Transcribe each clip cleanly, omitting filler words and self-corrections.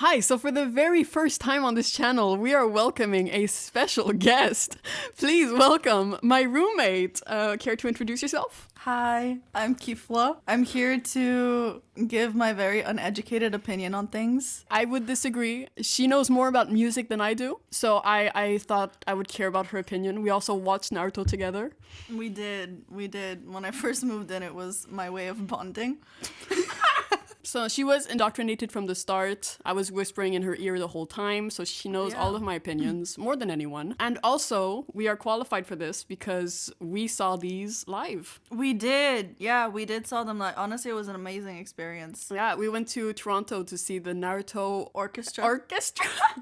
Hi, so for the very first time on this channel, we are welcoming a special guest. Please welcome my roommate. Care to introduce yourself? Hi, I'm Kifla. I'm here to give my very uneducated opinion on things. I would disagree. She knows more about music than I do, so I thought I would care about her opinion. We also watched Naruto together. We did. When I first moved in, it was my way of bonding. So she was indoctrinated from the start. I was whispering in her ear the whole time, so she knows all of my opinions more than anyone. And also, we are qualified for this because we saw these live. We did. Yeah, we did saw them. Like, honestly, it was an amazing experience. Yeah, we went to Toronto to see the Naruto Orchestra.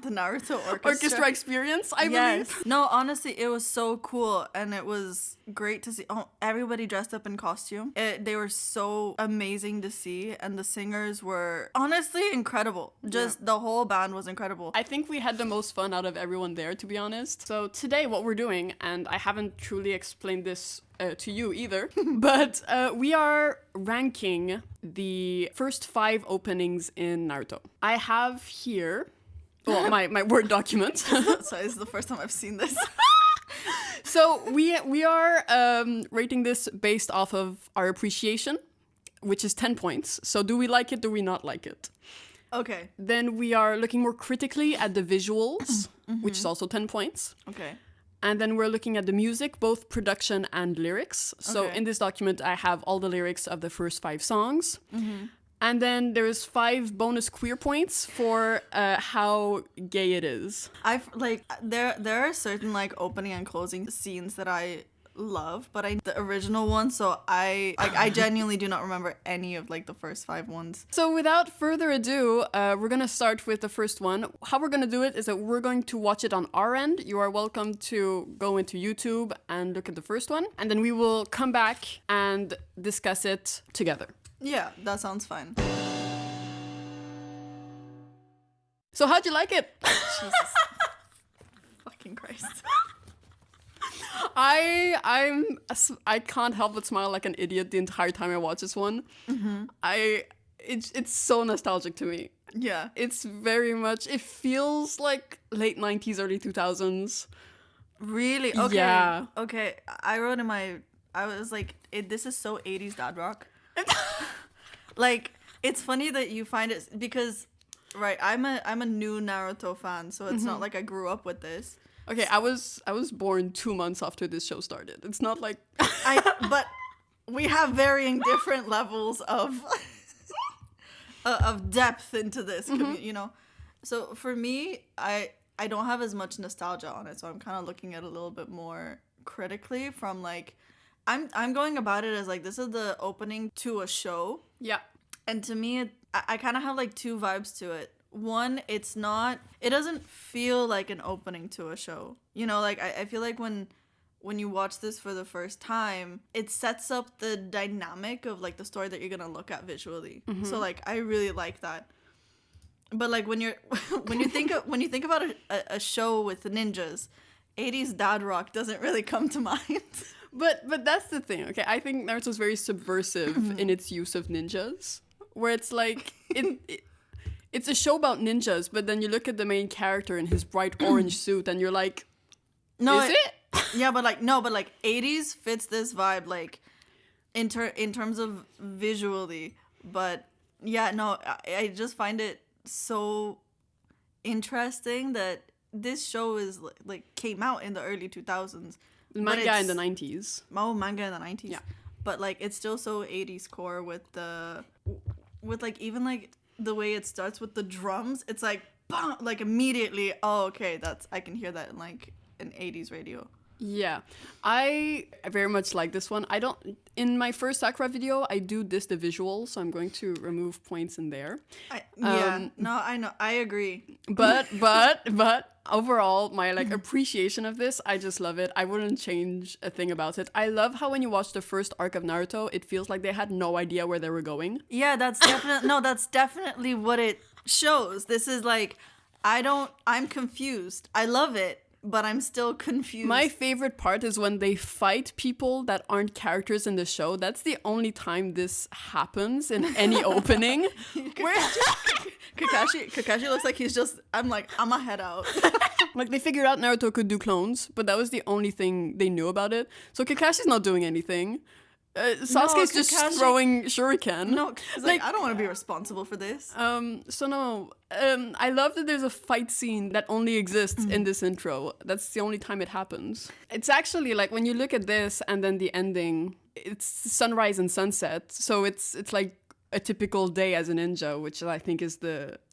The Naruto Orchestra experience, I believe. No, honestly, it was so cool, and it was great to see. Oh, everybody dressed up in costume. They were so amazing to see, and the singers were honestly incredible. Just the whole band was incredible. I think we had the most fun out of everyone there, to be honest. So today what we're doing, and I haven't truly explained this to you either, but we are ranking the first 5 openings in Naruto. I have here, well, my Word document. So this is the first time I've seen this. So we are rating this based off of our appreciation, which is 10 points. So do we like it, do we not like it? Okay. Then we are looking more critically at the visuals, which is also 10 points. Okay. And then we're looking at the music, both production and lyrics. So in this document, I have all the lyrics of the first 5 songs. And then there's 5 bonus queer points for how gay it is. There are certain like opening and closing scenes that I love, but the original one, so I genuinely do not remember any of like the first 5 ones. So without further ado, we're gonna start with the first one. How we're gonna do it is that we're going to watch it on our end. You are welcome to go into YouTube and look at the first one, and then we will come back and discuss it together. Yeah, that sounds fine. So how'd you like it? Jesus. Fucking Christ. I can't help but smile like an idiot the entire time I watch this one. It's so nostalgic to me. Yeah. It's very much, it feels like late 90s, early 2000s. Really? Okay. Yeah. Okay. I was like, this is so 80s dad rock. Like, it's funny that you find it because, right, I'm a new Naruto fan, so it's not like I grew up with this. Okay, I was born 2 months after this show started. It's not like but we have varying different levels of depth into this, you know. So for me, I don't have as much nostalgia on it, so I'm kind of looking at it a little bit more critically from like I'm going about it as like this is the opening to a show. Yeah. And to me, I kind of have like 2 vibes to it. One, it doesn't feel like an opening to a show. You know, like I feel like when you watch this for the first time, it sets up the dynamic of like the story that you're gonna look at visually. So like I really like that. But like when you think about a show with ninjas, 80s dad rock doesn't really come to mind. But that's the thing, okay? I think Naruto's very subversive in its use of ninjas, where it's like it's a show about ninjas, but then you look at the main character in his bright orange suit, and you're like, no, is it? Yeah, but like 80s fits this vibe, like in terms of visually. But yeah, no, I just find it so interesting that this show is like came out in the early 2000s. Manga in the 90s. Oh, manga in the 90s. Yeah. But like it's still so 80s core with like even like the way it starts with the drums. It's like bam, like immediately, oh okay, I can hear that in like an 80s radio. Yeah, I very much like this one. In my first Sakura video, I do diss the visuals, so I'm going to remove points in there. I know, I agree. But overall, my like appreciation of this, I just love it. I wouldn't change a thing about it. I love how when you watch the first arc of Naruto, it feels like they had no idea where they were going. Yeah, that's definitely what it shows. This is like, I'm confused. I love it. but I'm still confused. My favorite part is when they fight people that aren't characters in the show. That's the only time this happens in any opening. Kakashi looks like he's just, I'm like, I'ma head out. Like, they figured out Naruto could do clones, but that was the only thing they knew about it. So Kakashi's not doing anything. Sasuke's just throwing shuriken. No, like, I don't want to be responsible for this. I love that there's a fight scene that only exists in this intro. That's the only time it happens. It's actually like when you look at this and then the ending, it's sunrise and sunset. So it's like a typical day as a ninja, which I think is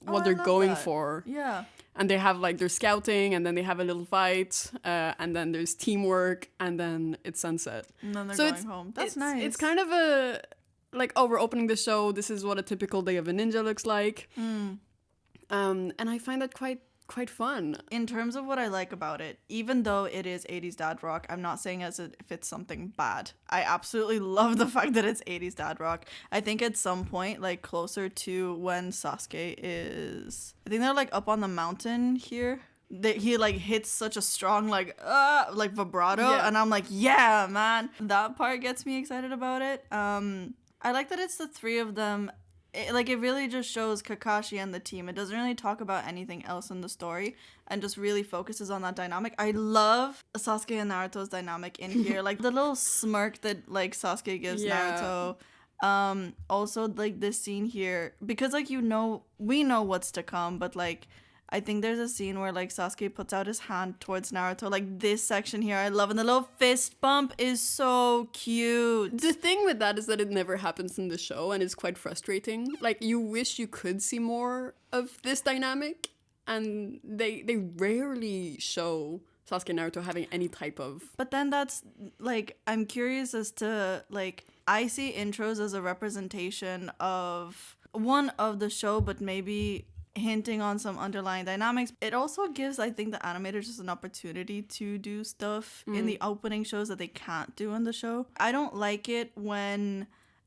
what they're going for. Yeah. And they have like their scouting, and then they have a little fight, and then there's teamwork, and then it's sunset. And then they're going home. That's nice. It's kind of a like, oh, we're opening the show. This is what a typical day of a ninja looks like. And I find that quite fun. In terms of what I like about it, even though it is 80s dad rock, I'm not saying as if it's something bad. I absolutely love the fact that it's 80s dad rock. I think at some point, like closer to when Sasuke is, I think they're like up on the mountain here. He like hits such a strong like vibrato, and I'm like, yeah, man. That part gets me excited about it. I like that it's the three of them. It really just shows Kakashi and the team. It doesn't really talk about anything else in the story and just really focuses on that dynamic. I love Sasuke and Naruto's dynamic in here. Like the little smirk that like Sasuke gives Naruto. Also like this scene here, because like we know what's to come, but like I think there's a scene where like Sasuke puts out his hand towards Naruto. Like this section here, I love, and the little fist bump is so cute. The thing with that is that it never happens in the show, and it's quite frustrating. Like you wish you could see more of this dynamic, and they rarely show Sasuke and Naruto having any type of. But then that's like, I'm curious as to like, I see intros as a representation of one of the show, but maybe hinting on some underlying dynamics. It also gives, I think, the animators just an opportunity to do stuff in the opening shows that they can't do in the show. I don't like it when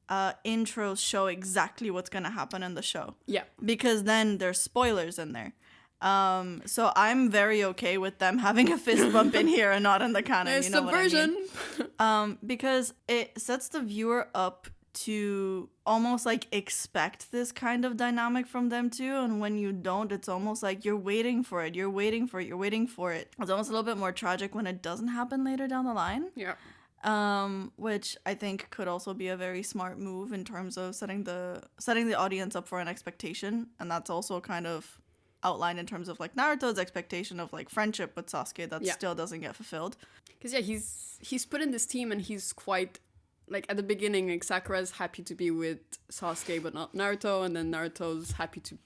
intros show exactly what's gonna happen in the show. Yeah. Because then there's spoilers in there. So I'm very okay with them having a fist bump in here and not in the canon. You know subversion. What I mean? Because it sets the viewer up to almost like expect this kind of dynamic from them too, and when you don't, it's almost like you're waiting for it. It's almost a little bit more tragic when it doesn't happen later down the line. Yeah. Which I think could also be a very smart move in terms of setting the audience up for an expectation, and that's also kind of outlined in terms of like Naruto's expectation of like friendship with Sasuke that still doesn't get fulfilled. Because he's put in this team, and he's quite. Like, at the beginning, like, Sakura's happy to be with Sasuke, but not Naruto. And then Naruto's happy to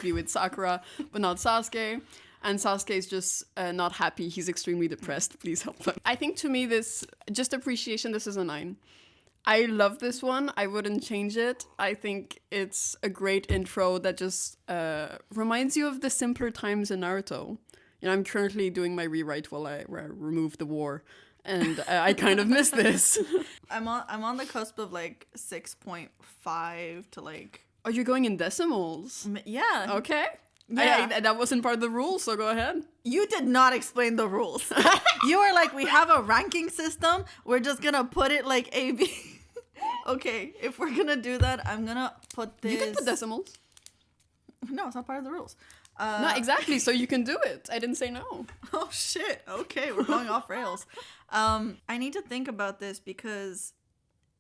be with Sakura, but not Sasuke. And Sasuke's just not happy. He's extremely depressed. Please help him. I think, to me, this is a 9. I love this one. I wouldn't change it. I think it's a great intro that just reminds you of the simpler times in Naruto. You know, I'm currently doing my rewrite while I remove the war. And I kind of miss this. I'm on the cusp of like 6.5 to like. Oh, you're going in decimals? Yeah. Okay. Yeah. That wasn't part of the rules, so go ahead. You did not explain the rules. You were like, we have a ranking system. We're just gonna put it like A, B. Okay, if we're gonna do that, I'm gonna put this. You can put decimals. No, it's not part of the rules. Not exactly, so you can do it. I didn't say no. Oh shit. Okay, we're going off rails. I need to think about this because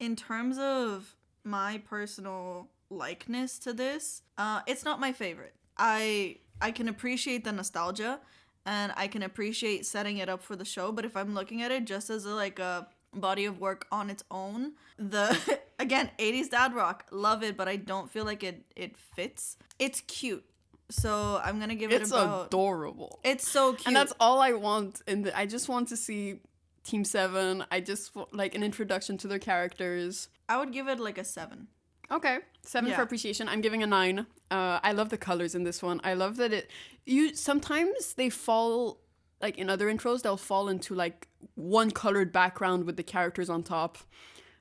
in terms of my personal likeness to this, it's not my favorite. I can appreciate the nostalgia and I can appreciate setting it up for the show, but if I'm looking at it just as a body of work on its own, again, 80s dad rock, love it, but I don't feel like it fits. It's cute. So I'm gonna give it about. It's adorable. It's so cute, and that's all I want. I just want to see Team 7. I just like an introduction to their characters. I would give it like a 7. Okay, 7 for appreciation. I'm giving a 9. I love the colors in this one. I love that sometimes they fall like in other intros. They'll fall into like one colored background with the characters on top.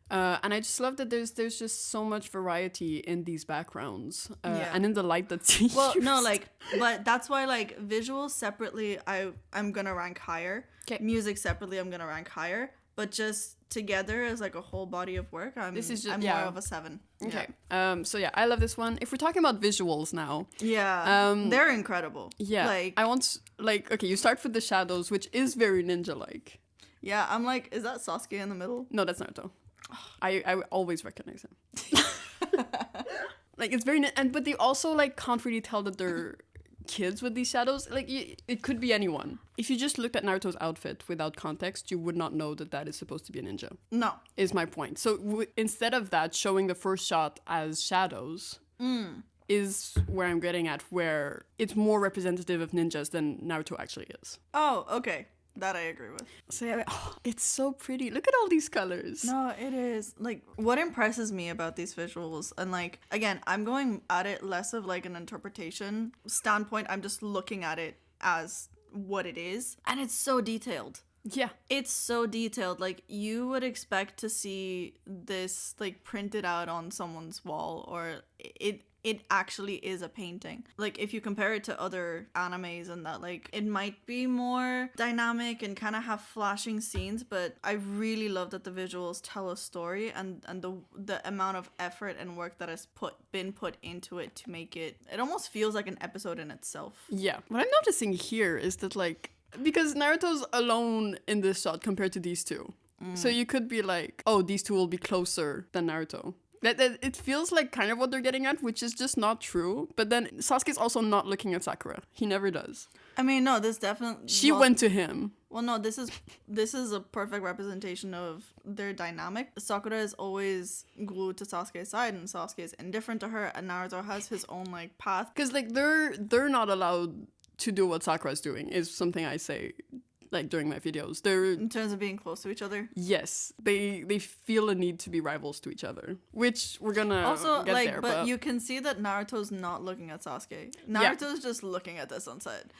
And I just love that there's just so much variety in these backgrounds Yeah. and in the light that's used. Well, no, like, but that's why, like, visuals separately, I'm gonna rank higher. 'Kay. Music separately, I'm gonna rank higher. But just together as like a whole body of work, I'm more of a 7. Okay. So yeah, I love this one. If we're talking about visuals now, Yeah. They're incredible. yeah, Like, I want like okay, you start with the shadows, which is very ninja-like. yeah, I'm like, is that Sasuke in the middle? No, that's Naruto. I always recognize him. Like it's very but they also like can't really tell that they're kids with these shadows. Like it could be anyone. If you just looked at Naruto's outfit without context, you would not know that that is supposed to be a ninja. No. Is my point. So instead of that, showing the first shot as shadows is where I'm getting at, where it's more representative of ninjas than Naruto actually is. Oh, okay. That I agree with. So yeah, it's so pretty. Look at all these colors. No, it is. Like, what impresses me about these visuals, and like, again, I'm going at it less of like an interpretation standpoint. I'm just looking at it as what it is. And it's so detailed. Yeah. It's so detailed. Like, you would expect to see this like printed out on someone's wall, or it actually is a painting. Like, if you compare it to other animes and that, like, it might be more dynamic and kind of have flashing scenes, but I really love that the visuals tell a story, and the amount of effort and work that has been put into it to make it almost feels like an episode in itself. Yeah. What I'm noticing here is that, like, because Naruto's alone in this shot compared to these two. So you could be like, oh, these two will be closer than Naruto. That it feels like kind of what they're getting at, which is just not true. But then Sasuke's also not looking at Sakura. He never does. I mean, no, this definitely... She went to him. Well, no, this is a perfect representation of their dynamic. Sakura is always glued to Sasuke's side, and Sasuke is indifferent to her, and Naruto has his own, like, path. Because, like, they're not allowed to do what Sakura's doing, is something I say, like, during my videos. They're... In terms of being close to each other? Yes. They feel a need to be rivals to each other, which we're gonna also, get like, there. but you can see that Naruto's not looking at Sasuke. Naruto's just looking at the sunset.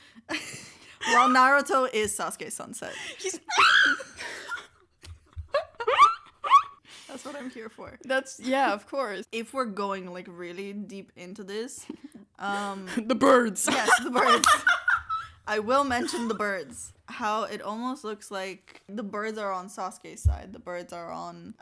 While Naruto is Sasuke's sunset. He's... That's what I'm here for. That's... Yeah, of course. If we're going, like, really deep into this... The birds! Yes, the birds. I will mention the birds. How it almost looks like the birds are on Sasuke's side. The birds are on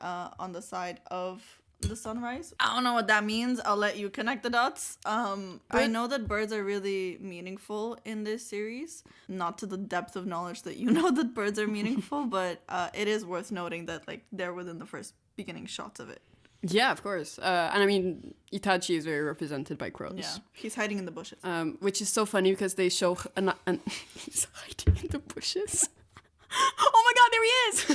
the side of the sunrise. I don't know what that means. I'll let you connect the dots. I know that birds are really meaningful in this series. Not to the depth of knowledge that you know that birds are meaningful, but it is worth noting that, like, they're within the first beginning shots of it. Yeah, of course. And I mean, Itachi is very represented by crows. Yeah, he's hiding in the bushes. Which is so funny because they show he's hiding in the bushes. Oh my god, there he is!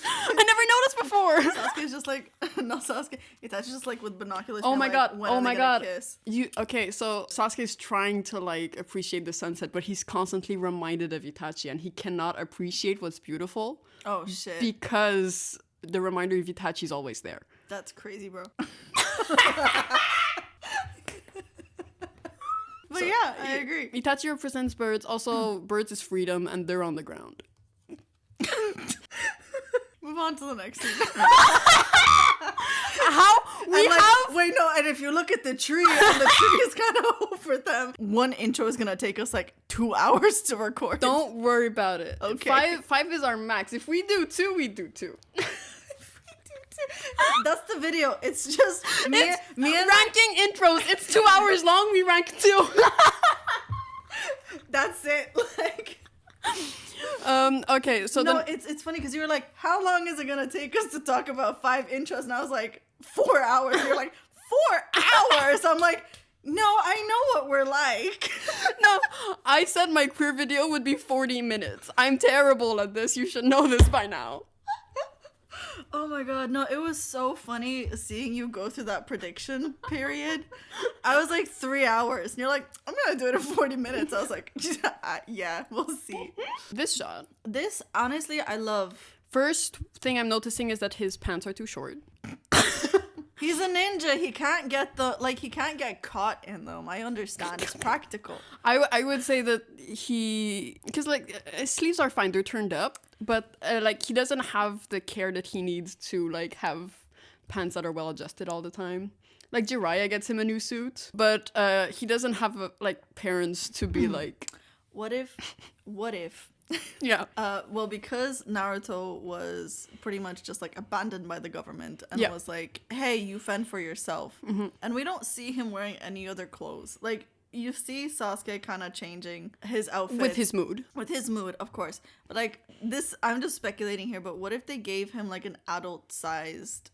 I never noticed before. Sasuke's just like, not Sasuke. Itachi's just like with binoculars. Oh my god! Oh my god! Kiss? Okay? So Sasuke's trying to like appreciate the sunset, but he's constantly reminded of Itachi, and he cannot appreciate what's beautiful. Oh shit! Because the reminder of Itachi is always there. That's crazy, bro. But So, yeah, I agree. Itachi represents birds. Also, birds is freedom, and they're on the ground. Move on to the next scene. How we have? Wait, no. And if you look at the tree, and the tree is kind of over them. One intro is gonna take us like 2 hours to record. Don't worry about it. Okay. Five is our max. If we do 2, we do 2. That's the video. It's just me and ranking intros. It's 2 hours long. We rank 2. That's it. Like. Okay, so no, it's funny because you were like, how long is it gonna take us to talk about 5 intros? And I was like, 4 hours. You're like, 4 hours. I'm like, no, I know what we're like. No, I said my queer video would be 40 minutes. I'm terrible at this. You should know this by now. Oh my god, no, it was so funny seeing you go through that prediction period. I was like 3 hours, and you're like, I'm gonna do it in 40 minutes. I was like, yeah, we'll see. This shot. This, honestly, I love. First thing I'm noticing is that his pants are too short. He's a ninja. He can't get he can't get caught in them. I understand. It's practical. I would say that because like his sleeves are fine. They're turned up. But like he doesn't have the care that he needs to like have pants that are well adjusted all the time. Like Jiraiya gets him a new suit, but he doesn't have like parents to be like. What if? Yeah. Well, because Naruto was pretty much just like abandoned by the government and was like, "Hey, you fend for yourself," and we don't see him wearing any other clothes. Like you see Sasuke kind of changing his outfit With his mood. With his mood, of course. But like this, I'm just speculating here. But what if they gave him like an adult-sized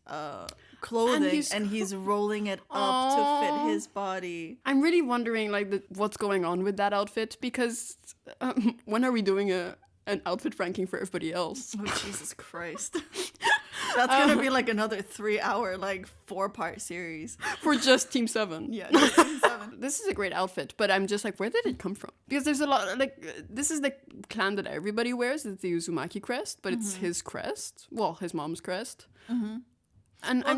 clothing and he's rolling it up to fit his body? I'm really wondering like what's going on with that outfit because when are we doing an outfit ranking for everybody else? Oh Jesus Christ. That's gonna be like another 3-hour, like 4-part series for just Team 7. Yeah, just Team 7. This is a great outfit, but I'm just like, where did it come from? Because there's a lot, like, this is the clan that everybody wears. It's the Uzumaki crest, but it's his crest. Well, his mom's crest. And well,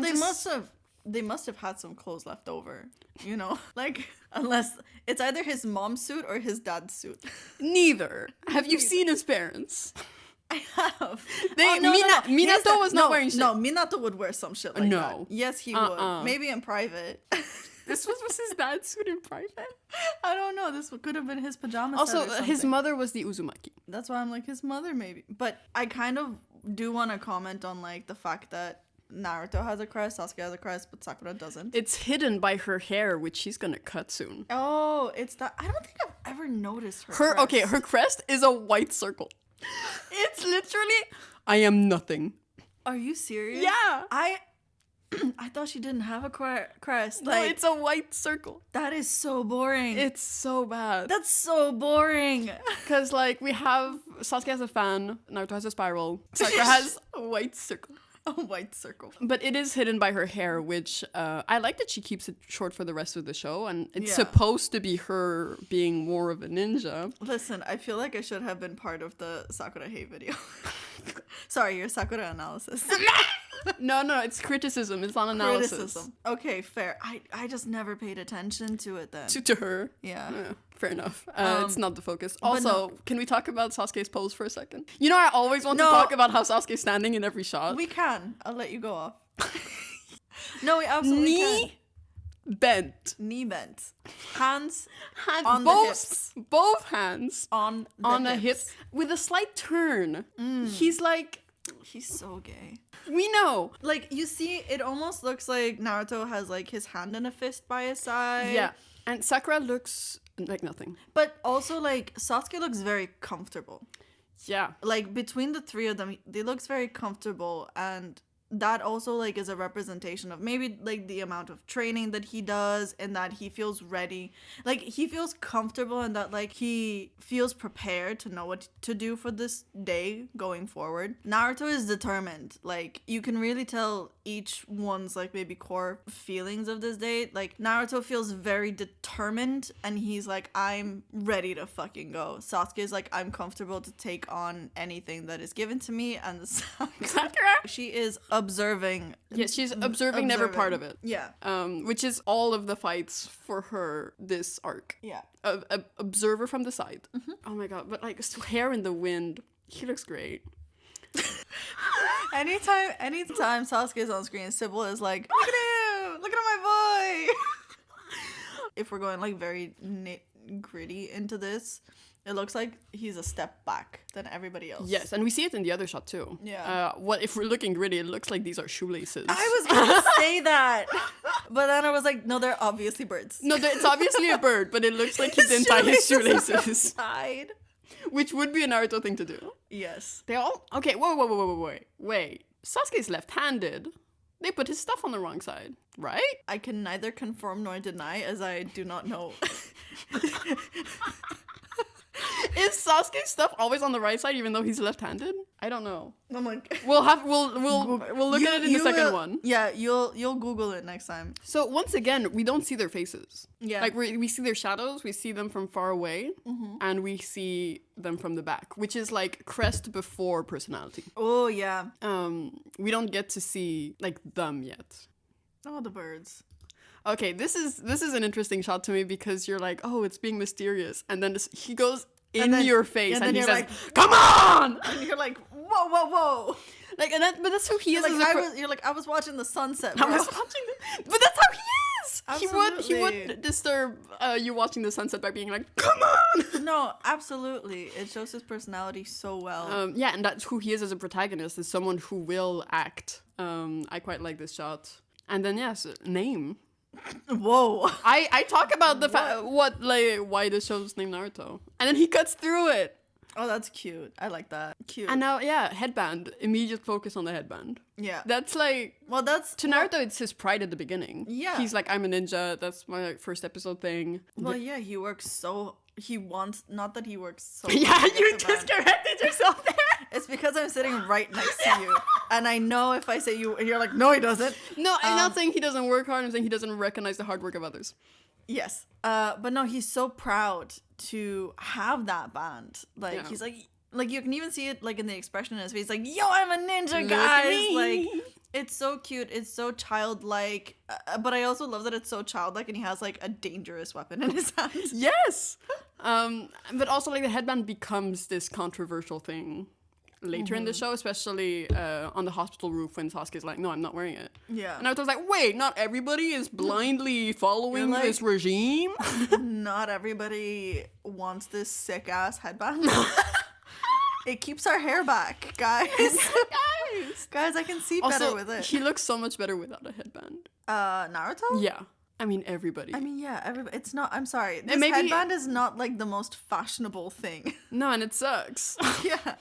they must have had some clothes left over, you know, like unless it's either his mom's suit or his dad's suit. Neither. Have you seen his parents? I have. Minato was not wearing shit. No, Minato would wear some shit like that. Yes, he would. Maybe in private. This was his dad's suit in private? I don't know. This could have been his pajamas. Also, his mother was the Uzumaki. That's why I'm like, his mother maybe. But I kind of do want to comment on like the fact that Naruto has a crest, Sasuke has a crest, but Sakura doesn't. It's hidden by her hair, which she's gonna cut soon. Oh, it's that. I don't think I've ever noticed her crest. Okay, her crest is a white circle. It's literally, I am nothing. Are you serious? Yeah. I thought she didn't have a crest. No, Like, it's a white circle. that is so boring. It's so bad. That's so boring. Because, like, we have Sasuke has a fan, Naruto has a spiral, Sakura has a white circle. A white circle. But it is hidden by her hair, which I like that she keeps it short for the rest of the show. And it's supposed to be her being more of a ninja. Listen, I feel like I should have been part of the Sakura hate video. Sorry, your Sakura analysis. No, it's criticism. It's not analysis. Criticism. Okay, fair. I just never paid attention to it then. To her. Yeah. Fair enough. It's not the focus. Also, can we talk about Sasuke's pose for a second? You know, I always want to talk about how Sasuke's standing in every shot. We can. I'll let you go off. No, we absolutely can. Knee bent. Hands on the hips. Both hands on the hips with a slight turn. He's so gay. We know. Like, you see, it almost looks like Naruto has, like, his hand in a fist by his side. Yeah. And Sakura looks like nothing. But also, like, Sasuke looks very comfortable. Yeah. Like, between the three of them, they looks very comfortable, and that also, like, is a representation of maybe, like, the amount of training that he does and that he feels ready. Like, he feels comfortable and that, like, he feels prepared to know what to do for this day going forward. Naruto is determined. Like, you can really tell each one's, like, maybe core feelings of this day. Like, Naruto feels very determined and he's like, I'm ready to fucking go. Sasuke is like, I'm comfortable to take on anything that is given to me. And Sakura, she is observing. Yeah, she's observing, never part of it. Yeah. Which is all of the fights for her this arc. Yeah. Observer from the side. Mm-hmm. Oh my god, but like hair in the wind. He looks great. Anytime Sasuke is on screen, Sybil is like, look at him! Look at my boy! If we're going like very gritty into this, it looks like he's a step back than everybody else. Yes, and we see it in the other shot too. Yeah. What if we're looking gritty? It looks like these are shoelaces. I was gonna say that, but then I was like, no, they're obviously birds. No, it's obviously a bird, but it looks like he didn't tie his shoelaces. Tied. Which would be a Naruto thing to do. Yes. They all... Okay, wait. Sasuke's left-handed. They put his stuff on the wrong side, right? I can neither confirm nor deny, as I do not know. Is Sasuke's stuff always on the right side, even though he's left-handed? I don't know. I'm like, we'll look at it in the second one. Yeah, you'll Google it next time. So once again, we don't see their faces. Yeah, like we see their shadows. We see them from far away, and we see them from the back, which is like crest before personality. Oh yeah. We don't get to see like them yet. Oh, the birds. Okay, this is an interesting shot to me because you're like, oh, it's being mysterious, and then he goes in your face and he says, like, "Come on!" And you're like, whoa. Like, but that's who he is. I was watching the sunset, I bro. was watching but that's how he is. Absolutely. He would disturb you watching the sunset by being like, come on. No, absolutely. It shows his personality so well. Yeah, and that's who he is as a protagonist, is someone who will act. I quite like this shot. And then, yes, name. Whoa. I talk about the why the show's named Naruto. And then he cuts through it. Oh, that's cute. I like that. Cute. And now, yeah, headband. Immediate focus on the headband. Yeah. That's like... Well, that's... To Naruto, it's his pride at the beginning. Yeah. He's like, I'm a ninja. That's my first episode thing. Well, yeah, he works so... He wants... Not that he works so... Yeah, you just corrected yourself there. It's because I'm sitting right next to you. And I know if I say you... You're like, no, he doesn't. No, I'm not saying he doesn't work hard. I'm saying he doesn't recognize the hard work of others. Yes. But no, he's so proud to have that band. Like, Yeah. He's like, you can even see it, like, in the expression in his face. Like, yo, I'm a ninja, Look guys! at me. Like, it's so cute. It's so childlike. But I also love that it's so childlike and he has, like, a dangerous weapon in his hand. Yes! But also, like, the headband becomes this controversial thing later in the show, especially on the hospital roof when Sasuke's like, no, I'm not wearing it. Yeah. And I was like, wait, not everybody is blindly following You're like- this regime? Not everybody wants this sick-ass headband. It keeps our hair back, guys. Guys! Guys, I can see better Also, with it. he looks so much better without a headband. Naruto? Yeah. I mean, everybody. I mean, yeah, everybody. It's not. I'm sorry. This maybe- headband is not like the most fashionable thing. No, and it sucks. Yeah.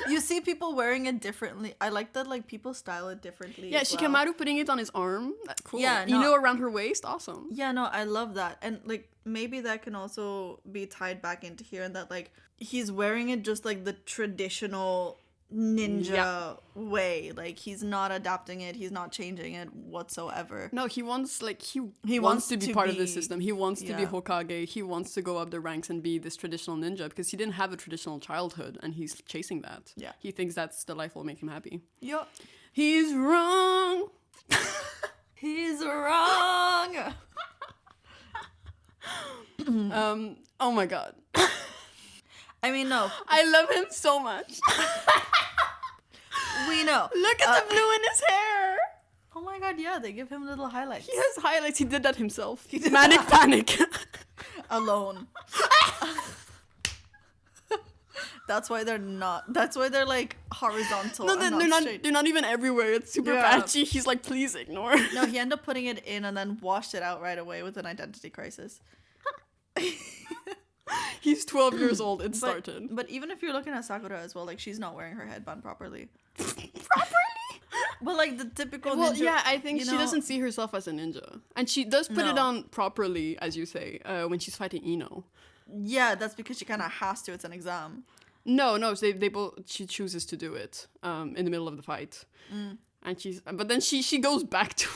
You see people wearing it differently. I like that, like, people style it differently. Yeah, as well. Shikamaru putting it on his arm. That's cool. Yeah, You no. know, around her waist. Awesome. Yeah, no, I love that. And, like, maybe that can also be tied back into here, and that, like, he's wearing it just like the traditional ninja way. Like, he's not adapting it, he's not changing it whatsoever. No, he wants He wants to be to part of the be- system. He wants to be yeah. Hokage. He wants to go up the ranks and be this traditional ninja because he didn't have a traditional childhood and he's chasing that. Yeah. He thinks that's the life will make him happy. Yo, He's wrong. he's wrong. Oh my god. I mean, no, I love him so much. we know. Look at the blue in his hair. Oh my god, yeah, they give him little highlights. He has highlights. He did that himself. Manic panic. Alone. That's why they're not. That's why they're like horizontal. No, and they're not. straight. They're not even everywhere. It's super Yeah. patchy. He's like, please ignore. No, he ended up putting it in and then washed it out right away with an identity crisis. He's 12 years old. It But, started. but even if you're looking at Sakura as well, like she's not wearing her headband properly. Properly? But like the typical Well, ninja, yeah, I think you she know- doesn't see herself as a ninja, and she does put it No. on properly, as you say, when she's fighting Ino. Yeah, that's because she kind of has to. It's an exam. No, so they both. She chooses to do it in the middle of the fight, and but then she goes back to.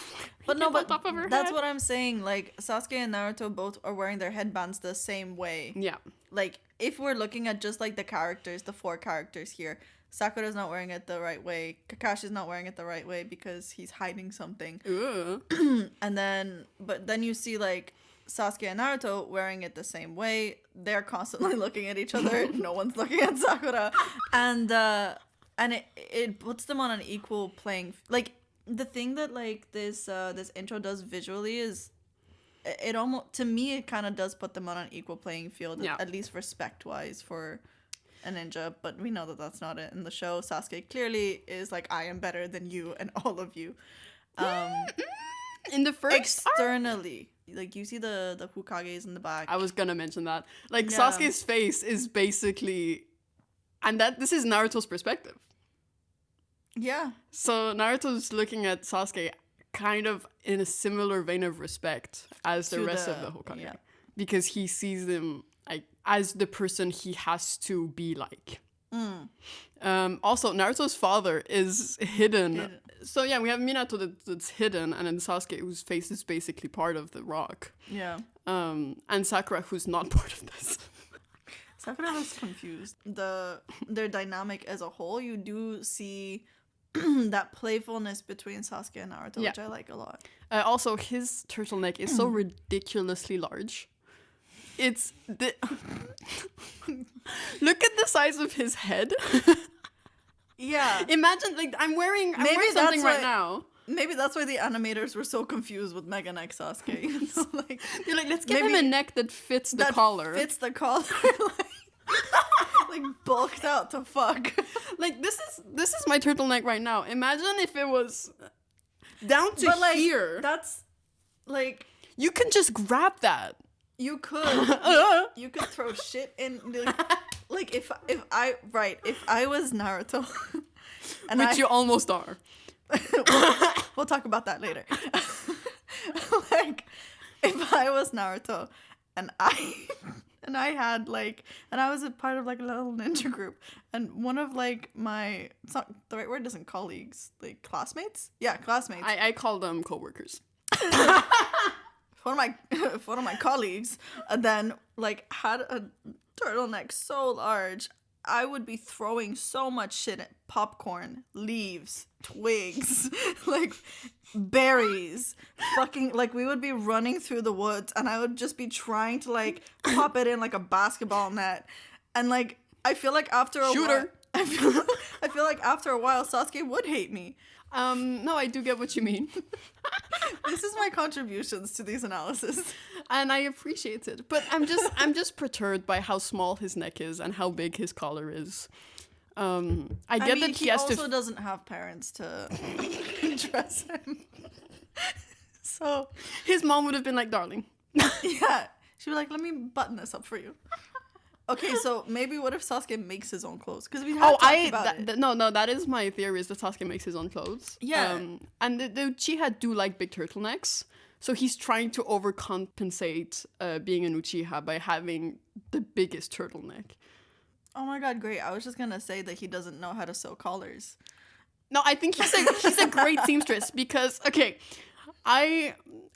But no, on but top of her that's head. what I'm saying. Like Sasuke and Naruto both are wearing their headbands the same way. Yeah. Like if we're looking at just like the characters, the four characters here, Sakura's not wearing it the right way. Kakashi's not wearing it the right way because he's hiding something. Ugh. And then you see like Sasuke and Naruto wearing it the same way. They're constantly looking at each other. No one's looking at Sakura, and it puts them on an equal playing. Like the thing that like this intro does visually is it almost, to me, it kind of does put them on an equal playing field, Yeah. at least respect wise for a ninja. But we know that that's not it in the show. Sasuke clearly is like, I am better than you and all of you. In the first Externally, like you see the Hokages in the back. I was gonna mention that. Like Yeah. Sasuke's face is basically, and this is Naruto's perspective. Yeah. So Naruto's looking at Sasuke kind of in a similar vein of respect as the To rest the- of the Hokage, yeah. because he sees him like as the person he has to be like. Also, Naruto's father is hidden. So yeah, we have Minato that's hidden, and then Sasuke whose face is basically part of the rock. Yeah. And Sakura who's not part of this. Sakura was confused. Their dynamic as a whole, you do see that playfulness between Sasuke and Naruto, Yeah. which I like a lot. Also, his turtleneck is so ridiculously large. It's the look at the size of his head. Yeah. Imagine, like, I'm wearing Maybe something that's right why- now. Maybe that's why the animators were so confused with Mega Neck Sasuke. You know, like, They're like, let's give him a neck that fits the that collar. fits the collar. Like bulked out to fuck. Like, this is my turtleneck right now. Imagine if it was down to But like here. that's like You can just grab that. you could you could throw shit in like if I was Naruto and Which you almost are. we'll talk about that later. Like if I was Naruto and I had like and I was a part of like a little ninja group and one of like my it's not the right word isn't colleagues, like classmates? Yeah, classmates. I call them coworkers. one of my colleagues then like had a turtleneck so large, I would be throwing so much shit at popcorn, leaves, twigs, like berries, fucking like we would be running through the woods and I would just be trying to like pop it in like a basketball net. And like I feel like after a while I feel like after a while Sasuke would hate me. No, I do get what you mean. This is my contributions to these analysis. And I appreciate it. But I'm just perturbed by how small his neck is and how big his collar is. I get that he has also to doesn't have parents to dress him. So his mom would have been like, darling. yeah. She'd be like, let me button this up for you. Okay, so maybe what if Sasuke makes his own clothes? Because we have talked about it. No, that is my theory, is that Sasuke makes his own clothes. Yeah. And the Uchiha do like big turtlenecks. So he's trying to overcompensate being an Uchiha by having the biggest turtleneck. Oh my god, great. I was just going to say that he doesn't know how to sew collars. No, I think he's a great seamstress because, okay,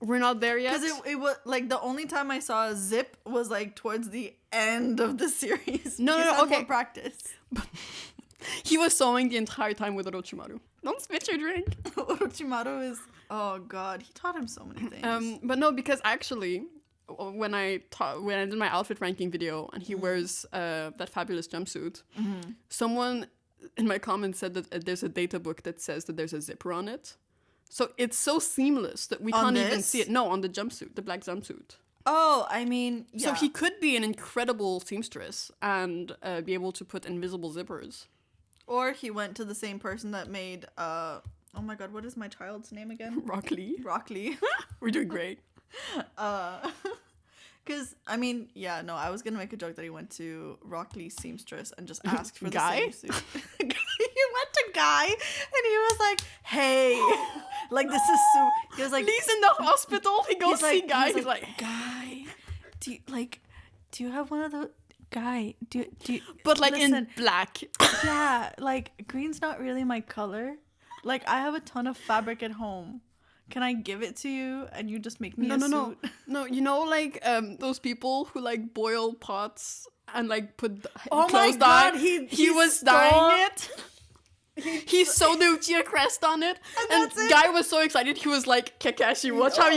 we're not there yet. Because it was like the only time I saw a zip was like towards the end of the series. No, okay. More practice. He was sewing the entire time with Orochimaru. Don't spit your drink. Orochimaru is, oh god, he taught him so many things. But no, because actually, when I did my outfit ranking video and he wears that fabulous jumpsuit, someone in my comments said that there's a data book that says that there's a zipper on it. So it's so seamless that we can't even see it. No, on the jumpsuit, the black jumpsuit. Oh, I mean, yeah. So he could be an incredible seamstress and be able to put invisible zippers. Or he went to the same person that made, oh my god, what is my child's name again? Rock Lee. Rock Lee. We're doing great. Because, I mean, yeah, no, I was going to make a joke that he went to Rock Lee's seamstress and just asked for Guy? the same suit. He went to Guy and he was like, hey, like this is so, he was like, Lee's in the hospital. He goes see Guy. He's like, Guy, do you have one of those, Guy, do you, but like listen, in black. yeah, like green's not really my color. Like I have a ton of fabric at home. Can I give it to you and you just make me a suit? No, you know, like those people who like boil pots and like put Oh clothes my god, dye. he was stole- dyeing it. He sewed the Uchiha crest on it, and that's it. Guy was so excited. He was like, "Kakashi, watch how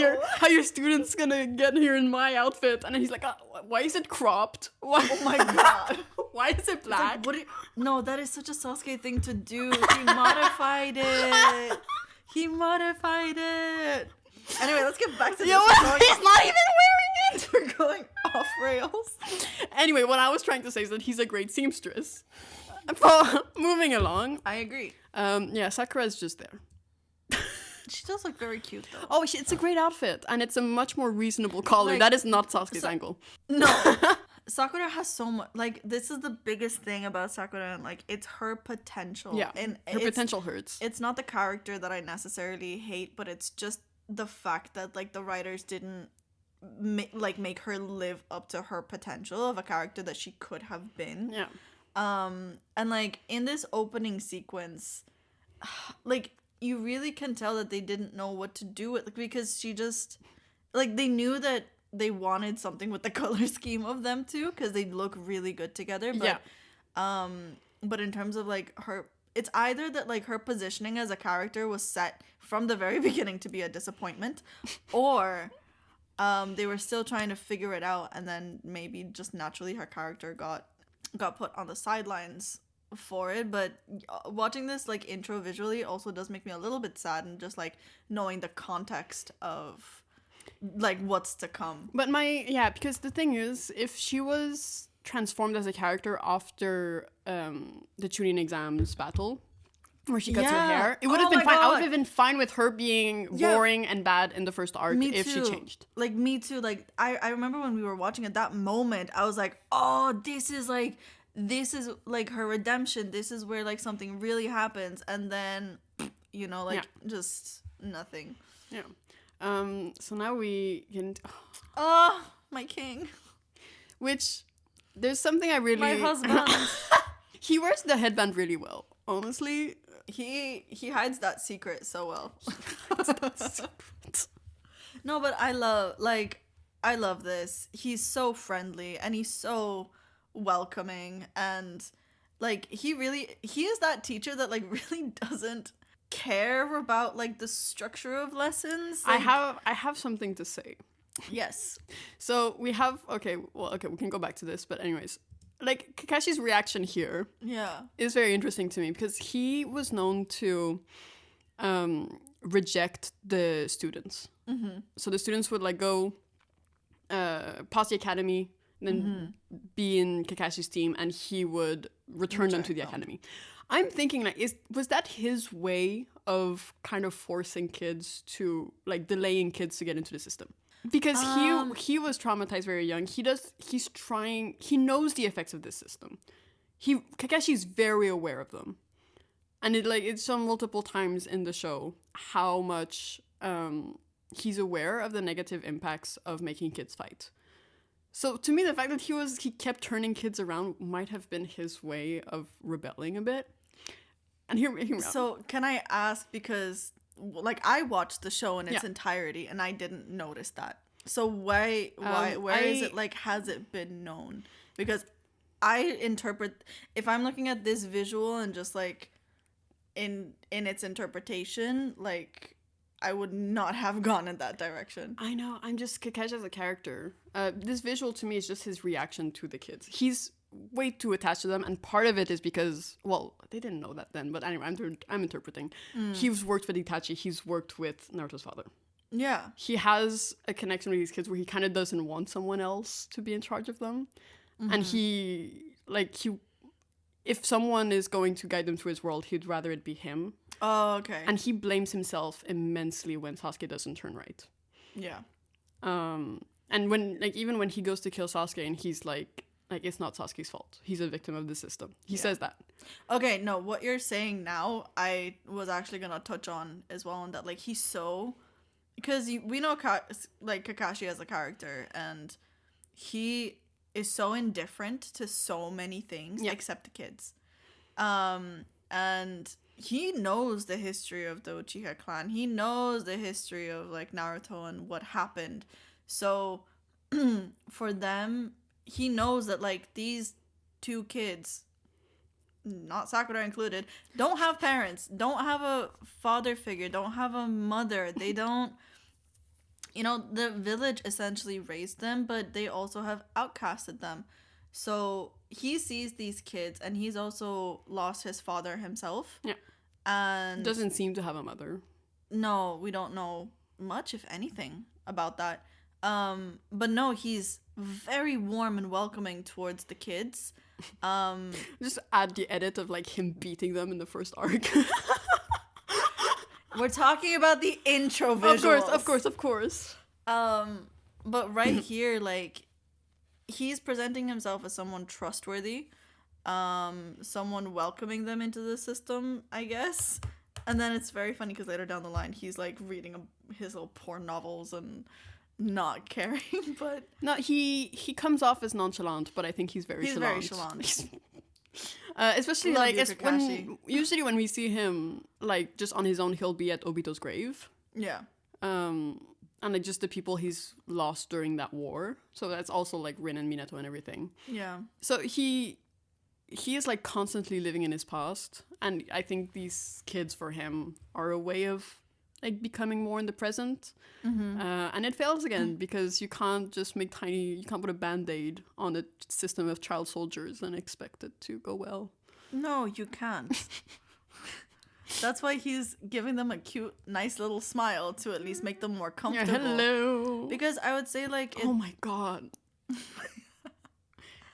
your student's gonna get here in my outfit." And then he's like, "Why is it cropped? Why? Oh my god. Why is it black?" Like, no, that is such a Sasuke thing to do. He modified it. He modified it. Anyway, let's get back to this. He's not even wearing it. We're going off rails. Anyway, what I was trying to say is that he's a great seamstress. Moving along. I agree. Yeah, Sakura's just there. She does look very cute though. Oh, it's a great outfit, and it's a much more reasonable color. Like, that is not Sasuke's angle. No. Sakura has so much, like, this is the biggest thing about Sakura, and like, it's her potential. Yeah, and her potential hurts. It's not the character that I necessarily hate, but it's just the fact that like the writers didn't make her live up to her potential of a character that she could have been. Yeah. And like in this opening sequence, like you really can tell that they didn't know what to do with, because she just, like, they knew that they wanted something with the color scheme of them too, because they look really good together. But, yeah. But in terms of like her, it's either that like her positioning as a character was set from the very beginning to be a disappointment, or they were still trying to figure it out, and then maybe just naturally her character got put on the sidelines for it, but watching this like intro visually also does make me a little bit sad, and just like knowing the context of like what's to come. But because the thing is, if she was transformed as a character after the Chunin exams battle, where she cuts her hair, it would have been fine. I would have been fine with her being boring and bad in the first arc if she changed. Like, me too. Like, I remember when we were watching at that moment, I was like, oh, this is like her redemption. This is where like something really happens, and then just nothing. Yeah. So now we can. Oh, my king. Which there's something I really. My husband. He wears the headband really well. Honestly, he hides that secret so well. No, but I love this. He's so friendly and he's so welcoming, and like he is that teacher that like really doesn't care about like the structure of lessons. Like, I have something to say. Yes. So we have we can go back to this, but anyways, like Kakashi's reaction here is very interesting to me, because he was known to reject the students. Mm-hmm. So the students would like go past the academy, then be in Kakashi's team, and he would return them to the academy. I'm thinking, like, was that his way of kind of forcing kids to, like, delaying kids to get into the system? Because he was traumatized very young. He knows the effects of this system. Kakashi's very aware of them. And it's shown multiple times in the show how much he's aware of the negative impacts of making kids fight. So to me, the fact that he kept turning kids around might have been his way of rebelling a bit. And hear me out. So can I ask, because like I watched the show in its entirety and I didn't notice that. So where is it, like, has it been known? Because I interpret, if I'm looking at this visual and just like in its interpretation, like I would not have gone in that direction. I know. I'm just Kakashi as a character. This visual to me is just his reaction to the kids. He's way too attached to them, and part of it is because, well, they didn't know that then, but anyway, I'm interpreting. He's worked with Itachi. He's worked with Naruto's father. Yeah. He has a connection with these kids where he kind of doesn't want someone else to be in charge of them. Mm-hmm. And if someone is going to guide them through his world, he'd rather it be him. Oh, okay. And he blames himself immensely when Sasuke doesn't turn right. Yeah. And when, like, even when he goes to kill Sasuke and he's like it's not Sasuke's fault. He's a victim of the system. He says that. Okay, no, what you're saying now, I was actually gonna touch on as well, on that, like, he's so, because we know Kakashi as a character, and he is so indifferent to so many things except the kids. And he knows the history of the Uchiha clan. He knows the history of like Naruto and what happened. So for them, he knows that like these two kids, not Sakura included, don't have parents, don't have a father figure, don't have a mother. They don't, the village essentially raised them, but they also have outcasted them. So he sees these kids, and he's also lost his father himself. Yeah. And doesn't seem to have a mother. No, we don't know much, if anything, about that. But no, he's very warm and welcoming towards the kids. Just add the edit of like him beating them in the first arc. We're talking about the intro visuals. Of course. But right here, like, he's presenting himself as someone trustworthy, someone welcoming them into the system, I guess. And then it's very funny because later down the line, he's like reading his little porn novels and not caring. But no, he comes off as nonchalant, but I think he's very chalant. Especially like usually when we see him like just on his own, he'll be at Obito's grave. Yeah. And like just the people he's lost during that war. So that's also like Rin and Minato and everything. Yeah. So he is like constantly living in his past, and I think these kids for him are a way of like becoming more in the present. Mm-hmm. And it fails again because you can't just you can't put a band-aid on a system of child soldiers and expect it to go well. No, you can't. That's why he's giving them a cute, nice little smile to at least make them more comfortable. Yeah, hello. Because I would say, like... Oh my god.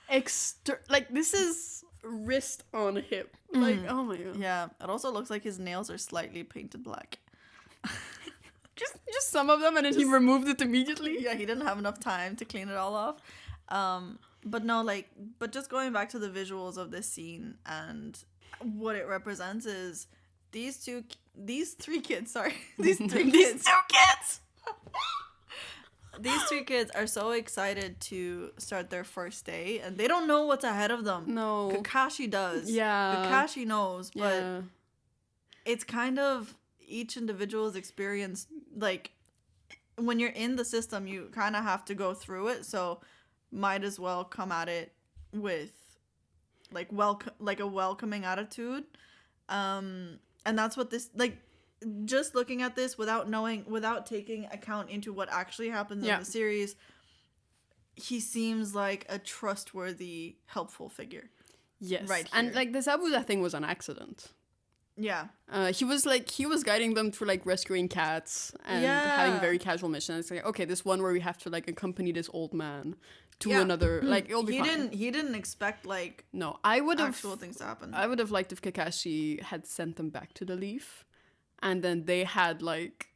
Like, this is wrist on hip. Like, oh my god. Yeah, it also looks like his nails are slightly painted black. Just some of them, and then he removed it immediately. Yeah, he didn't have enough time to clean it all off. But no, like, but just going back to the visuals of this scene and what it represents is these three kids these three kids are so excited to start their first day, and they don't know what's ahead of them. No. Kakashi does. Yeah. Kakashi knows, but Yeah. it's kind of each individual's experience. Like, when you're in the system, you kind of have to go through it, so might as well come at it with like a welcoming attitude. And that's what this, like, just looking at this without taking account into what actually happens in the series, he seems like a trustworthy, helpful figure. Yes. Right And here. like the Zabuza thing was an accident. Yeah. He was guiding them through like rescuing cats and having very casual missions. It's like, okay, this one where we have to like accompany this old man to another, like, it'll be fine. He didn't expect like No, I would have actual things to happen. I would have liked if Kakashi had sent them back to the Leaf, and then they had like,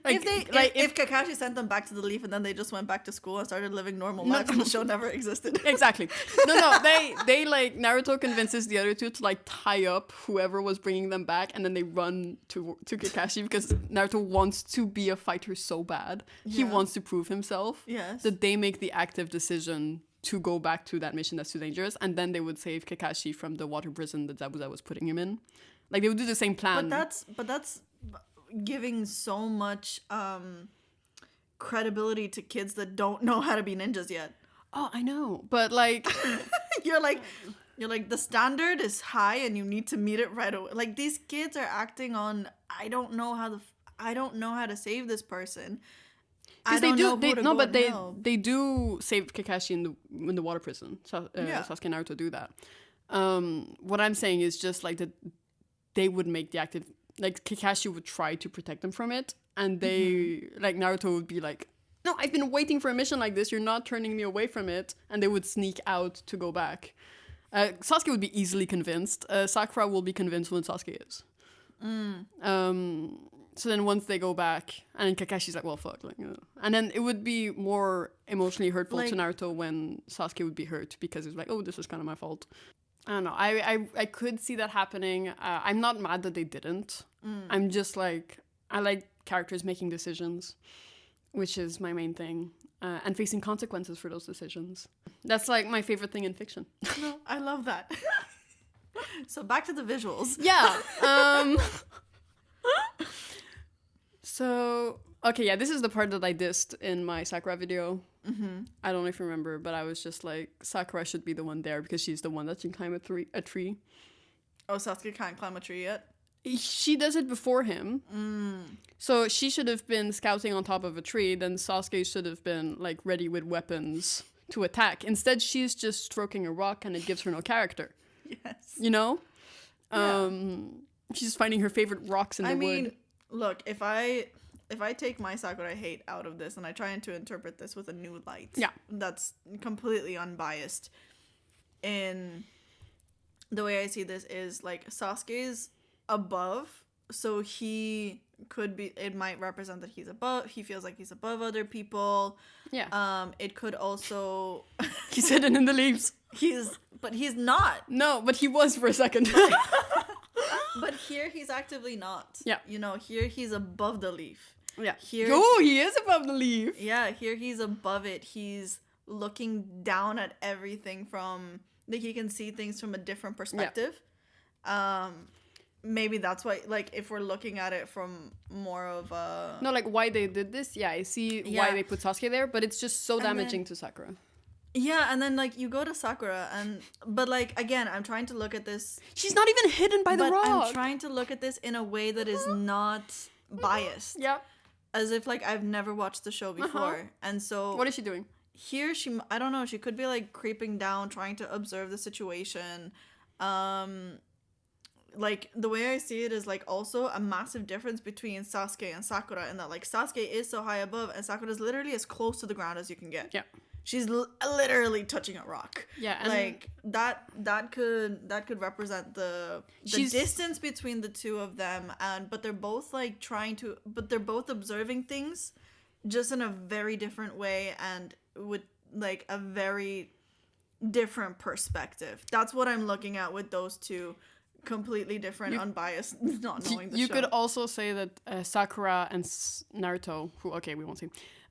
if Kakashi sent them back to the Leaf and then they just went back to school and started living normal lives and the show never existed. Exactly. No, they like, Naruto convinces the other two to like tie up whoever was bringing them back, and then they run to Kakashi because Naruto wants to be a fighter so bad. He wants to prove himself. Yes. That they make the active decision to go back to that mission that's too dangerous, and then they would save Kakashi from the water prison that Zabuza was putting him in. Like, they would do the same plan. But that's giving so much credibility to kids that don't know how to be ninjas yet. Oh, I know, but like, you're like the standard is high and you need to meet it right away. Like, these kids are acting on, I don't know how to save this person. because they do save Kakashi in the water prison. Sasuke and Naruto do that. What I'm saying is just like that they would make the active, like, Kakashi would try to protect them from it, and they like, Naruto would be like, no, I've been waiting for a mission like this, you're not turning me away from it, and they would sneak out to go back. Sasuke would be easily convinced. Sakura will be convinced when Sasuke is. So then once they go back, and then Kakashi's like, well, fuck. Like, and then it would be more emotionally hurtful to Naruto when Sasuke would be hurt, because it's like, oh, this is kind of my fault. I don't know. I could see that happening. I'm not mad that they didn't. I'm just like, I like characters making decisions, which is my main thing. And facing consequences for those decisions. That's like my favorite thing in fiction. No, I love that. So back to the visuals. Yeah. So, okay, yeah, this is the part that I dissed in my Sakura video. I don't know if you remember, but I was just like, Sakura should be the one there because she's the one that can climb a tree. Oh, Sasuke can't climb a tree yet? She does it before him. So she should have been scouting on top of a tree, then Sasuke should have been like ready with weapons to attack. Instead, she's just stroking a rock and it gives her no character. Yes. You know? She's finding her favorite rocks in the wood. I mean, look, if I take my Sakura hate out of this and I try to interpret this with a new light, that's completely unbiased. In the way I see this is like, Sasuke's above, so he could be, it might represent that he's above, he feels like he's above other people. It could also he's hidden in the leaves. But he's not. No, but he was for a second. But here he's actively not. Yeah. You know, here he's above the leaf. Yeah. Here, he is above the leaf. Yeah, here he's above it. He's looking down at everything from, like, he can see things from a different perspective. Yeah. Maybe that's why, like, if we're looking at it from more of a... No, like, why they did this, I see why they put Sasuke there, but it's just so damaging to Sakura. Yeah, and then, like, you go to Sakura, but, like, again, I'm trying to look at this... She's not even hidden by the rock! I'm trying to look at this in a way that is not biased. Yeah. As if, like, I've never watched the show before. And so... What is she doing? Here, I don't know, she could be, like, creeping down, trying to observe the situation. like the way I see it is like also a massive difference between Sasuke and Sakura, in that like Sasuke is so high above and Sakura is literally as close to the ground as you can get. Yeah. She's literally touching a rock. Yeah, and like that could represent the distance between the two of them, but they're both like but they're both observing things just in a very different way and with like a very different perspective. That's what I'm looking at with those two completely different, unbiased, not knowing the you show. could also say that Sakura and Naruto, who we won't see,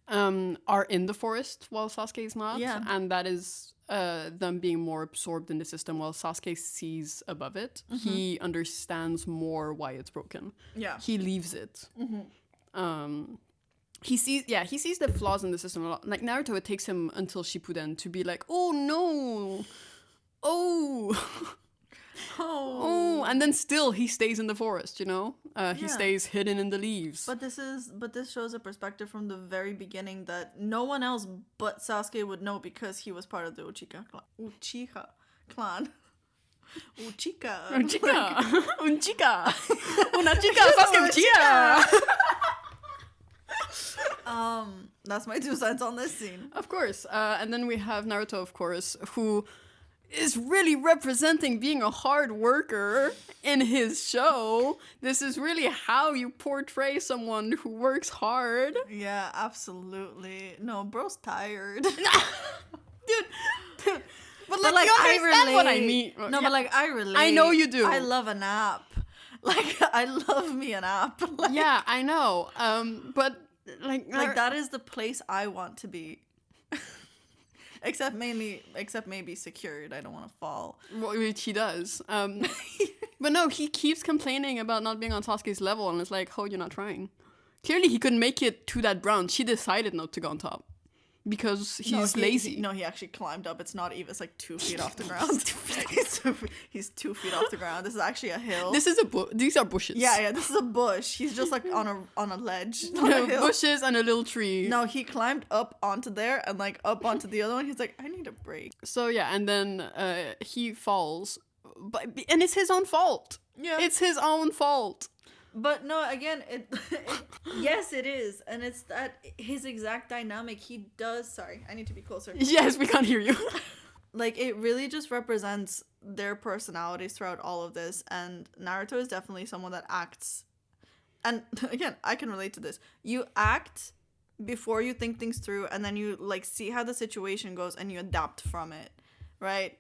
are in the forest while Sasuke is not. Yeah. And that is them being more absorbed in the system while Sasuke sees above it. Mm-hmm. He understands more why it's broken. Yeah. He leaves it. Mm-hmm. He sees the flaws in the system a lot. Like Naruto, it takes him until Shippuden to be like, oh no, oh, and then still he stays in the forest, you know? He stays hidden in the leaves. But this shows a perspective from the very beginning that no one else but Sasuke would know because he was part of the Uchiha clan. Uchiha. Una chica, Sasuke Uchiha. That's my 2 cents on this scene. Of course. And then we have Naruto, of course, who is really representing being a hard worker in his show. This is really how you portray someone who works hard. Yeah, absolutely. No, bro's tired. Dude. But like you understand what I mean. No, yeah. But like I relate. I know you do. I love a nap. Like I love me a nap. Like, yeah, I know. But like that is the place I want to be. Except maybe secured. I don't want to fall. Which he does. But no, he keeps complaining about not being on Sasuke's level, and it's like, oh, you're not trying. Clearly, he couldn't make it to that bronze. She decided not to go on top because he's lazy. He actually climbed up. It's not even. It's like 2 feet off the ground. He's 2 feet off the ground. This is actually a hill. This is these are bushes. Yeah. This is a bush. He's just like on a ledge. No, bushes and a little tree. No, he climbed up onto there and like up onto the other one. He's like, I need a break. So yeah, and then he falls, and it's his own fault. Yeah, it's his own fault. But no, again, yes, it is, and it's that his exact dynamic. He does. Sorry, I need to be closer. Yes, we can't hear you. Like, it really just represents their personalities throughout all of this, and Naruto is definitely someone that acts. And again, I can relate to this. You act before you think things through, and then you like see how the situation goes, and you adapt from it, right?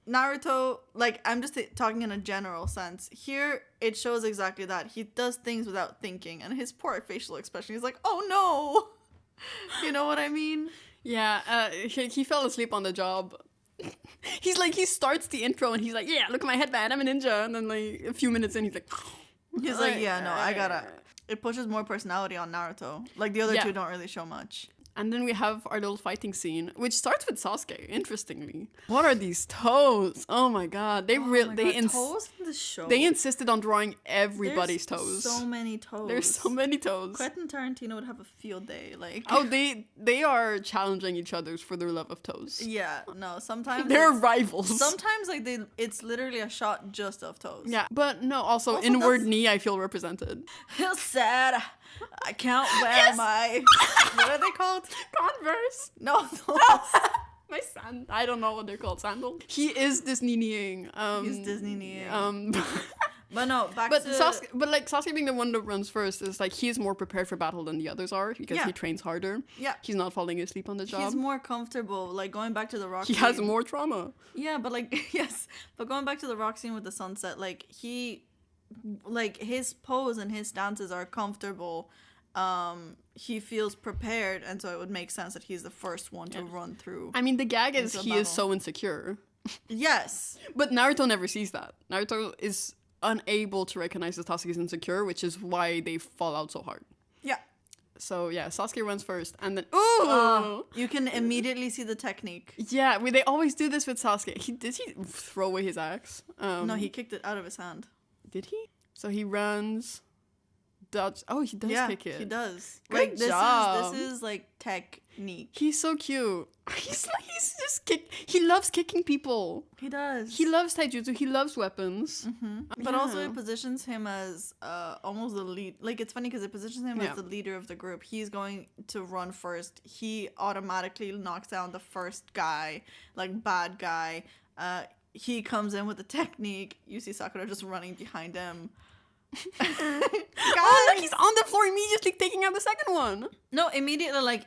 Naruto, like, I'm just talking in a general sense. Here, it shows exactly that. He does things without thinking, and his poor facial expression, he's like, oh no! You know what I mean? Yeah, he fell asleep on the job. He's like, he starts the intro, and he's like, yeah, look at my headband, I'm a ninja. And then, like, a few minutes in, he's like... He's like, yeah, no, I gotta... It pushes more personality on Naruto. Like, the other two don't really show much. And then we have our little fighting scene, which starts with Sasuke, interestingly. What are these toes? Oh my god. Toes in the show. They insisted on drawing everybody's toes. So many toes. There's so many toes. Quentin Tarantino would have a field day. Like, oh, they are challenging each other for their love of toes. Yeah, no, sometimes they're rivals. Sometimes like it's literally a shot just of toes. Yeah, but no, also inward knee I feel represented. Feels sad. I can't wear my what are they called? Converse. No. My sand. I don't know what they're called. Sandal. He is Disney-ing. He's Disney-ing. But no, Sasuke being the one that runs first is like he's more prepared for battle than the others are because he trains harder. Yeah. He's not falling asleep on the job. He's more comfortable. Like going back to the rock scene. He has more trauma. Yeah, but like yes. But going back to the rock scene with the sunset, like his pose and his stances are comfortable. He feels prepared, and so it would make sense that he's the first one to run through. I mean, the gag is he is so insecure. Yes. But Naruto never sees that. Naruto is unable to recognize that Sasuke is insecure, which is why they fall out so hard. Yeah. So yeah, Sasuke runs first, and then ooh, you can immediately see the technique. Yeah, they always do this with Sasuke. Did he throw away his axe? No, he kicked it out of his hand. Did he? So he runs, dodge. Oh, he does kick it. he does. Good Like job. this is like technique. He's so cute. He's just he loves kicking people. He does. He loves taijutsu. He loves weapons. But also it positions him as almost the lead. Like, it's funny because it positions him as the leader of the group. He's going to run first. He automatically knocks down the first guy, like bad guy. He comes in with the technique. You see Sakura just running behind him. Oh, look, he's on the floor immediately taking out the second one. No, immediately, like,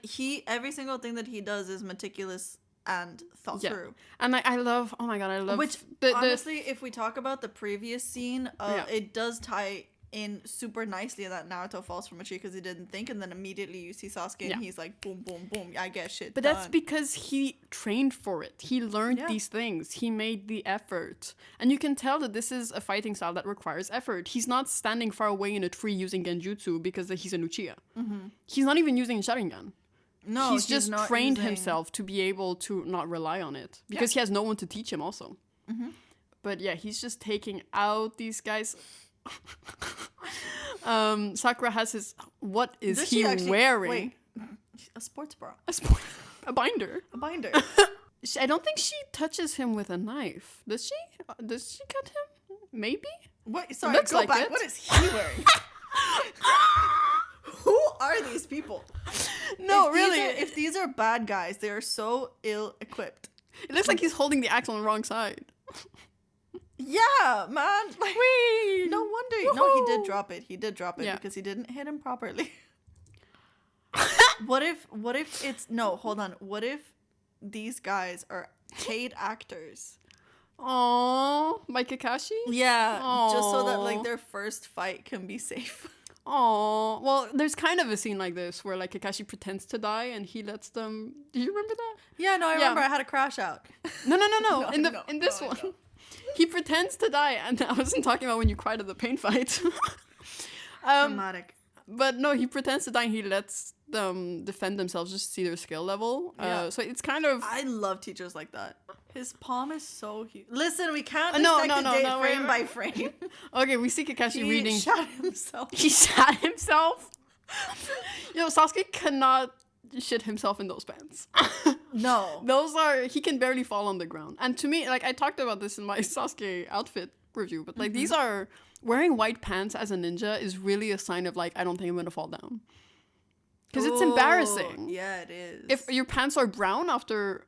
every single thing that he does is meticulous and thought through. And I love, oh my god, I love... Which, honestly, if we talk about the previous scene, it does tie in super nicely that Naruto falls from a tree because he didn't think, and then immediately you see Sasuke and he's like, boom, boom, boom, I get shit But done. that's because he trained for it. He learned these things. He made the effort. And you can tell that this is a fighting style that requires effort. He's not standing far away in a tree using genjutsu because he's an Uchiha. He's not even using Sharingan. No, he's just not trained using... himself to be able to not rely on it because he has no one to teach him also. But yeah, he's just taking out these guys. Sakura has his... What is he wearing? Wait, a sports bra. A binder. A binder. I don't think she touches him with a knife. Does she? Does she cut him? Maybe? What? Sorry, Looks go like back. it. What is he wearing? Who are these people? No, really. If these are bad guys, they are so ill-equipped. It looks like he's holding the axe on the wrong side. Yeah, man. Like, Whee! no wonder. Woohoo! No, he did drop it. He did drop it Yeah. because he didn't hit him properly. What if it's... No, hold on. What if these guys are paid actors? Aww, by Kakashi? Yeah, just so that, Aw. like, their first fight can be safe. Aww. Well, there's kind of a scene like this where, like, Kakashi pretends to die and he lets them... Do you remember that? Yeah, no, I remember I had a crash out. No. No, in this no, one. no. He pretends to die, and I wasn't talking about when you cried at the pain fight. Dramatic. But no, he pretends to die and he lets them defend themselves just to see their skill level. So it's kind of... I love teachers like that. His palm is so huge. Listen, we can't No, dissect the date frame wait. by frame. Okay, we see Kakashi He reading... shot himself. He shot himself? Yo, Sasuke cannot shit himself in those pants. No. Those are... He can barely fall on the ground. And to me, like, I talked about this in my Sasuke outfit review, but, like, these are... Wearing white pants as a ninja is really a sign of, like, I don't think I'm gonna fall down. Because it's embarrassing. Yeah, it is. If your pants are brown after...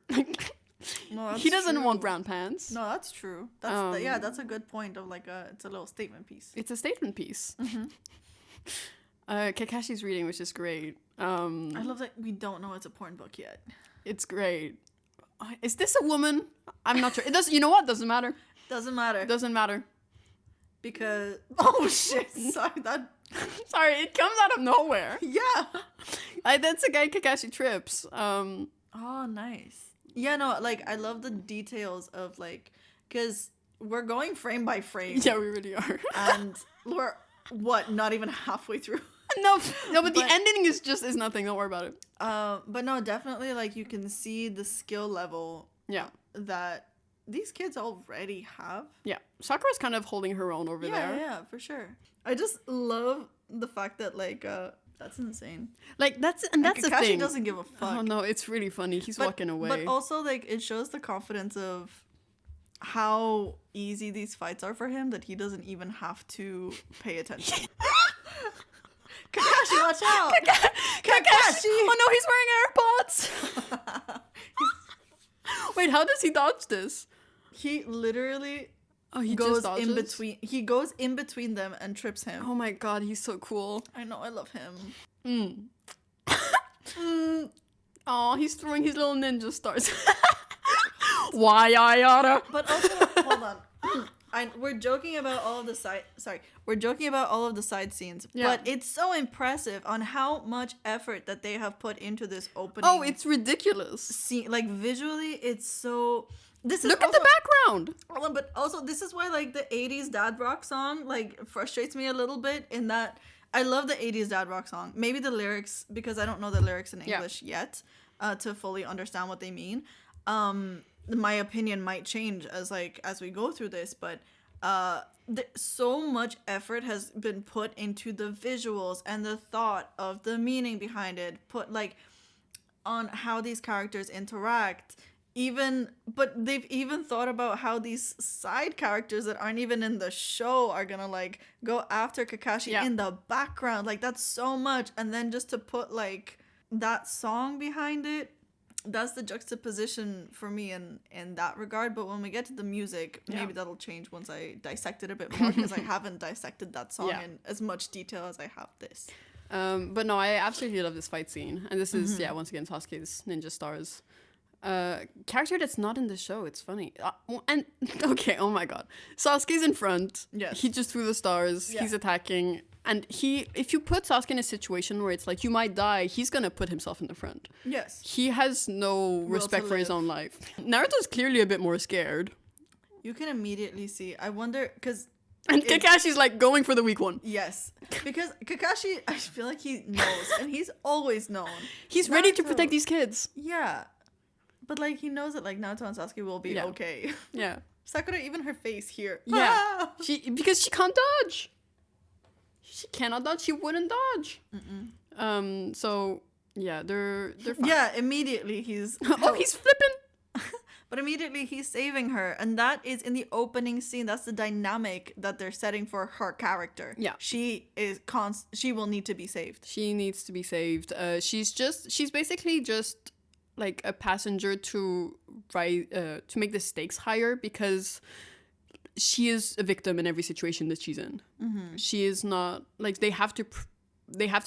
No, that's he doesn't true. want brown pants. No, that's true. That's yeah, that's a good point of, like, it's a little statement piece. It's a statement piece. Kakashi's reading, which is great. I love that we don't know it's a porn book yet. It's great. Is this a woman? I'm not sure. It does. You know what? Doesn't matter. Doesn't matter. Doesn't matter. Because... Oh, shit. Sorry, that... Sorry, it comes out of nowhere. Yeah. That's a guy Kakashi trips. Oh, nice. Yeah, no, like, I love the details of, like... Because we're going frame by frame. Yeah, we really are. And we're, not even halfway through. No, but the ending is nothing. Don't worry about it. But no, definitely, like, you can see the skill level Yeah. that these kids already have. Yeah. Sakura's kind of holding her own over there. Yeah, for sure. I just love the fact that, like, that's insane. Like, that's the Kakashi thing. doesn't give a fuck. Oh, no, it's really funny. He's walking away. But also, like, it shows the confidence of how easy these fights are for him that he doesn't even have to pay attention. Kakashi, watch out! Kakashi! Oh no, he's wearing AirPods! Wait, how does he dodge this? He literally He goes just dodges? in between. He goes in between them and trips him. Oh my god, he's so cool. I know, I love him. Oh, he's throwing his little ninja stars. Why I oughta? But also, hold on. We're joking about all of the side scenes, Yeah. but it's so impressive on how much effort that they have put into this opening. Oh, it's ridiculous. scene. Like, visually, it's so. This is Look at also, the background. Hold on, but also this is why, like, the 80s dad rock song, like, frustrates me a little bit in that I love the 80s dad rock song. Maybe the lyrics, because I don't know the lyrics in English yet to fully understand what they mean. My opinion might change as we go through this, but So much effort has been put into the visuals and the thought of the meaning behind it, put like on how these characters interact, but they've even thought about how these side characters that aren't even in the show are gonna like go after Kakashi in the background. Like, that's so much. And then just to put like that song behind it, that's the juxtaposition for me in that regard. But when we get to the music, maybe that'll change once I dissect it a bit more, because I haven't dissected that song in as much detail as I have this. But no, I absolutely love this fight scene. And this is, once again, Sasuke's Ninja Stars. Character that's not in the show. It's funny. And, okay, oh my god. Sasuke's in front. Yes. He just threw the stars. Yeah. He's attacking. And if you put Sasuke in a situation where it's like, you might die, he's gonna put himself in the front. Yes. He has no respect for his own life. Naruto's clearly a bit more scared. You can immediately see. I wonder, because... And Kakashi's like going for the weak one. Yes. Because Kakashi, I feel like he knows, and he's always known. He's ready to protect these kids. Yeah. But like, he knows that like Naruto and Sasuke will be okay. Yeah. Sakura, even her face here. Yeah. Because she can't dodge. She cannot dodge. She wouldn't dodge. So yeah, they're fine. Yeah, immediately he's he's flipping. But immediately he's saving her, and that is in the opening scene. That's the dynamic that they're setting for her character. Yeah, she is she will need to be saved. She needs to be saved. She's basically just like a passenger to make the stakes higher, because she is a victim in every situation that she's in. She is not like, they have to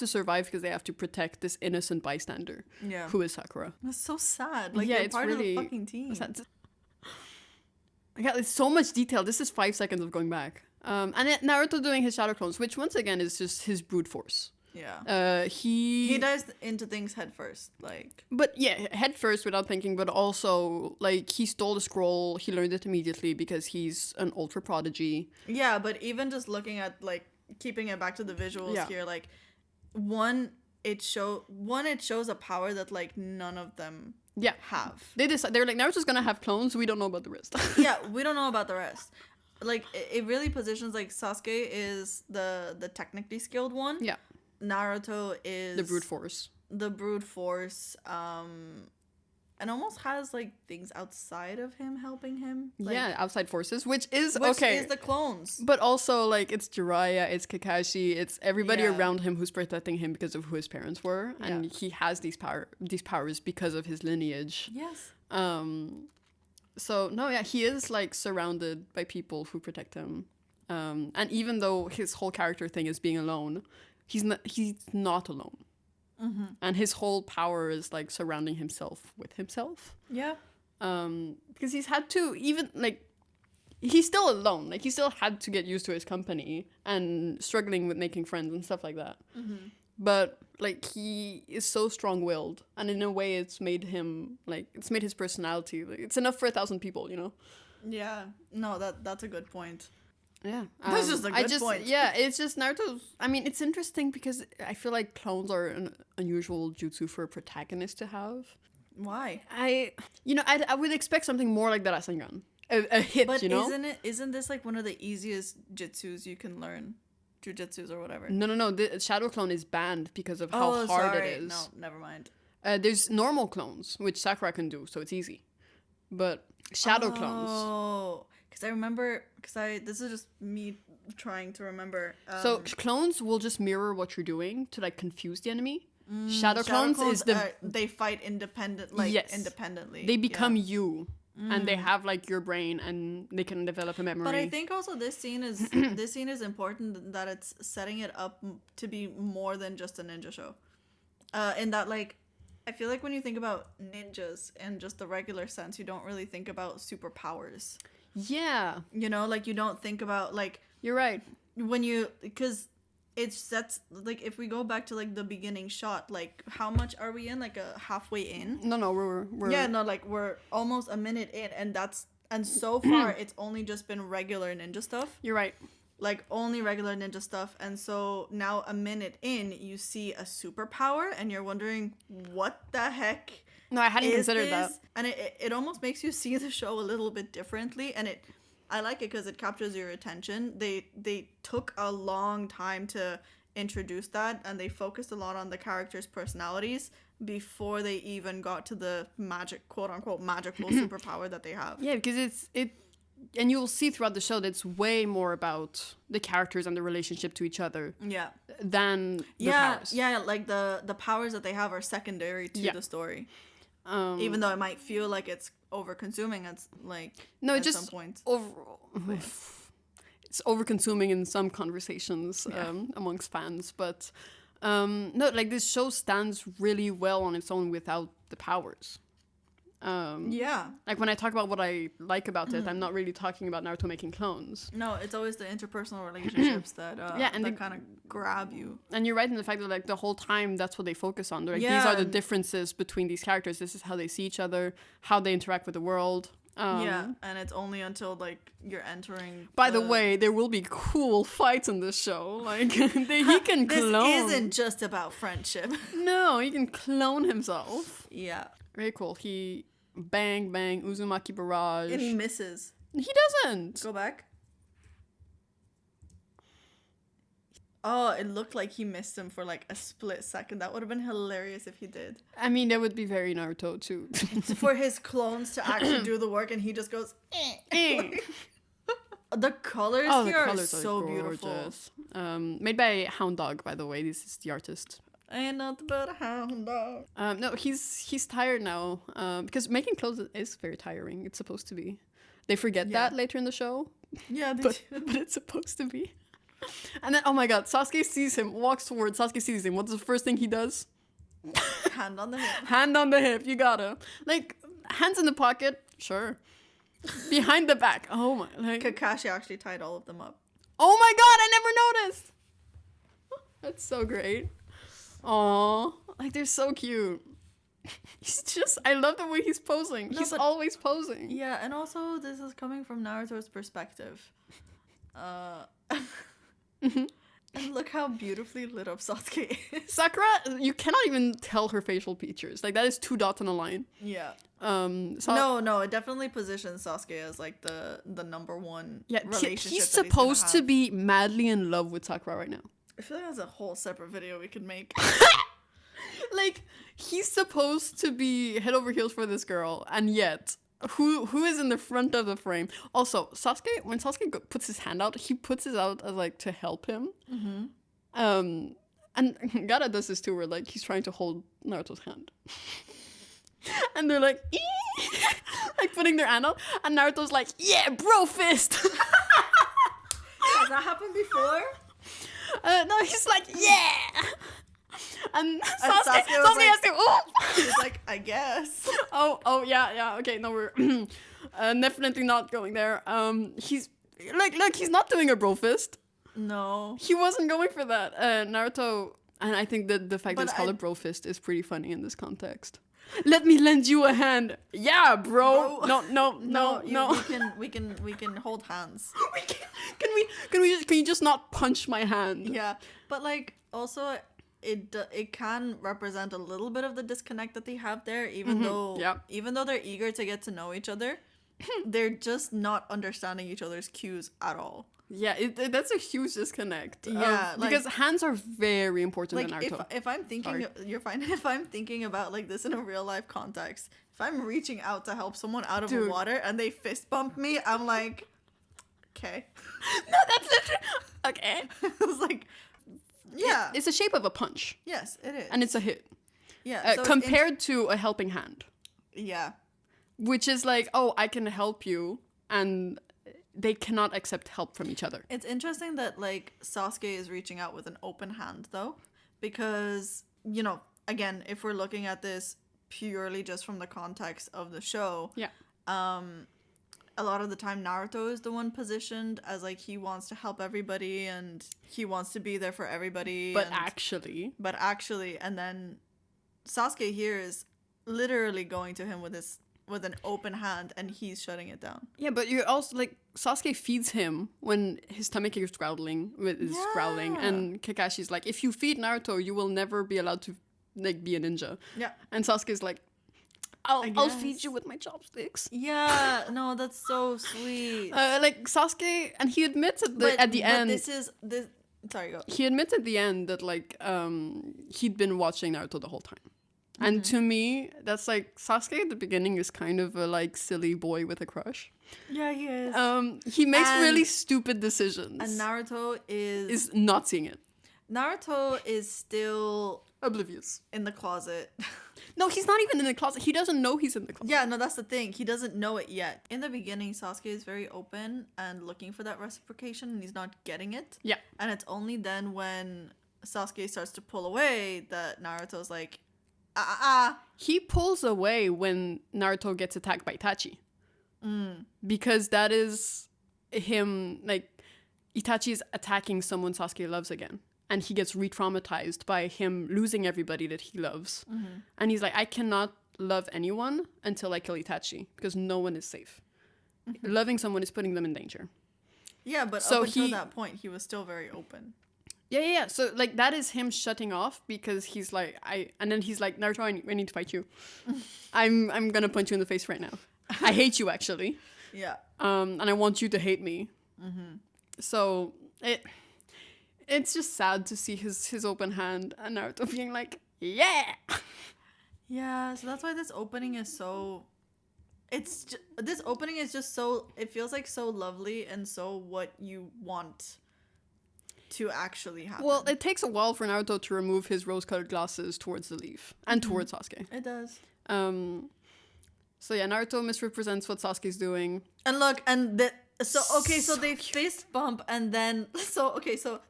survive because they have to protect this innocent bystander. Yeah. Who is Sakura. That's so sad. Like, they're part really of the fucking team. Sad. Yeah, it's so much detail. This is 5 seconds of going back. And Naruto doing his shadow clones, which once again is just his brute force. Yeah. He dives into things head first, like. But yeah, head first without thinking, but also like, he stole the scroll, he learned it immediately because he's an ultra prodigy. Yeah, but even just looking at like, keeping it back to the visuals here, like, it shows a power that like none of them have. They're like, Naruto's gonna have clones, we don't know about the rest. Yeah, we don't know about the rest. Like, it really positions like Sasuke is the technically skilled one. Yeah. Naruto is the brute force. And almost has like things outside of him helping him. Like, outside forces, which is the clones. But also like, it's Jiraiya, it's Kakashi, it's everybody around him who's protecting him because of who his parents were, and he has these powers because of his lineage. Yes. So no, he is like surrounded by people who protect him. And even though his whole character thing is being alone, he's not alone. And his whole power is like surrounding himself with himself. Yeah. Because he's had to, even like, he's still alone. Like, he still had to get used to his company and struggling with making friends and stuff like that. But like, he is so strong-willed, and in a way it's made him like, it's made his personality, like, it's enough for 1,000 people, you know. Yeah. No, that's a good point. Yeah. That's just a good point. Yeah, it's just Naruto's... I mean, it's interesting because I feel like clones are an unusual jutsu for a protagonist to have. Why? I would expect something more like the Rasengan. A hit, but you know? Isn't this like one of the easiest jutsus you can learn? Jujutsus or whatever. No. The shadow clone is banned because of how hard it is. No, never mind. There's normal clones, which Sakura can do, so it's easy. But shadow clones... Oh... Because I remember, this is just me trying to remember. So clones will just mirror what you're doing to like confuse the enemy. Shadow clones is they fight independently. They become you, and they have like your brain, and they can develop a memory. But I think also this scene is important, that it's setting it up to be more than just a ninja show. In that, like, I feel like when you think about ninjas in just the regular sense, you don't really think about superpowers. Yeah. You know, like, you don't think about, like... You're right. Because that's, like, if we go back to, like, the beginning shot, like, how much are we in? Like, halfway in? No, we're... Yeah, no, like, we're almost a minute in, and so far, it's only just been regular ninja stuff. You're right. Like, only regular ninja stuff, and so now a minute in, you see a superpower, and you're wondering, what the heck... No, I hadn't considered that. And it almost makes you see the show a little bit differently, and I like it because it captures your attention. They took a long time to introduce that, and they focused a lot on the characters' personalities before they even got to the magic, quote unquote, magical superpower that they have. Yeah, because and you'll see throughout the show that it's way more about the characters and the relationship to each other. Yeah. Than the powers. Yeah, like the powers that they have are secondary to the story. Even though it might feel like it's over consuming at some points. It's over consuming in some conversations amongst fans, but no, like this show stands really well on its own without the powers. Like when I talk about what I like about it, I'm not really talking about Naruto making clones. No, it's always the interpersonal relationships that that kind of grab you. And you're right in the fact that like the whole time that's what they focus on. They're like, these are the differences between these characters. This is how they see each other, how they interact with the world. And it's only until like you're entering. By the way, there will be cool fights in this show. Like he can clone. This isn't just about friendship. No, he can clone himself. Yeah. Very cool. He bang Uzumaki barrage. And he misses. He doesn't. Go back. Oh, it looked like he missed him for like a split second. That would have been hilarious if he did. I mean, that would be very Naruto too. For his clones to actually do the work, and he just goes. The colors here are so beautiful. Made by Hound Dog, by the way. This is the artist. Ain't nothing but a hound dog. No, he's tired now because making clothes is very tiring. It's supposed to be. They forget that later in the show. Yeah, but it's supposed to be. And then, oh my god, Sasuke sees him, walks towards, Sasuke sees him. What's the first thing he does? Hand on the hip. Hand on the hip, you gotta. Like, hands in the pocket, sure. Behind the back, oh my. Like, Kakashi actually tied all of them up. Oh my god, I never noticed! That's so great. Aww, like they're so cute. He's just, I love the way he's posing. He's always posing. Yeah, and also this is coming from Naruto's perspective. And look how beautifully lit up Sasuke is. Sakura, you cannot even tell her facial features. Like that is 2 dots on a line. Yeah. No, it definitely positions Sasuke as like the number one relationship. He's supposed to be madly in love with Sakura right now. I feel like that's a whole separate video we could make. Like, he's supposed to be head over heels for this girl, and yet, who is in the front of the frame? Also, Sasuke, when Sasuke puts his hand out, he puts it out as, like, to help him. Mm-hmm. And Gaara does this too, where, like, he's trying to hold Naruto's hand. And they're like, like, putting their hand out, and Naruto's like, yeah, bro fist! Has that happened before? No, he's like, yeah! And Sasuke has to, oh! He's like, I guess. Oh, yeah, okay, no, we're definitely not going there. He's, like, he's not doing a bro fist. No. He wasn't going for that. Naruto, and I think that the fact that it's called a bro fist is pretty funny in this context. Let me lend you a hand. Yeah, bro. No. We can hold hands. Can you just not punch my hand? Yeah, but like also it can represent a little bit of the disconnect that they have there, even though they're eager to get to know each other, they're just not understanding each other's cues at all. Yeah, that's a huge disconnect. Yeah, because hands are very important in like Naruto. if I'm thinking, you're fine. If I'm thinking about like this in a real life context, if I'm reaching out to help someone out of the water and they fist bump me, I'm like, okay. No, that's literally okay. It's like, yeah, it's the shape of a punch. Yes, it is, and it's a hit. Yeah, so compared to a helping hand. Yeah, which is like, oh, I can help you, and they cannot accept help from each other. It's interesting that like Sasuke is reaching out with an open hand though, because you know, again, if we're looking at this purely just from the context of the show, a lot of the time Naruto is the one positioned as like he wants to help everybody and he wants to be there for everybody. But actually, and then Sasuke here is literally going to him with an open hand and he's shutting it down. Yeah, but you're also like, Sasuke feeds him when his stomach is growling, and Kakashi's like, if you feed Naruto, you will never be allowed to like be a ninja. Yeah. And Sasuke's like, I'll feed guess. you with my chopsticks. Yeah, no, that's so sweet. Like Sasuke, and he admits at the end. This. Sorry, go. He admits at the end that like he'd been watching Naruto the whole time. And to me, that's like Sasuke at the beginning is kind of a like silly boy with a crush. Yeah, he is. He makes really stupid decisions. And Naruto is not seeing it. Naruto is still Oblivious. in the closet. No, he's not even in the closet. He doesn't know he's in the closet. Yeah, no, that's the thing. He doesn't know it yet. In the beginning, Sasuke is very open and looking for that reciprocation, and he's not getting it. Yeah. And it's only then when Sasuke starts to pull away that Naruto's like, He pulls away when Naruto gets attacked by Itachi. Because that is him, like, Itachi is attacking someone Sasuke loves again. And he gets re-traumatized by him losing everybody that he loves. And he's like, I cannot love anyone until I kill Itachi, because no one is safe. Loving someone is putting them in danger. Yeah, but So up until that point, he was still very open. Yeah. So, like, that is him shutting off, because he's like, and then he's like, Naruto, I need to fight you. I'm gonna punch you in the face right now. I hate you, actually. Yeah. And I want you to hate me. So, it's just sad to see his open hand and Naruto being like, yeah! Yeah, so that's why this opening is so... This opening is just so... It feels like so lovely and so what you want to actually happen. Well, it takes a while for Naruto to remove his rose-colored glasses towards the leaf and towards Sasuke. It does. So yeah, Naruto misrepresents what Sasuke's doing. And look, and so they fist bump and then so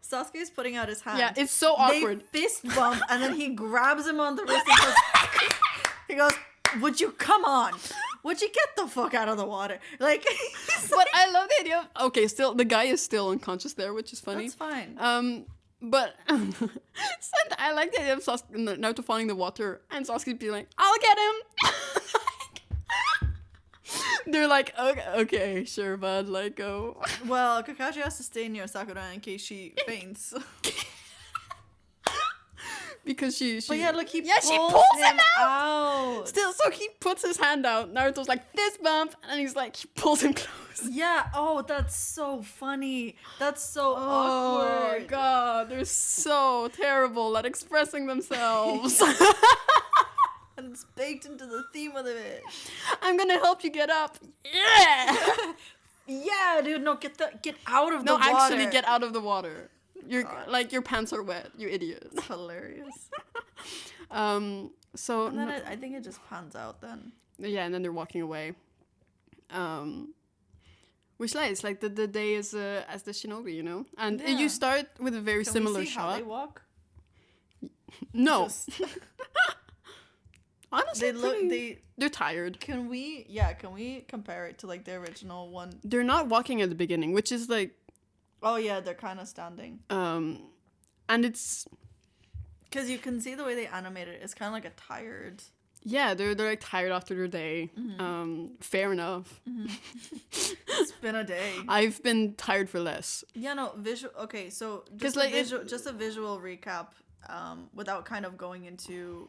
Sasuke's putting out his hand. Yeah, it's so awkward. They fist bump and then he grabs him on the wrist and he goes, "Would you come on? Would you get the fuck out of the water?" Like, but I love the idea of still the guy is still unconscious there, which is funny. That's fine. But I like the idea of Naruto falling in the water and Sasuke being like, "I'll get him." They're like, okay, sure, bud, like, go. Well, Kakashi has to stay near Sakura in case she faints. Because she But yeah, look, she pulls him out. Still, so he puts his hand out. Naruto's like, fist bump, and he's like, he pulls him close. Yeah, oh, that's so funny. That's so awkward. Oh, God, they're so terrible at expressing themselves. And it's baked into the theme of it. I'm gonna help you get up. Yeah. Yeah, dude. No, get out of the water. No, actually, get out of the water. Your pants are wet. You idiot. It's hilarious. So and then I think it just pans out then. Yeah, and then they're walking away. Which is like the day as the shinobi, you know, and you start with a very similar we see shot. How they walk? No. Honestly, they're tired. Can we compare it to like the original one? They're not walking at the beginning, which is like, oh yeah, they're kind of standing. And it's because you can see the way they animate it. It's kind of like a tired. Yeah, they're like tired after their day. Fair enough. It's been a day. I've been tired for less. Yeah, no visual. Okay, so just a visual recap. Without kind of going into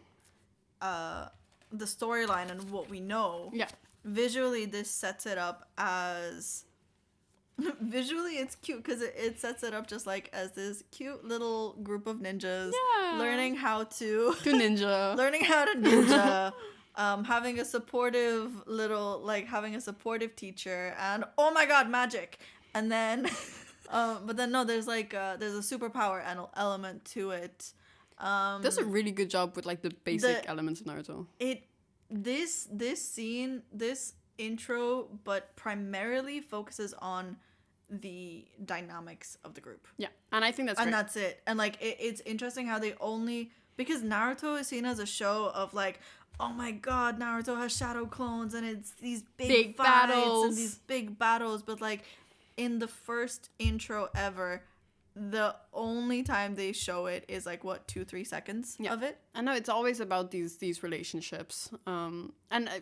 the storyline and what we know. Yeah. Visually, this sets it up as... Visually, it's cute because it sets it up just like as this cute little group of ninjas learning how to ninja. Learning how to ninja. Having a supportive teacher, and oh my god, magic. And then but then no, there's like there's a superpower element to it. Does a really good job with like the basic elements of Naruto. This intro, but primarily focuses on the dynamics of the group. Yeah, and I think that's great. That's it. And like it's interesting how they only, because Naruto is seen as a show of like, oh my god, Naruto has shadow clones and it's these big fights battles and these big battles, but like in the first intro ever, the only time they show it is like 2-3 seconds of it. I know it's always about these relationships. And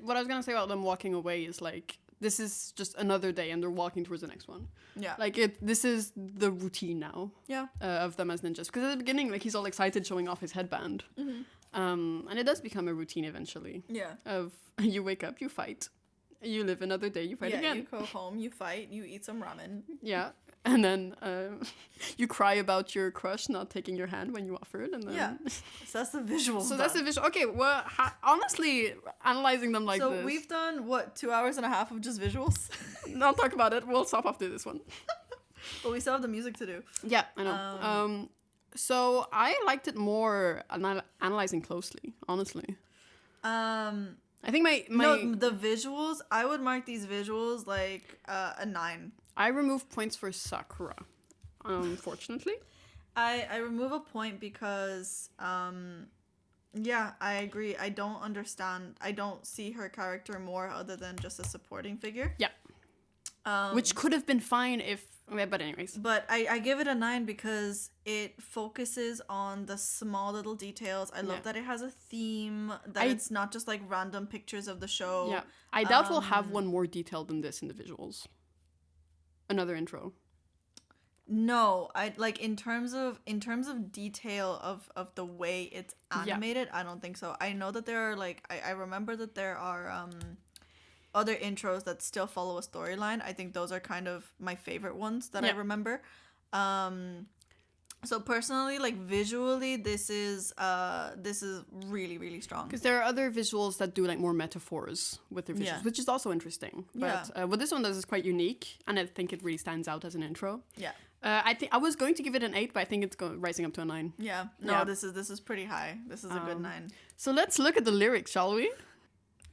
what I was gonna say about them walking away is like, this is just another day and they're walking towards the next one. Yeah, like this is the routine now. Yeah, of them as ninjas. Because at the beginning, like he's all excited showing off his headband. And it does become a routine eventually. Yeah. Of you wake up, you fight. You live another day, you fight again. You go home, you fight, you eat some ramen. Yeah. And then you cry about your crush not taking your hand when you offered. And then... Yeah. So that's the visual. So that's the visual. Okay, well, honestly, analyzing them like this. So we've done, 2 hours and a half of just visuals? Not talk about it. We'll stop after this one. But we still have the music to do. Yeah, I know. So I liked it more analyzing closely, honestly. I think my No, the visuals, I would mark these visuals like a 9. I remove points for Sakura, unfortunately. I remove a point because yeah, I agree. I don't understand. I don't see her character more other than just a supporting figure. Yeah. Which could have been fine if... But anyways. But I give it a 9 because it focuses on the small little details. I love that it has a theme, that it's not just like random pictures of the show. Yeah. I doubt we'll have one more detailed than this in the visuals. Another intro. No, I like in terms of detail of the way it's animated, I don't think so. I know that there are like I remember that there are other intros that still follow a storyline. I think those are kind of my favorite ones that I remember. So personally, like visually, this is really, really strong. Because there are other visuals that do like more metaphors with their visuals, which is also interesting. But what this one does is quite unique, and I think it really stands out as an intro. Yeah. I think I was going to give it an 8, but I think it's rising up to a 9. Yeah. No, this is pretty high. This is a good 9. So let's look at the lyrics, shall we?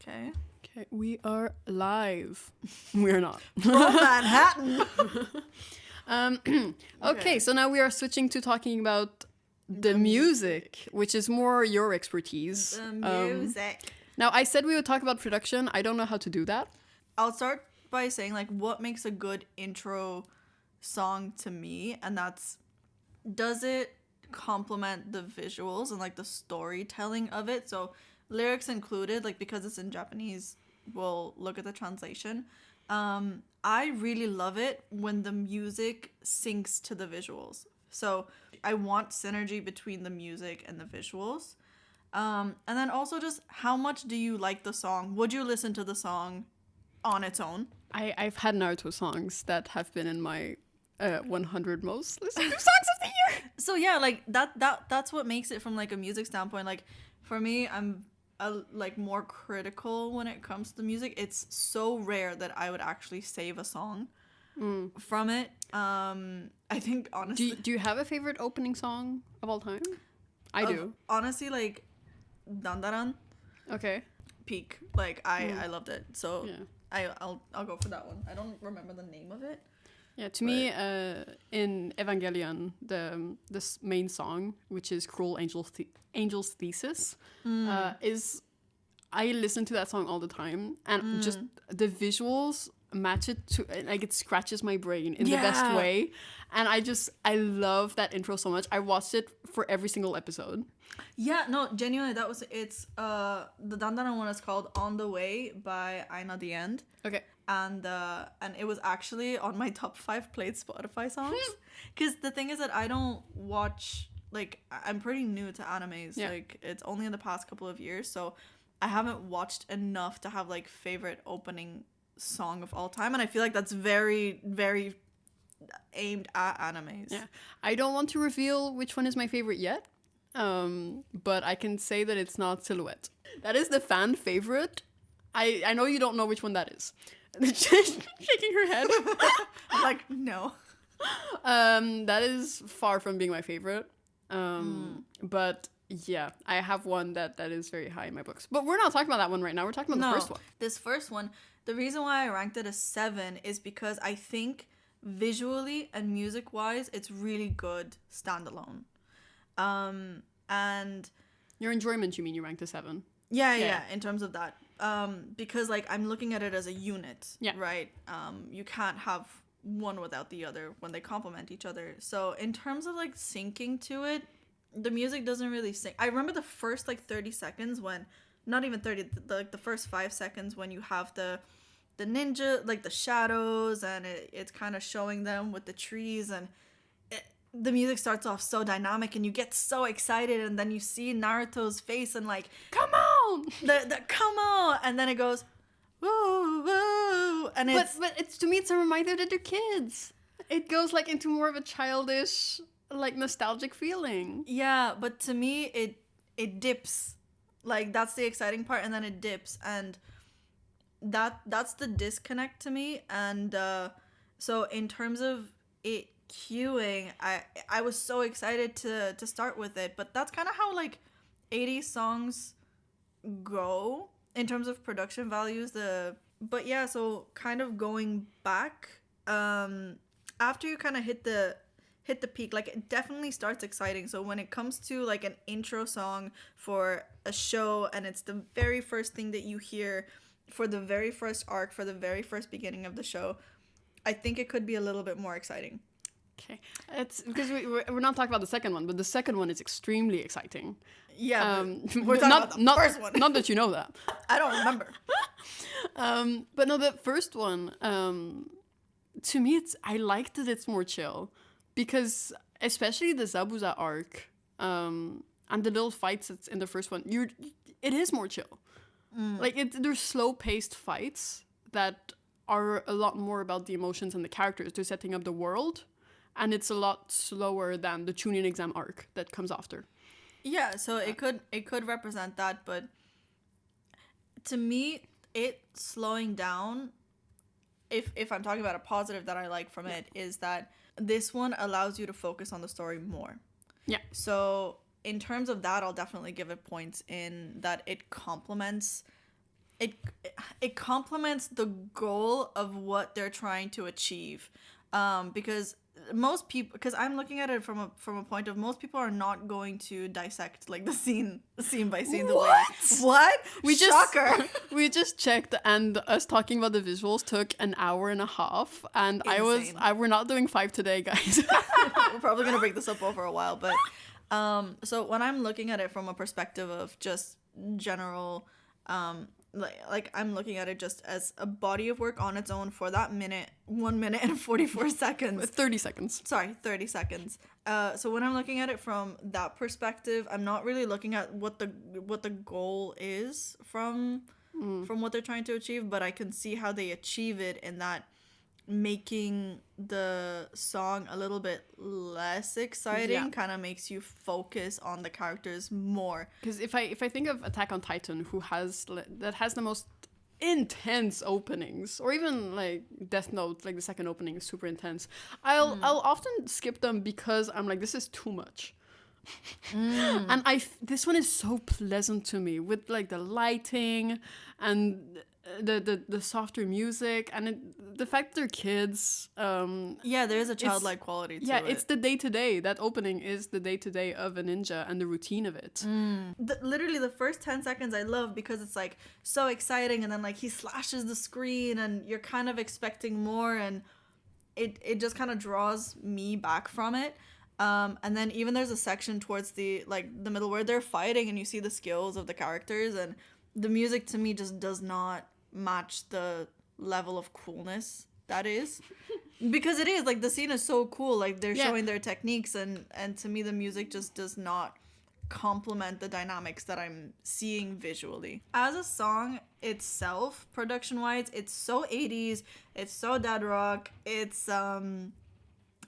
Okay. Okay, we are live. We're not. From Manhattan. Okay, so now we are switching to talking about the music, which is more your expertise. The music. Now, I said we would talk about production. I don't know how to do that. I'll start by saying, like, what makes a good intro song to me, and that's, does it complement the visuals and, like, the storytelling of it? So, lyrics included, like, because it's in Japanese, we'll look at the translation. I really love it when the music syncs to the visuals. So I want synergy between the music and the visuals. And then also just how much do you like the song? Would you listen to the song on its own? I've had Naruto songs that have been in my 100 most listened to songs of the year. So yeah, like that's what makes it from like a music standpoint. Like for me, I'm like more critical when it comes to music. It's so rare that I would actually save a song from it. I think honestly, do you have a favorite opening song of all time? I do. Honestly, like Dandaran. Okay. Peak. Like I loved it. So yeah. I'll go for that one. I don't remember the name of it. Yeah, to me, in Evangelion, this main song, which is "Cruel Angel's Thesis," is I listen to that song all the time, and just the visuals match it to, like, it scratches my brain in the best way, and I love that intro so much. I watched it for every single episode. Yeah, no, genuinely, it's the Dandaran one is called "On the Way" by Aina the End. Okay. And it was actually on my top 5 played Spotify songs. Because the thing is that I don't watch, like, I'm pretty new to animes. Yeah. Like, it's only in the past couple of years. So I haven't watched enough to have, like, favorite opening song of all time. And I feel like that's very, very aimed at animes. Yeah. I don't want to reveal which one is my favorite yet. But I can say that it's not Silhouette. That is the fan favorite. I know you don't know which one that is. Shaking her head. I'm like, no. That is far from being my favorite. But yeah, I have one that is very high in my books. But we're not talking about that one right now. We're talking about the first one. This first one, the reason why I ranked it a 7 is because I think visually and music-wise, it's really good standalone. And your enjoyment, you mean you ranked a 7? Yeah, in terms of that. Because like I'm looking at it as a unit, right? You can't have one without the other when they complement each other. So in terms of like syncing to it, the music doesn't really sync. I remember the first like 30 seconds when, not even 30, like the first 5 seconds when you have the ninja, like the shadows, and it's kind of showing them with the trees, and the music starts off so dynamic and you get so excited, and then you see Naruto's face and like, come on, the come on, and then it goes woo woo, and but it's, to me, it's a reminder that they're kids. It goes like into more of a childish, like nostalgic feeling. yeah, but to me it dips. Like, that's the exciting part, and then it dips, and that's the disconnect to me. And so in terms of it queuing, I was so excited to start with it, but that's kind of how like 80s songs go in terms of production values. But yeah, so kind of going back, after you kind of hit the peak, like, it definitely starts exciting. So when it comes to like an intro song for a show, and it's the very first thing that you hear for the very first arc, for the very first beginning of the show, I think it could be a little bit more exciting. Okay, it's because we're not talking about the second one, but the second one is extremely exciting. Yeah, we're talking about the first one. Not that you know that. I don't remember. But no, the first one, to me, I like that it's more chill, because especially the Zabuza arc, and the little fights that's in the first one, it is more chill. Like, there's slow-paced fights that are a lot more about the emotions and the characters. They're setting up the world, and it's a lot slower than the Chunin exam arc that comes after. Yeah, so it could represent that, but to me, it slowing down, if I'm talking about a positive that I like from it, is that this one allows you to focus on the story more. Yeah. So in terms of that, I'll definitely give it points in that it complements the goal of what they're trying to achieve, because most people, because I'm looking at it from a point of, most people are not going to dissect like the scene by scene. What? Shocker. We just checked, and us talking about the visuals took an hour and a half, and Insane. we're not doing 5 today, guys. We're probably gonna break this up over a while, but so when I'm looking at it from a perspective of just general, like I'm looking at it just as a body of work on its own for that 1 minute and 44 seconds. 30 seconds. Sorry, 30 seconds. So when I'm looking at it from that perspective, I'm not really looking at what the goal is from what they're trying to achieve, but I can see how they achieve it in that making the song a little bit less exciting kind of makes you focus on the characters more. Because if I think of Attack on Titan, that has the most intense openings, or even like Death Note, like the second opening is super intense, I'll often skip them because I'm like, this is too much. And this one is so pleasant to me, with like the lighting and the softer music, and the fact that they're kids. Yeah, there is a childlike quality to it. Yeah, it's the day-to-day. That opening is the day-to-day of a ninja and the routine of it. Literally the first 10 seconds I love, because it's like so exciting, and then like he slashes the screen and you're kind of expecting more, and it just kind of draws me back from it. And then even there's a section towards the middle where they're fighting and you see the skills of the characters, and the music to me just does not match the level of coolness that is. Because it is like, the scene is so cool, like they're showing their techniques, and to me the music just does not complement the dynamics that I'm seeing visually. As a song itself, production wise, it's so 80s, it's so dad rock, it's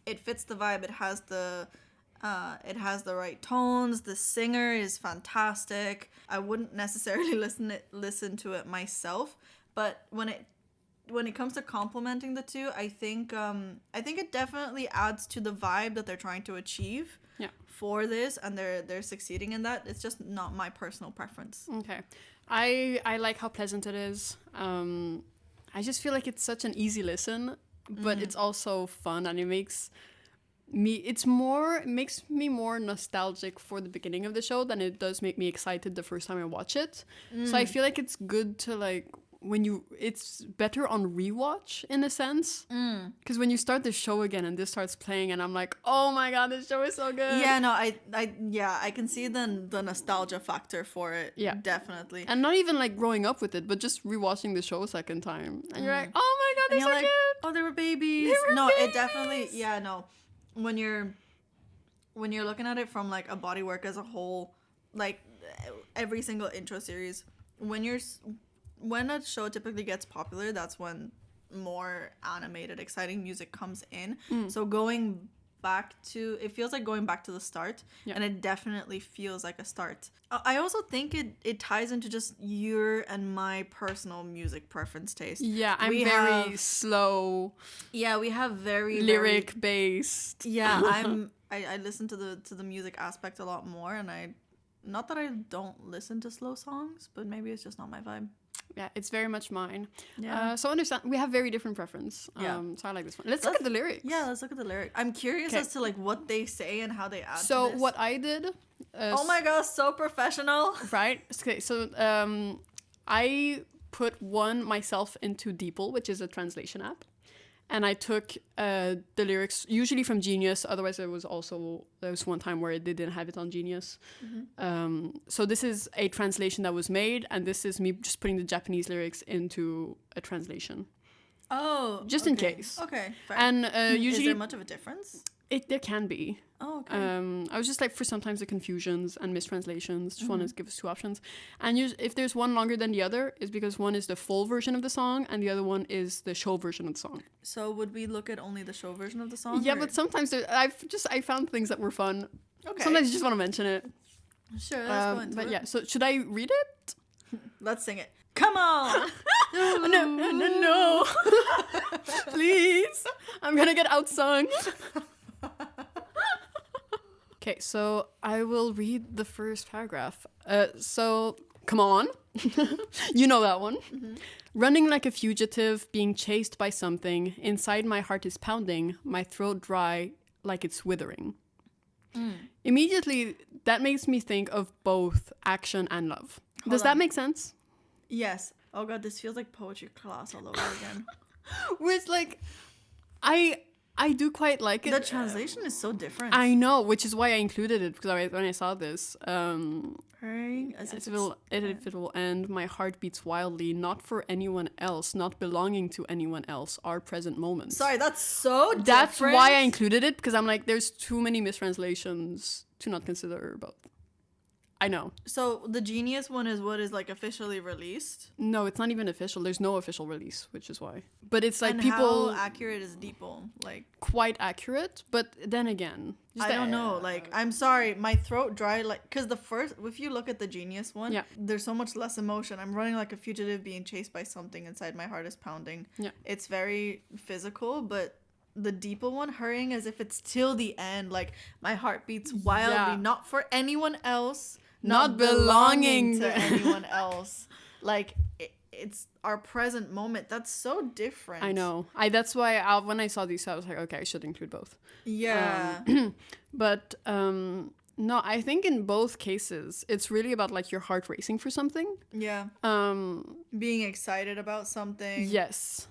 it fits the vibe, it has the right tones, the singer is fantastic. I wouldn't necessarily listen to it myself, but when it comes to complementing the two, I think it definitely adds to the vibe that they're trying to achieve for this, and they're succeeding in that. It's just not my personal preference. Okay. I like how pleasant it is. I just feel like it's such an easy listen, but it's also fun, and it makes me more nostalgic for the beginning of the show than it does make me excited the first time I watch it. So I feel like it's good to like, it's better on rewatch in a sense, because when you start the show again and this starts playing and I'm like, oh my god, this show is so good. Yeah, no, I can see the nostalgia factor for it. Yeah, definitely. And not even like growing up with it, but just rewatching the show a second time, and you're like, oh my god, they're so cute. Oh, they were babies. It definitely, yeah, no. When you're when you're looking at it from like a bodywork as a whole, like every single intro series, when a show typically gets popular, that's when more animated, exciting music comes in. So going back to, it feels like going back to the start, and it definitely feels like a start. I also think it ties into just your and my personal music preference taste. Yeah, I'm very slow. Yeah, we have very lyric based. Yeah, I listen to the music aspect a lot more, and not that I don't listen to slow songs, but maybe it's just not my vibe. Yeah, it's very much mine. Yeah. So understand, we have very different preference. So I like this one. Let's look at the lyrics. Yeah, let's look at the lyric. I'm curious as to like what they say and how they add so to this. what I did... oh my gosh, so professional. Right? Okay, so I put myself into DeepL, which is a translation app. And I took the lyrics usually from Genius. Otherwise, there was one time where they didn't have it on Genius. So this is a translation that was made, and this is me just putting the Japanese lyrics into a translation. Oh, just in case. Okay, fair. And usually, is there much of a difference? There can be. Oh, okay. I was just like, for sometimes the confusions and mistranslations, just wanted to give us two options. And if there's one longer than the other, it's because one is the full version of the song and the other one is the show version of the song. So would we look at only the show version of the song? Yeah, but sometimes I found things that were fun. Okay. Sometimes you just want to mention it. Sure, let's go into but it. yeah, so should I read it? Let's sing it. Come on! No. Please. I'm gonna get outsung. Okay, so I will read the first paragraph. So, come on. You know that one. Running like a fugitive, being chased by something. Inside my heart is pounding, my throat dry like it's withering. Immediately, that makes me think of both action and love. Does that make sense? Yes. Oh god, this feels like poetry class all over again. Which, like, I do quite like it. The translation is so different. I know, which is why I included it, because when I saw this, Hurrying as if it will end, my heart beats wildly, not for anyone else, not belonging to anyone else, our present moments. Sorry, that's so different. That's why I included it, because I'm like, there's too many mistranslations to not consider both. I know. So the Genius one is what is like officially released? No, it's not even official. There's no official release, which is why. But it's like and people... how accurate is DeepL? Like, quite accurate, but then again... I don't know. Like, I'm sorry, my throat dry, like, because if you look at the Genius one, there's so much less emotion. I'm running like a fugitive being chased by something, inside my heart is pounding. Yeah. It's very physical, but the DeepL one, hurrying as if it's till the end, like, my heart beats wildly, not for anyone else, not belonging to anyone else. Like, it's our present moment. That's so different. I know. That's why when I saw these, I was like, okay, I should include both. Yeah. But no, I think in both cases, it's really about like your heart racing for something. Yeah. Being excited about something. Yes.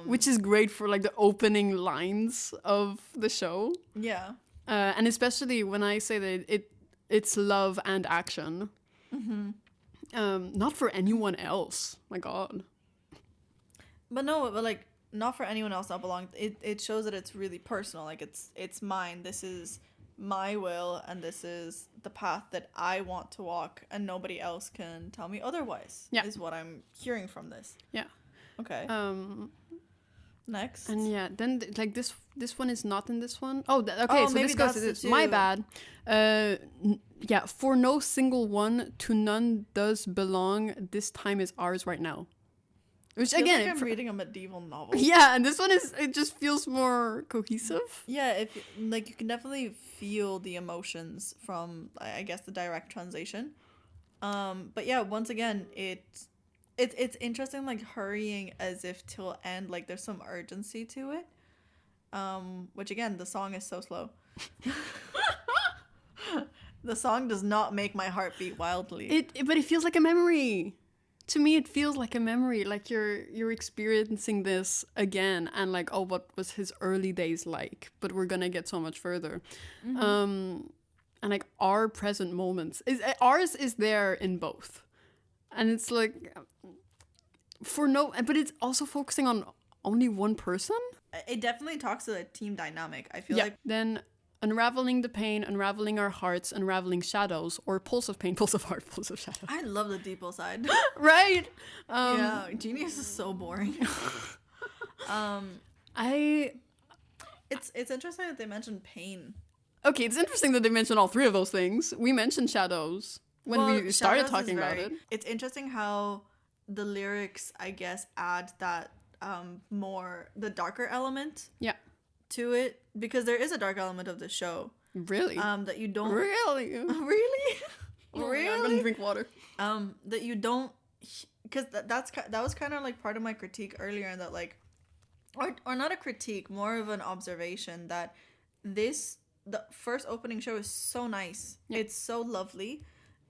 Which is great for like the opening lines of the show. Yeah. And especially when I say that it's love and action. Not for anyone else. My God. But like, not for anyone else, not belong. It shows that it's really personal. Like, it's mine. This is my will, and this is the path that I want to walk, and nobody else can tell me otherwise. Yeah. Is what I'm hearing from this. Yeah. Okay. Next. And then like this one is not in this one. Oh, okay. So this goes to this. My bad. Yeah. For no single one, to none does belong. This time is ours right now. Which again, like I'm reading a medieval novel. Yeah, and this one it just feels more cohesive. Yeah, like you can definitely feel the emotions from, I guess, the direct translation. But yeah, once again, it's interesting, like hurrying as if till end, like there's some urgency to it. Which again, the song is so slow. The song does not make my heart beat wildly. But it feels like a memory. To me, it feels like a memory. Like you're experiencing this again, and like, oh, what was his early days like? But we're gonna get so much further. And like our present moments ours is there in both, and it's like but it's also focusing on only one person. It definitely talks to the team dynamic. I feel like then unraveling the pain, unraveling our hearts, unraveling shadows, or pulse of pain, pulse of heart, pulse of shadow. I love the Deepo side. Right? Yeah, Genius is so boring. I It's interesting that they mentioned pain. Okay, it's interesting that they mentioned all three of those things. We mentioned shadows when we started Shadows is talking about it. It's interesting how the lyrics, I guess, add that more the darker element Yeah. to it, because there is a dark element of the show Really? that you don't Really? really I'm gonna really drink water. that you don't, because that was kind of like part of my critique earlier, and that like or not a critique, more of an observation that the first opening show is so nice. Yeah. It's so lovely.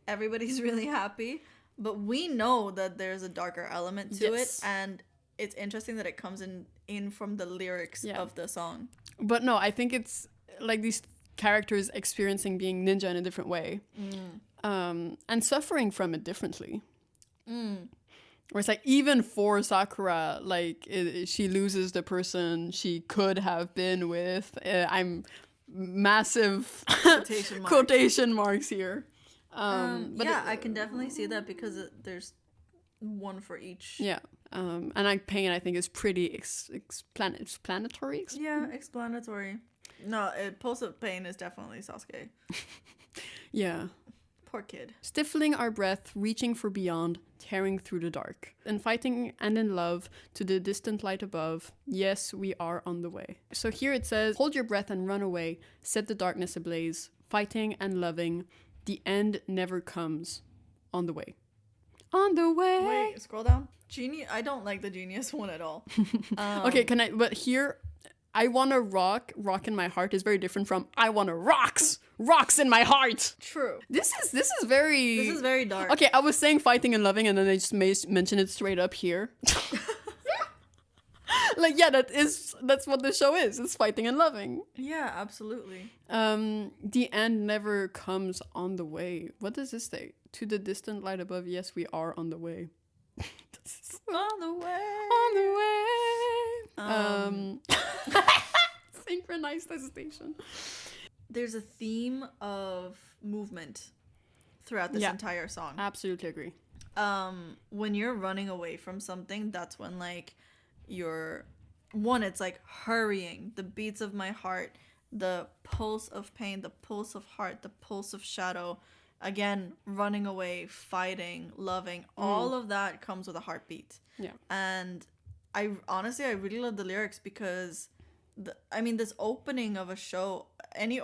Everybody's really happy, but we know that there's a darker element to Yes. it, and it's interesting that it comes in from the lyrics of the song. But no, I think it's like these characters experiencing being ninja in a different way, and suffering from it differently. Where it's like, even for Sakura, like she loses the person she could have been with. I'm massive quotation marks here. But yeah, I can definitely see that, because there's one for each. Yeah. And pain, I think, is pretty explanatory. Yeah, explanatory. No, Pulse of Pain is definitely Sasuke. Yeah. Poor kid. Stifling our breath, reaching for beyond, tearing through the dark. In fighting and in love, to the distant light above, yes, we are on the way. So here it says, hold your breath and run away, set the darkness ablaze, fighting and loving, the end never comes, on the way. On the way. Wait, scroll down. I don't like the Genius one at all. Okay, but here, I wanna rock in my heart is very different from I wanna rocks in my heart. True. This is very dark. Okay, I was saying fighting and loving, and then they just mention it straight up here. Like, yeah, that's what the show is. It's fighting and loving. Yeah, absolutely. The end never comes on the way. What does this say? To the distant light above, yes, we are on the way. On the way. On the way. Synchronized hesitation. There's a theme of movement throughout this entire song. Absolutely agree. When you're running away from something, that's when like it's like hurrying, the beats of my heart, the pulse of pain, the pulse of heart, the pulse of shadow. Again, running away, fighting, loving, all of that comes with a heartbeat. Yeah. And I really love the lyrics, because this opening of a show, any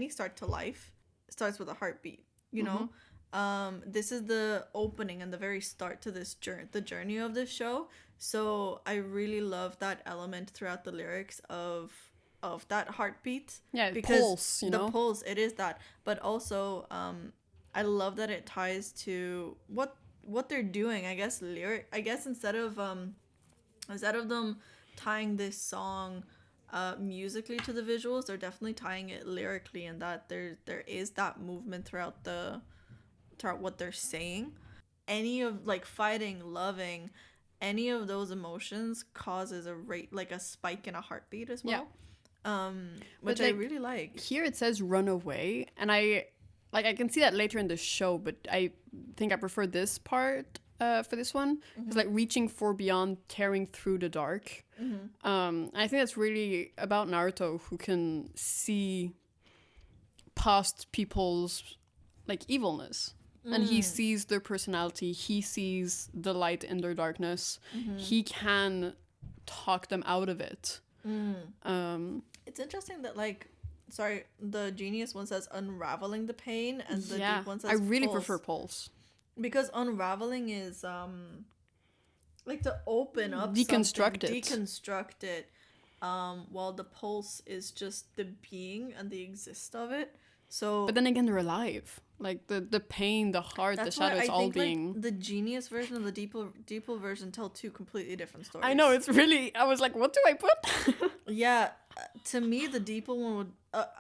start to life starts with a heartbeat, you know? This is the opening and the very start to the journey of this show. So I really love that element throughout the lyrics of that heartbeat. Yeah, because pulse, the pulse, it is that. But also, I love that it ties to what they're doing. I guess instead of them tying this song musically to the visuals, they're definitely tying it lyrically, and that there is that movement throughout what they're saying. Any of like fighting, loving, any of those emotions causes a spike in a heartbeat as well. Yeah. Which I really like. Here it says run away, and I can see that later in the show, but I think I prefer this part for this one. It's like reaching for beyond, tearing through the dark. I think that's really about Naruto, who can see past people's like evilness. And he sees their personality. He sees the light in their darkness. He can talk them out of it. It's interesting that the Genius one says unraveling the pain, and the deep one says I really pulse. prefer pulse. Because unraveling is like to open up deconstruct it, while the pulse is just the being and the exist of it. So but then again, they're alive. Like the pain, the heart, the shadows, all being like, the Genius version and the Deepo version tell two completely different stories. I know, it's really, I was like, what do I put? Yeah, to me the Deepo one would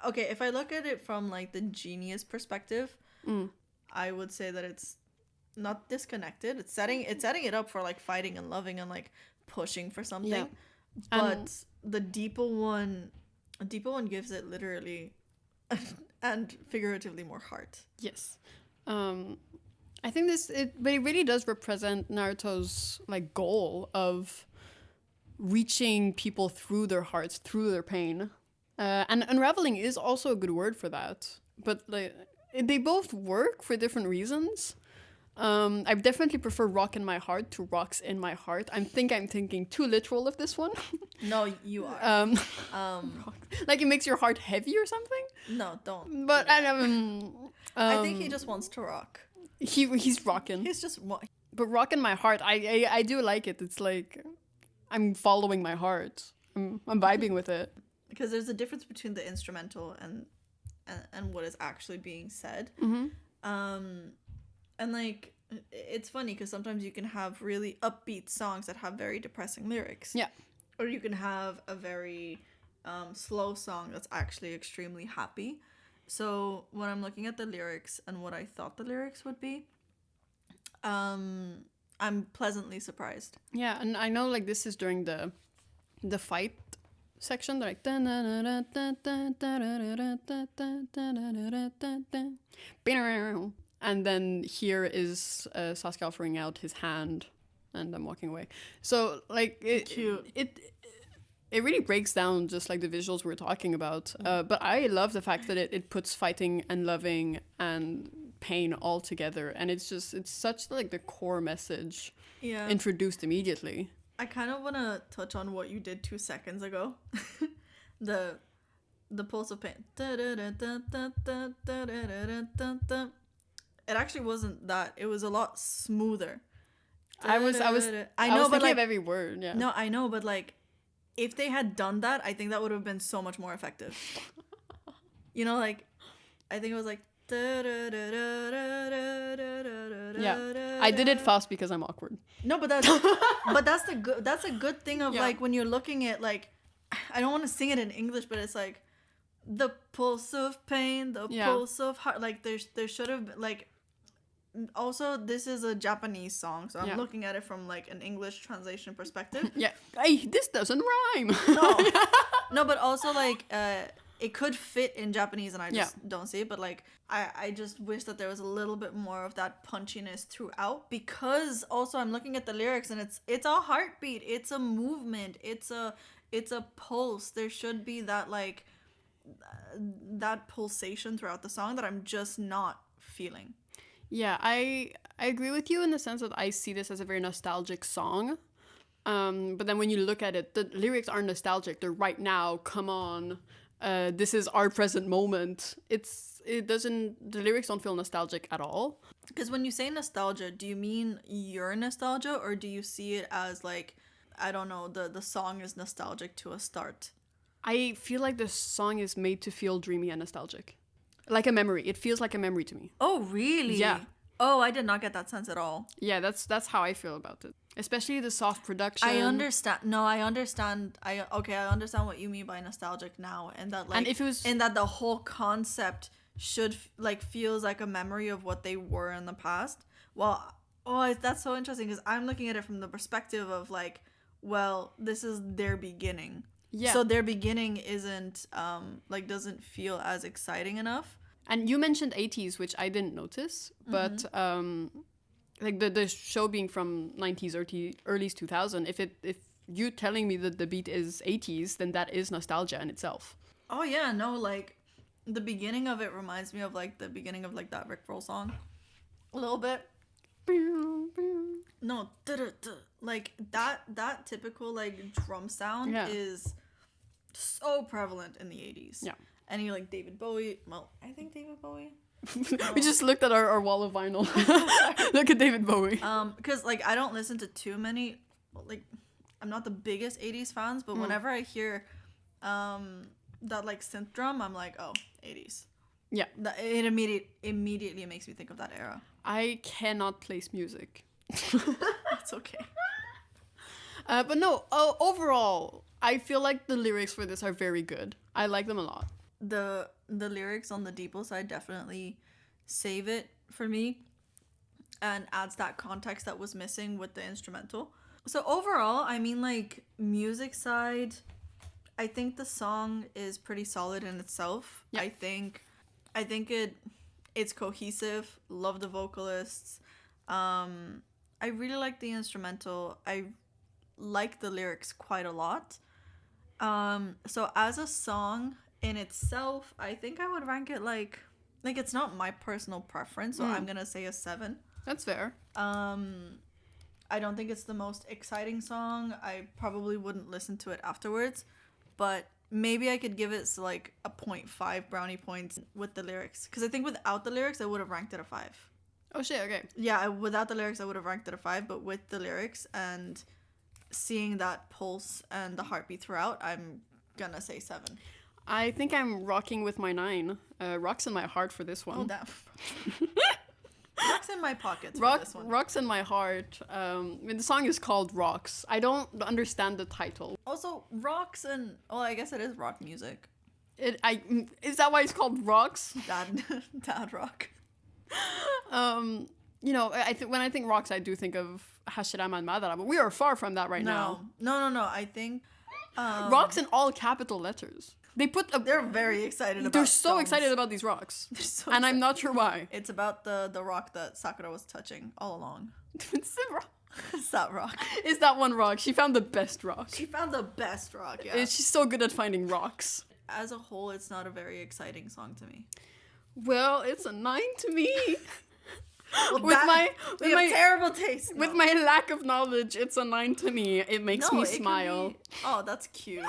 okay, if I look at it from like the Genius perspective, I would say that it's not disconnected. It's setting it up for like fighting and loving and like pushing for something. Yeah. But the Deepo one gives it literally and figuratively more heart. Yes. I think but it really does represent Naruto's like goal of reaching people through their hearts, through their pain. And unraveling is also a good word for that. But like they both work for different reasons. I definitely prefer rock in my heart to rocks in my heart. I'm thinking too literal of this one. No, you are. Like it makes your heart heavy or something. No, don't. But do I that. I think he um, just wants to rock. he's rocking. He's just But rock in my heart, I do like it. It's like I'm following my heart. I'm vibing with it. because there's a difference between the instrumental and what is actually being said. And like it's funny because sometimes you can have really upbeat songs that have very depressing lyrics. Yeah. Or you can have a very slow song that's actually extremely happy. So when I'm looking at the lyrics and what I thought the lyrics would be, I'm pleasantly surprised. Yeah, and I know like this is during the fight section, like and then here is Sasuke offering out his hand and I'm walking away. So like Cute. it really breaks down just like the visuals we're talking about. But I love the fact that it puts fighting and loving and pain all together, and it's such like the core message introduced immediately. I kind of want to touch on what you did 2 seconds ago. the pulse of pain. It actually wasn't that. It was a lot smoother. I was but thinking like of every word. Yeah. no, I know, but like if they had done that, I think that would have been so much more effective. You know, like I think it was like Yeah, I did it fast because I'm awkward. No, but that's that's a good thing of like when you're looking at like I don't want to sing it in English, but it's like the pulse of pain, the pulse of heart. Like there should have been, like also this is a Japanese song, so I'm looking at it from like an English translation perspective. Yeah, hey, this doesn't rhyme. No, but also like it could fit in Japanese and I just don't see it, but like I just wish that there was a little bit more of that punchiness throughout, because also I'm looking at the lyrics and it's a heartbeat, it's a movement, it's a pulse. There should be that like that pulsation throughout the song that I'm just not feeling. Yeah, I agree with you in the sense that I see this as a very nostalgic song. But then when you look at it, the lyrics aren't nostalgic. They're right now. Come on. This is our present moment. The lyrics don't feel nostalgic at all. Because when you say nostalgia, do you mean your nostalgia, or do you see it as like, I don't know, the song is nostalgic to a start? I feel like the song is made to feel dreamy and nostalgic. Like a memory. It feels like a memory to me. Oh, really? Yeah. Oh, I did not get that sense at all. Yeah, that's how I feel about it. Especially the soft production. I understand. No, I understand. I understand what you mean by nostalgic now, and that like, and if it was, and that the whole concept should like feels like a memory of what they were in the past. Well, that's so interesting because I'm looking at it from the perspective of like, well, this is their beginning. Yeah. So their beginning isn't like doesn't feel as exciting enough. And you mentioned 80s, which I didn't notice, but like the show being from 90s or early 2000, if you telling me that the beat is 80s, then that is nostalgia in itself. Oh yeah, no, like the beginning of it reminds me of like the beginning of like that Rickroll song, a little bit. No, like that typical like drum sound is so prevalent in the 80s. Yeah. Any like David Bowie, well, I think David Bowie. We just looked at our wall of vinyl. Look at David Bowie. Because like I don't listen to too many, like I'm not the biggest 80s fans, but whenever I hear that like synth drum, I'm like, oh, 80s. Yeah. It immediately makes me think of that era. I cannot place music. It's okay. But no, overall, I feel like the lyrics for this are very good. I like them a lot. The lyrics on the Depot side definitely save it for me and adds that context that was missing with the instrumental. So overall, I mean, like music side, I think the song is pretty solid in itself. Yeah. I think it's cohesive. Love the vocalists. I really like the instrumental. I like the lyrics quite a lot. So as a song in itself, I think I would rank it like it's not my personal preference, so I'm gonna say a 7. That's fair. I don't think it's the most exciting song. I probably wouldn't listen to it afterwards, but maybe I could give it like a 0.5 brownie points with the lyrics, because I think without the lyrics I would have ranked it a 5. Oh shit, okay. Yeah, without the lyrics I would have ranked it a 5, but with the lyrics and seeing that pulse and the heartbeat throughout, I'm gonna say 7. I think I'm rocking with my 9. Rocks in my heart for this one. Oh damn. Rocks in my pockets for this one. Rocks in my heart. The song is called Rocks. I don't understand the title. Also, rocks and I guess it is rock music. Is that why it's called Rocks? Dad rock. When I think rocks, I do think of Hashirama and Madara, but we are far from that right now. No. I think Rocks in all capital letters. They're very excited about. They're so stones. excited about these rocks, So and I'm not sure why. It's about the rock that Sakura was touching all along. It's the rock. It's that rock. Is that one rock? She found the best rock. She found the best rock. Yeah. She's so good at finding rocks. As a whole, it's not a very exciting song to me. Well, it's a 9 to me. Well, with my terrible taste. With my lack of knowledge, it's a 9 to me. It makes me smile. Oh, that's cute.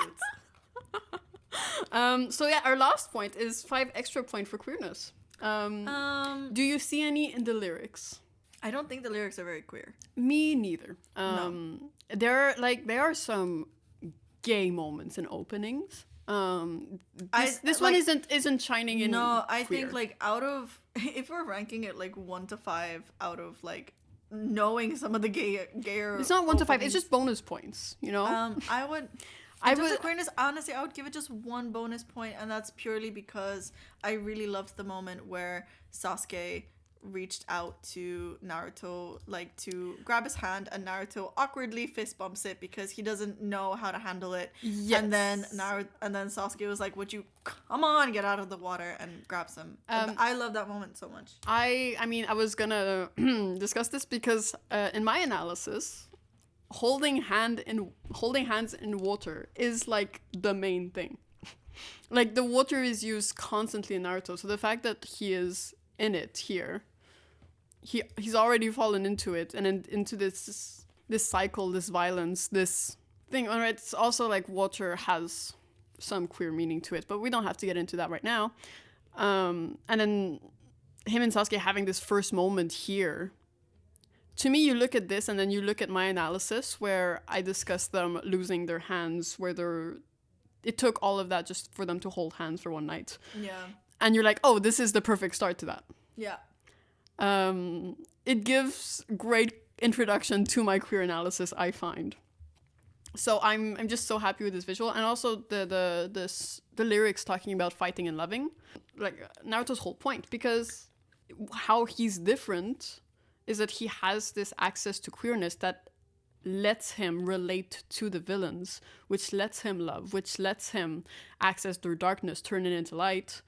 So yeah, our last point is 5 extra point for queerness. Do you see any in the lyrics? I don't think the lyrics are very queer. Me neither. No. There are some gay moments in openings. This one isn't shining in. No, I queer. think like out of if we're ranking it like 1 to 5 out of like knowing some of the gayer. It's not 1 to 5. openings, It's just bonus points. You know. I would. In terms of queerness, honestly, I would give it just 1 bonus point, and that's purely because I really loved the moment where Sasuke reached out to Naruto, like to grab his hand, and Naruto awkwardly fist bumps it because he doesn't know how to handle it. Yes. And then Sasuke was like, "Would you come on, get out of the water," and grabs him. And I love that moment so much. I was gonna discuss this because in my analysis, holding hands in water is like the main thing. Like the water is used constantly in Naruto, so the fact that he is in it here, he's already fallen into it and into this cycle, this violence, this thing. Alright, it's also like water has some queer meaning to it, but we don't have to get into that right now. And then him and Sasuke having this first moment here. To me, you look at this and then you look at my analysis where I discussed them losing their hands, where it took all of that just for them to hold hands for one night. Yeah. And you're like, oh, this is the perfect start to that. Yeah. It gives great introduction to my queer analysis, I find. So I'm just so happy with this visual, and also the lyrics talking about fighting and loving, like Naruto's whole point, because how he's different is that he has this access to queerness that lets him relate to the villains, which lets him love, which lets him access their darkness, turn it into light.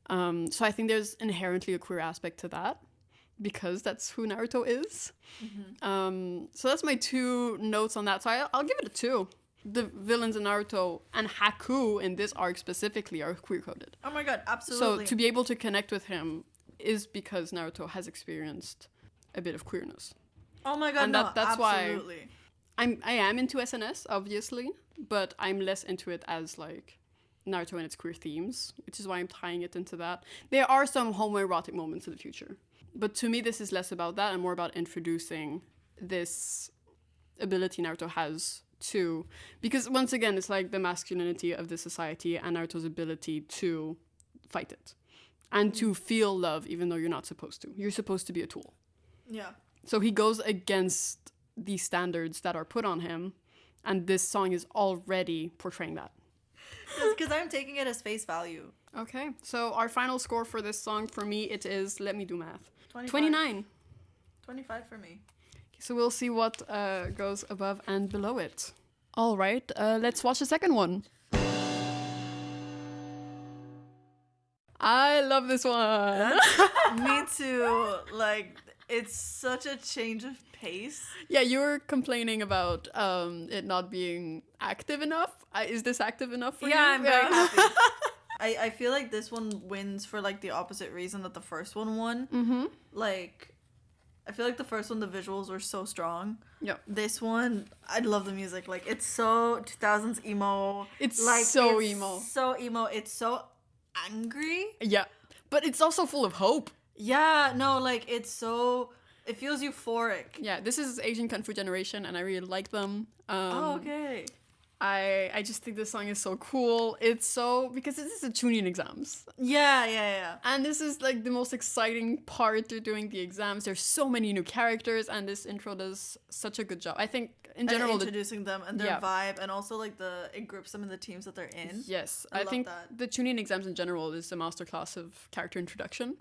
So I think there's inherently a queer aspect to that, because that's who Naruto is. Mm-hmm. So that's my 2 notes on that. So I'll give it a 2. The villains in Naruto and Haku in this arc specifically are queer-coded. Oh my god, absolutely. So to be able to connect with him is because Naruto has experienced a bit of queerness. Oh my god, and that's why absolutely. I am into SNS, obviously, but I'm less into it as like Naruto and its queer themes, which is why I'm tying it into that. There are some homoerotic moments in the future, but to me this is less about that and more about introducing this ability Naruto has to, because once again it's like the masculinity of the society and Naruto's ability to fight it and to feel love even though you're not supposed to. You're supposed to be a tool. Yeah. So he goes against the standards that are put on him, and this song is already portraying that. Because I'm taking it as face value. Okay, so our final score for this song, for me, it is, let me do math, 29. 25 for me. So we'll see what goes above and below it. All right, let's watch the second one. I love this one. Me too. Like, it's such a change of pace. Yeah, you were complaining about it not being active enough. Is this active enough for you? Yeah, I'm very happy. I feel like this one wins for like the opposite reason that the first one won. Mm-hmm. Like, I feel like the first one, the visuals were so strong. Yeah. This one, I love the music. Like, it's so 2000s emo. It's like, so it's emo. So emo. It's so angry. Yeah. But it's also full of hope. Yeah, no, like, it's so... It feels euphoric. Yeah, this is Asian Kung Fu Generation, and I really like them. Oh, okay. I just think this song is so cool. It's so... Because this is the Chunin exams. Yeah. And this is, like, the most exciting part to doing the exams. There's so many new characters, and this intro does such a good job. I think, in general... introducing them and their vibe, and also, like, it groups them in the teams that they're in. Yes. I think that. the Chunin exams in general is a masterclass of character introduction.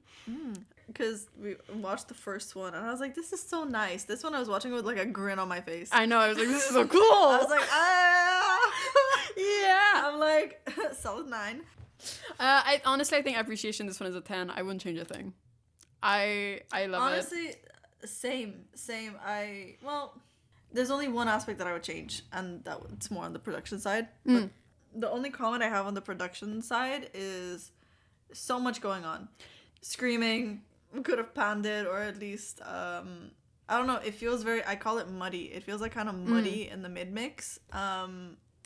Because we watched the first one, and I was like, this is so nice. This one I was watching with, like, a grin on my face. I know, I was like, this is so cool! I was like, yeah! I'm like, solid 9. I think appreciation this one is a 10. I wouldn't change a thing. I love Honestly, same. Well, there's only one aspect that I would change, and it's more on the production side. But the only comment I have on the production side is so much going on. Screaming, could have panned it, or at least, I don't know, it feels very, I call it muddy. It feels like kind of muddy in the mid-mix.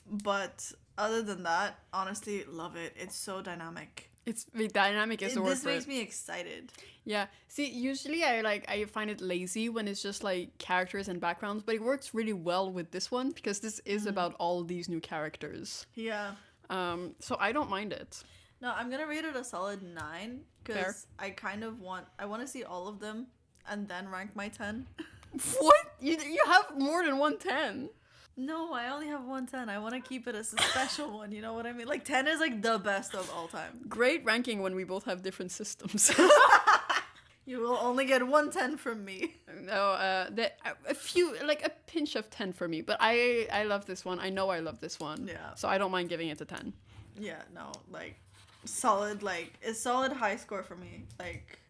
But other than that, honestly, love it. It's so dynamic. It's the dynamic is the word This for makes it. me excited. Yeah. See, usually I find it lazy when it's just like characters and backgrounds, but it works really well with this one because this is about all these new characters. Yeah. So I don't mind it. No, I'm gonna rate it a solid 9 because I kind of want to see all of them and then rank my 10. What? You have more than 110. No, I only have 110. I want to keep it as a special one. You know what I mean? Like 10 is like the best of all time. Great ranking when we both have different systems. You will only get 110 from me. No, a few, like a pinch of 10 for me, but I love this one. I know I love this one. Yeah. So I don't mind giving it a 10. Yeah, no, like solid, like a solid high score for me. Like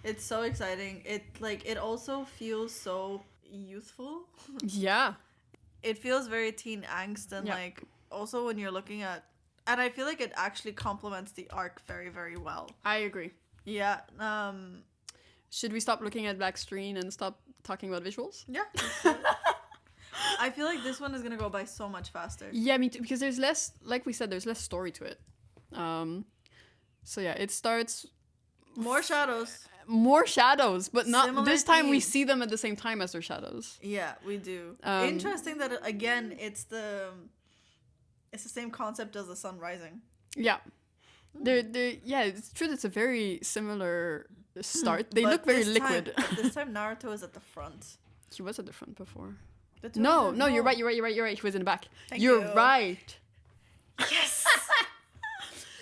it's so exciting. It also feels so youthful. Yeah. It feels very teen angst, and like also when you're looking at, and I feel like it actually complements the arc very, very well. I agree. Yeah. Should we stop looking at black screen and stop talking about visuals? Yeah. I feel like this one is gonna go by so much faster. Yeah, me too, because there's less, like we said, there's less story to it. So yeah, it starts More shadows. more shadows, but not Similar this time we theme. see them at the same time as their shadows. Yeah, we do. Um, Interesting that again it's the same concept as the sun rising. Yeah. They're yeah, it's true, it's a very similar start. They But look very this liquid. Time, this time Naruto is at the front. He was at the front before. The two No, of them- no, you're right. He was in the back. Thank You're you. right. Yes.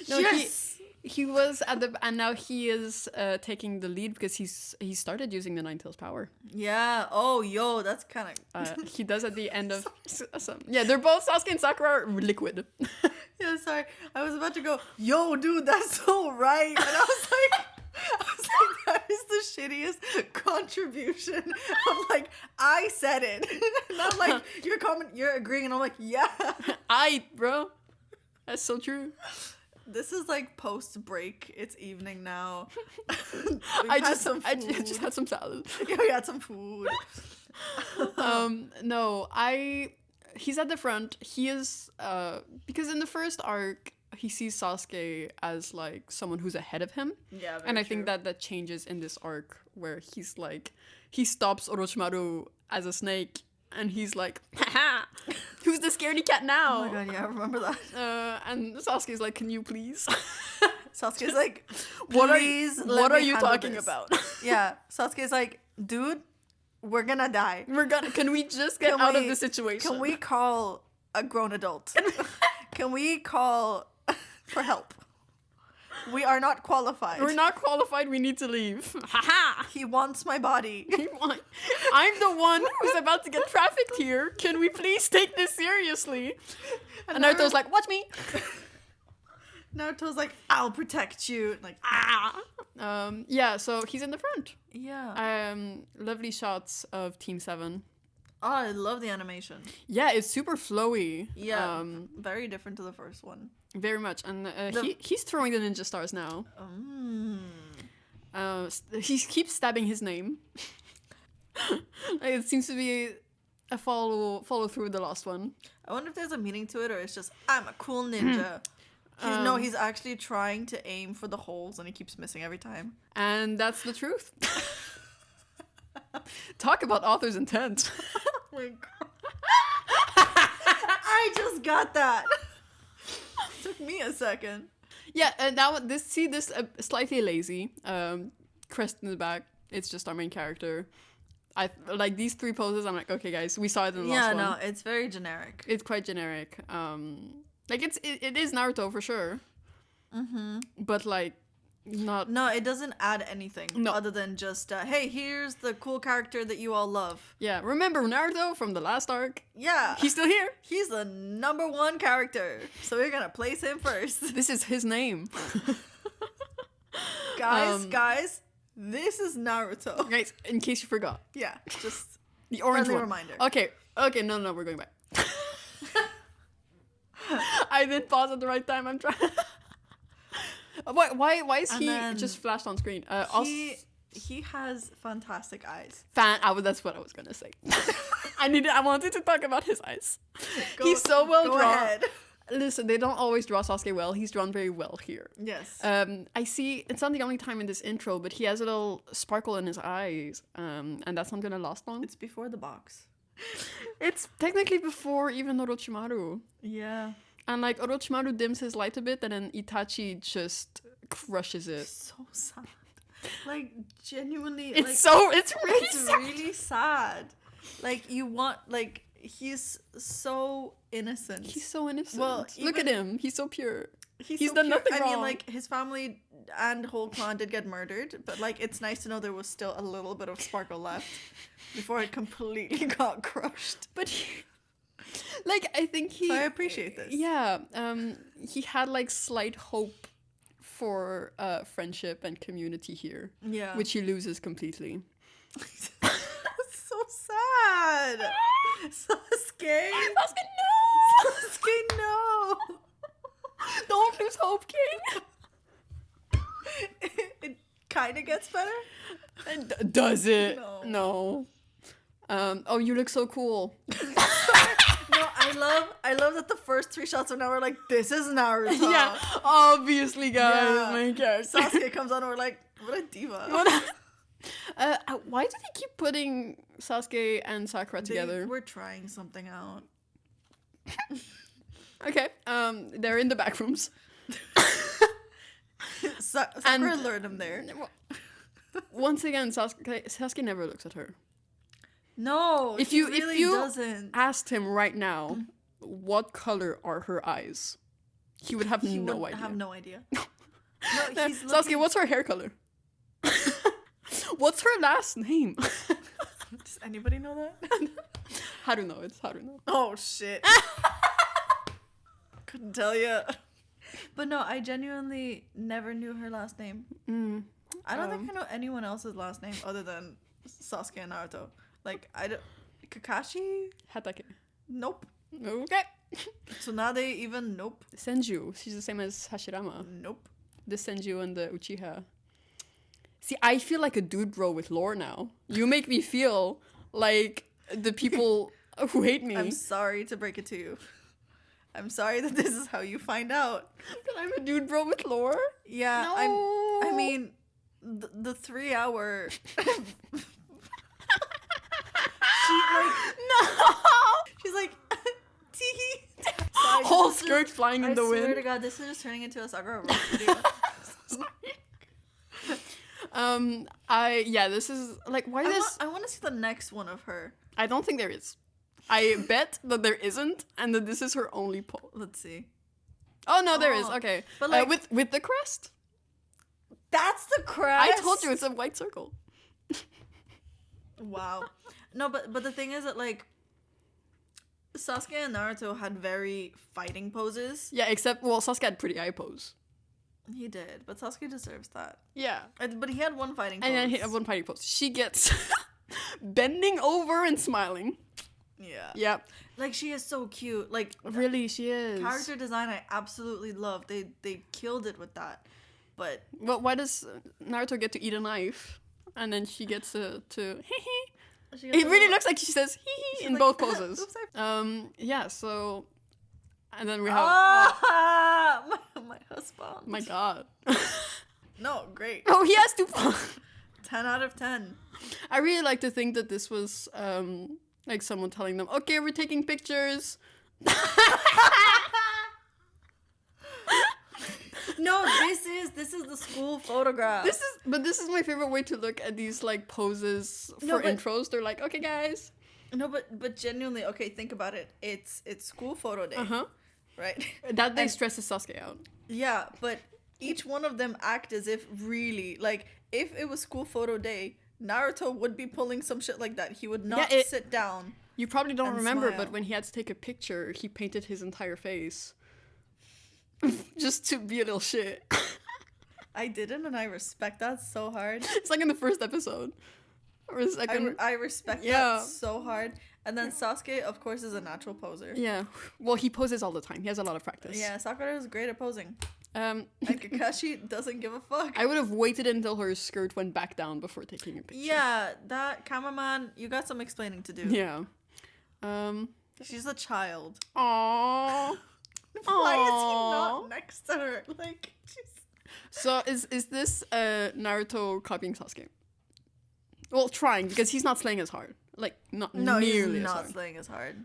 No, yes. he was at the, and now he is taking the lead because he started using the Nine Tails power. Yeah. Oh, yo, that's kind of. He does at the end of some. Yeah, they're both Sasuke and Sakura are liquid. Yeah, sorry. I was about to go, yo, dude, that's so right. And I was like, that is the shittiest contribution. I'm like, I said it. And I'm like, you're agreeing, and I'm like, yeah. Bro, that's so true. This is like post break. It's evening now. I just had some salad. Yeah, we had some food. No, he's at the front. He is because in the first arc he sees Sasuke as like someone who's ahead of him. Yeah, and I think that changes in this arc where he's like, he stops Orochimaru as a snake and he's like, haha, who's the scaredy cat now? Oh my god, yeah, I remember that. And Sasuke's like, can you please? Sasuke's like, what let are me you handle talking this." about? Yeah, Sasuke's like, dude, we're gonna die. Can we just get out of the situation? Can we call a grown adult? Can we call for help? We are not qualified. We're not qualified, we need to leave. Haha! He wants my body. I'm the one who's about to get trafficked here. Can we please take this seriously? And Naruto's like, watch me. Naruto's like, I'll protect you. Like, ah. Yeah, so he's in the front. Yeah. Lovely shots of Team 7. Oh, I love the animation. Yeah, it's super flowy. Yeah. Very different to the first one. Very much. And he's throwing the ninja stars now. He keeps stabbing his name. It seems to be a follow through the last one. I wonder if there's a meaning to it, or it's just, I'm a cool ninja. He's actually trying to aim for the holes, and he keeps missing every time. And that's the truth. Talk about author's intent. Oh my god. I just got that. Took me a second. Yeah, and this slightly lazy. Crest in the back. It's just our main character. I like these 3 poses. I'm like, okay, guys, we saw it in the last one. Yeah, no, it's very generic. It's quite generic. Like it is Naruto for sure. But like, not. No, it doesn't add anything other than just, hey, here's the cool character that you all love. Yeah, remember Naruto from the last arc? Yeah. He's still here. He's the #1 character. So we're gonna place him first. This is his name. Guys, this is Naruto. Guys, in case you forgot. Yeah, just the orange one. reminder. Okay, no, we're going back. I didn't pause at the right time. I'm trying. Why is he just flashed on screen? He has fantastic eyes. That's what I was gonna say. I wanted to talk about his eyes. He's so well drawn. Ahead. Listen, they don't always draw Sasuke well. He's drawn very well here. Yes. I see. It's not the only time in this intro, but he has a little sparkle in his eyes, and that's not gonna last long. It's before the box. It's technically before even Orochimaru. Yeah. And like Orochimaru dims his light a bit, and then Itachi just crushes it. So sad. Like genuinely, it's really sad. Like you want, like he's so innocent. He's so innocent. Well, look at him. He's so pure. He's so done pure. nothing wrong. I mean, like his family and whole clan did get murdered, but like it's nice to know there was still a little bit of sparkle left before it completely got crushed. But like I think so I appreciate this. Yeah. He had like slight hope for friendship and community here. Yeah. Which he loses completely. So sad. Sasuke. Sasuke, no. Sasuke, no. Don't lose hope, King. It kind of gets better. Does it? No. Oh, you look so cool. No, I love that the first 3 shots of now we're like, this is Naruto. Yeah, obviously, guys. Main character. Sasuke comes on and we're like, what a diva. Why do they keep putting Sasuke and Sakura together? We're trying something out. Okay, they're in the back rooms. Sakura lured him there. Once again, Sasuke never looks at her. No, if you doesn't. asked him right now, what color are her eyes? He would have no idea. Have no idea. Sasuke, what's her hair color? What's her last name? Does anybody know that? Haruno. It's Haruno. Oh shit. Couldn't tell you. But no, I genuinely never knew her last name. I don't think I know anyone else's last name other than Sasuke and Naruto. Like, Kakashi? Hatake. Nope. Okay. Tsunade even? Nope. Senju. She's the same as Hashirama. Nope. The Senju and the Uchiha. See, I feel like a dude bro with lore now. You make me feel like the people who hate me. I'm sorry to break it to you. I'm sorry that this is how you find out. That I'm a dude bro with lore? Yeah. No. I mean, the 3 hour... She's like, tee. Whole skirt flying in the wind. I swear to God, this is just turning into a Sakura roast video. This is like, why this? I want to see the next one of her. I don't think there is. I bet that there isn't, and that this is her only pose. Let's see. Oh no, there is. Okay, but like with the crest. That's the crest. I told you it's a white circle. Wow. No, but the thing is that like Sasuke and Naruto had very fighting poses. Yeah, except Sasuke had pretty eye pose. He did, but Sasuke deserves that. Yeah. But he had one fighting pose. And then he had one fighting pose. She gets bending over and smiling. Yeah. Yeah. Like, she is so cute. Like, Really, she is. character design I absolutely love. They killed it with that. But Well, why does Naruto get to eat a knife? And then she gets to hee hee. It really looks like she says hee hee in like, both poses. Oops, Yeah, so... And then we have... my husband. my god. No, great. Oh, he has to... 10 out of 10. I really like to think that this was like someone telling them, okay, we're taking pictures. No, this is the school photograph. This is my favorite way to look at these like poses for intros. They're like, okay, guys. No, but genuinely, okay, think about it. It's school photo day, right? That they stresses Sasuke out. Yeah, but each one of them act as if really, like, if it was school photo day, Naruto would be pulling some shit like that. He would not sit down. You probably don't and remember, smile. but when he had to take a picture, he painted his entire face. Just to be a little shit. I didn't, and I respect that so hard. It's like in the first episode. Or the second. I respect that so hard. And then Sasuke, of course, is a natural poser. Yeah. Well, he poses all the time. He has a lot of practice. Yeah, Sakura is great at posing. And Kakashi doesn't give a fuck. I would have waited until her skirt went back down before taking a picture. Yeah, that cameraman, you got some explaining to do. Yeah. She's a child. Aww. Why is he not next to her? Like, she's... So is this Naruto copying Sasuke? Well, trying, because he's not slaying as hard. Like, not nearly he's as not hard. slaying as hard.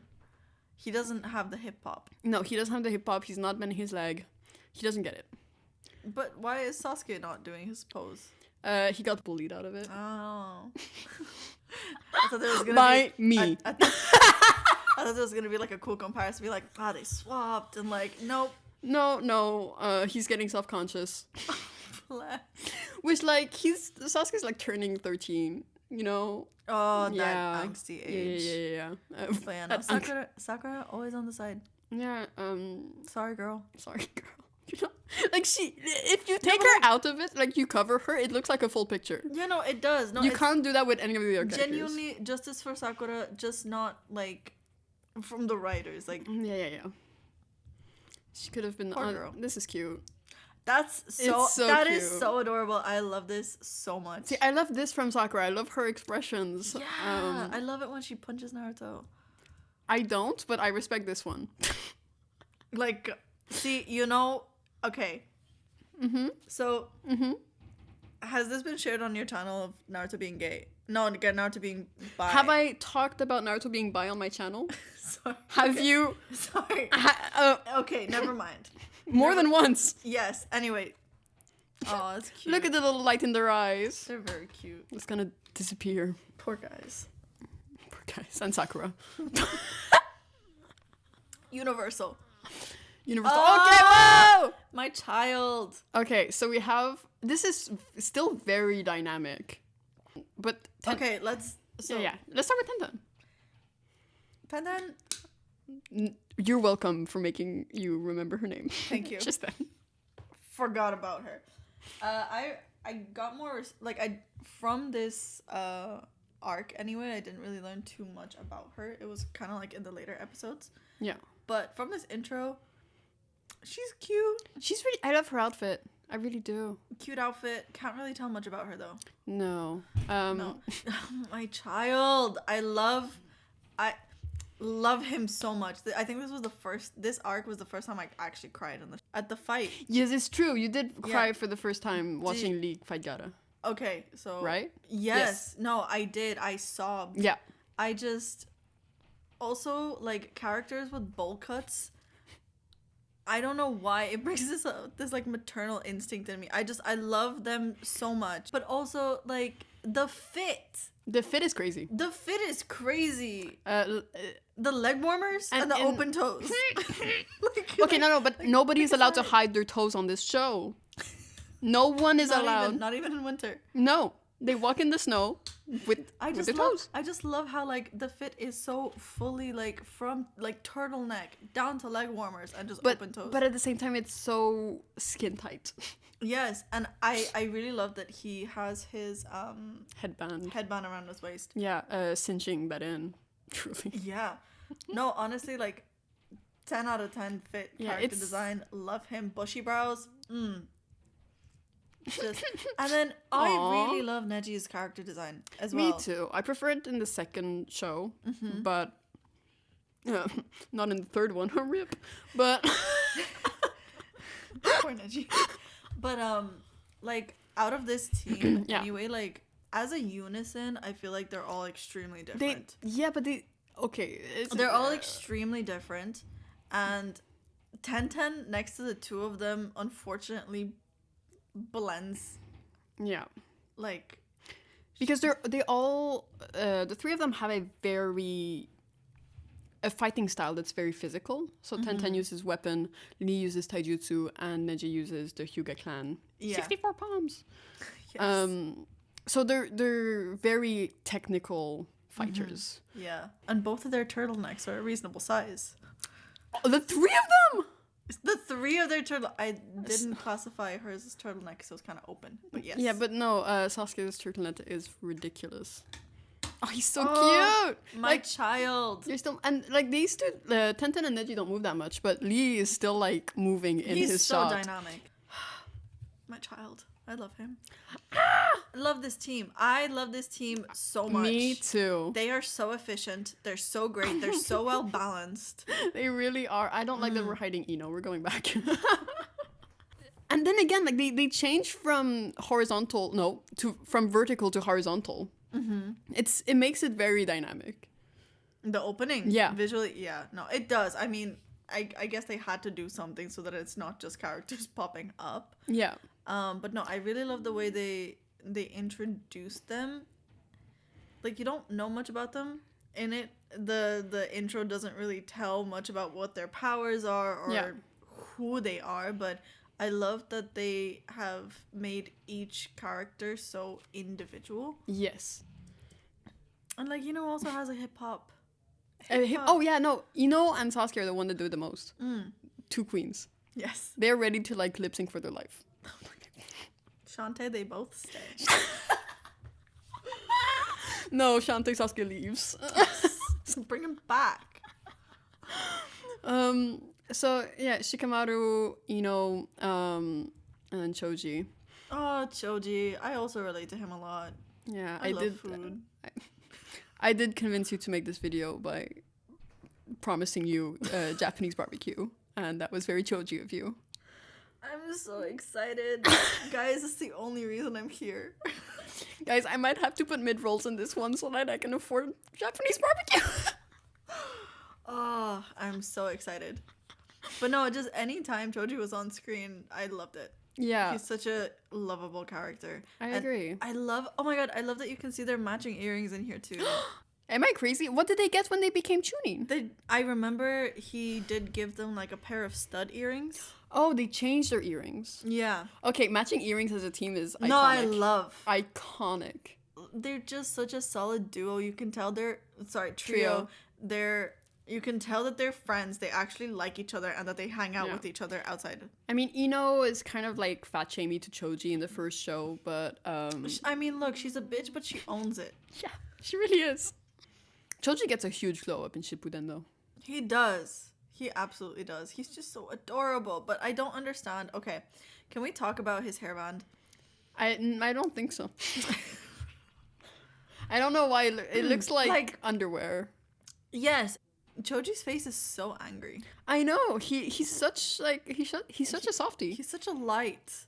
He doesn't have the hip hop. No, he doesn't have the hip hop. He's not bending his leg. He doesn't get it. But why is Sasuke not doing his pose? He got bullied out of it. Oh. I thought there was gonna By be... me. I thought there was gonna be like a cool comparison. Be like, they swapped. And like, nope. No. He's getting self-conscious. Which, like, Sasuke's like turning 13, you know? Oh, that angsty age. Yeah. But yeah, no, Sakura always on the side. Yeah, Sorry, girl. Sorry, girl. You know, like, if you take her out of it, like, you cover her, it looks like a full picture. Yeah, no, it does. No, you can't do that with any of the other characters. Genuinely, justice for Sakura, just not, like, from the writers. Like, yeah. She could have been... Poor girl. This is cute. That cute. is so adorable. I love this so much. See, I love this from Sakura. I love her expressions. Yeah, I love it when she punches Naruto. I don't, but I respect this one. Like, see, you know, okay. So, has this been shared on your channel of Naruto being gay? No, Naruto being bi. Have I talked about Naruto being bi on my channel? Sorry. Have you? Sorry. Okay, never mind. More than once. Yes. Anyway. Oh, that's cute. Look at the little light in their eyes. They're very cute. It's gonna disappear. Poor guys. Poor guys. And Sakura. Universal. Okay, whoa! My child. Okay, so we have... This is still very dynamic. But... Okay, let's... So, yeah. Let's start with Tenten. Tenten. You're welcome for making you remember her name. Thank you. Just then. Forgot about her. I got more... From this arc anyway, I didn't really learn too much about her. It was kind of like in the later episodes. Yeah. But from this intro... She's cute. She's really... I love her outfit. I really do. Cute outfit. Can't really tell much about her, though. No. No. My child. I love him so much. I think this arc was the first time I actually cried at the fight. Yes, it's true. You did cry for the first time watching League fight Gaara. Okay, so... Right? Yes. No, I did. I sobbed. Yeah. I just... Also, like, characters with bowl cuts... I don't know why it brings this like maternal instinct in me. I love them so much. But also, like, the fit. The fit is crazy. The fit is crazy. The leg warmers and the open toes. Okay, no, but nobody's allowed to hide their toes on this show. No one is allowed. Not even in winter. No. They walk in the snow. with the toes. I just love how like the fit is so fully like from like turtleneck down to leg warmers and just open toes. But at the same time, it's so skin tight. Yes, and I really love that he has his headband around his waist. Yeah, cinching that in. Truly. Yeah. No, honestly, like 10 out of 10 fit character design. Love him. Bushy brows. Just, and then I really love Neji's character design as well. Me too. I prefer it in the second show, but not in the third one. Rip. But poor Neji. But like out of this team, anyway, like as a unison, I feel like they're all extremely different. They're all extremely different, and 10-10 next to the two of them, unfortunately, blends. Yeah. Like, because they all the three of them have a fighting style that's very physical. So 10-10 uses weapon, Lee uses taijutsu, and Neji uses the Hyuga clan. 64 palms. Yes. So they're very technical fighters. Yeah. And both of their turtlenecks are a reasonable size. Oh, the three of them? The three of their turtle. I didn't classify hers as turtleneck because it was kind of open. But yes. Yeah, but no, Sasuke's turtleneck is ridiculous. Oh, he's so cute! My child. You're still, and like these two, 10-10 and Neji don't move that much, but Lee is still like moving in his shot. He's so dynamic. My child. I love him. I love this team. I love this team so much. Me too. They are so efficient. They're so great. They're so well balanced. They really are. I don't like that we're hiding Ino. We're going back. And then again, like they change from from vertical to horizontal. It makes it very dynamic. The opening, visually, no, it does. I mean, I guess they had to do something so that it's not just characters popping up. Yeah. But no, I really love the way they introduced them. Like, you don't know much about them in it. The intro doesn't really tell much about what their powers are or who they are, but I love that they have made each character so individual. Yes. And like, also has a hip-hop. Oh yeah, no, Ino and Sasuke are the one that do it the most. Two queens. Yes. They're ready to like lip sync for their life. Shantae, they both stay. No, Shantae Sasuke leaves. So bring him back. So yeah, Shikamaru, Ino, and then Choji. Oh, Choji. I also relate to him a lot. Yeah, I love food. I did convince you to make this video by promising you Japanese barbecue, and that was very Choji of you. I'm so excited. Guys, it's the only reason I'm here. Guys, I might have to put mid-rolls in this one so that I can afford Japanese barbecue. Oh, I'm so excited. But no, just anytime Choji was on screen, I loved it. Yeah. He's such a lovable character. I agree. Oh my god, I love that you can see their matching earrings in here too. Am I crazy? What did they get when they became Chunin? I remember he did give them like a pair of stud earrings. Oh, they changed their earrings. Yeah. Okay, matching earrings as a team is iconic. No, I love. Iconic. They're just such a solid duo. You can tell trio. You can tell that they're friends. They actually like each other and that they hang out with each other outside. I mean, Ino is kind of like fat shamey to Choji in the first show, but I mean, look, she's a bitch, but she owns it. Yeah, she really is. Choji gets a huge glow up in Shippuden, though. He does. He absolutely does. He's just so adorable. But I don't understand. Okay, can we talk about his hairband? I don't think so. I don't know why it looks like underwear. Yes. Choji's face is so angry. I know. He's such a softie. He's such a light.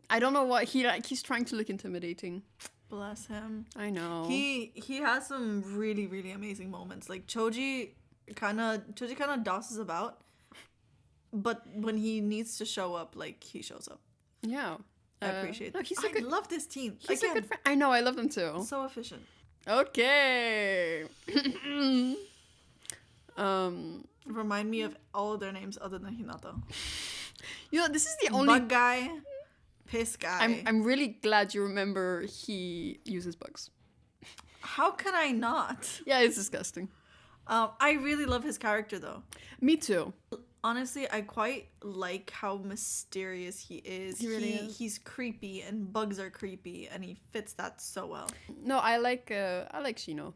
I don't know why he's trying to look intimidating. Bless him. I know. He has some really, really amazing moments. Like Choji kind of dosses about, but when he needs to show up, like he shows up. Yeah. I appreciate that. I love this team. He's a good friend. I know. I love them too. So efficient. Okay. Remind me of all of their names other than Hinata. This is the only bug guy, piss guy. I'm really glad you remember he uses bugs. How can I not? Yeah, it's disgusting. I really love his character though. Me too. Honestly, I quite like how mysterious he is. He really is. He's creepy, and bugs are creepy, and he fits that so well. No, I like Shino,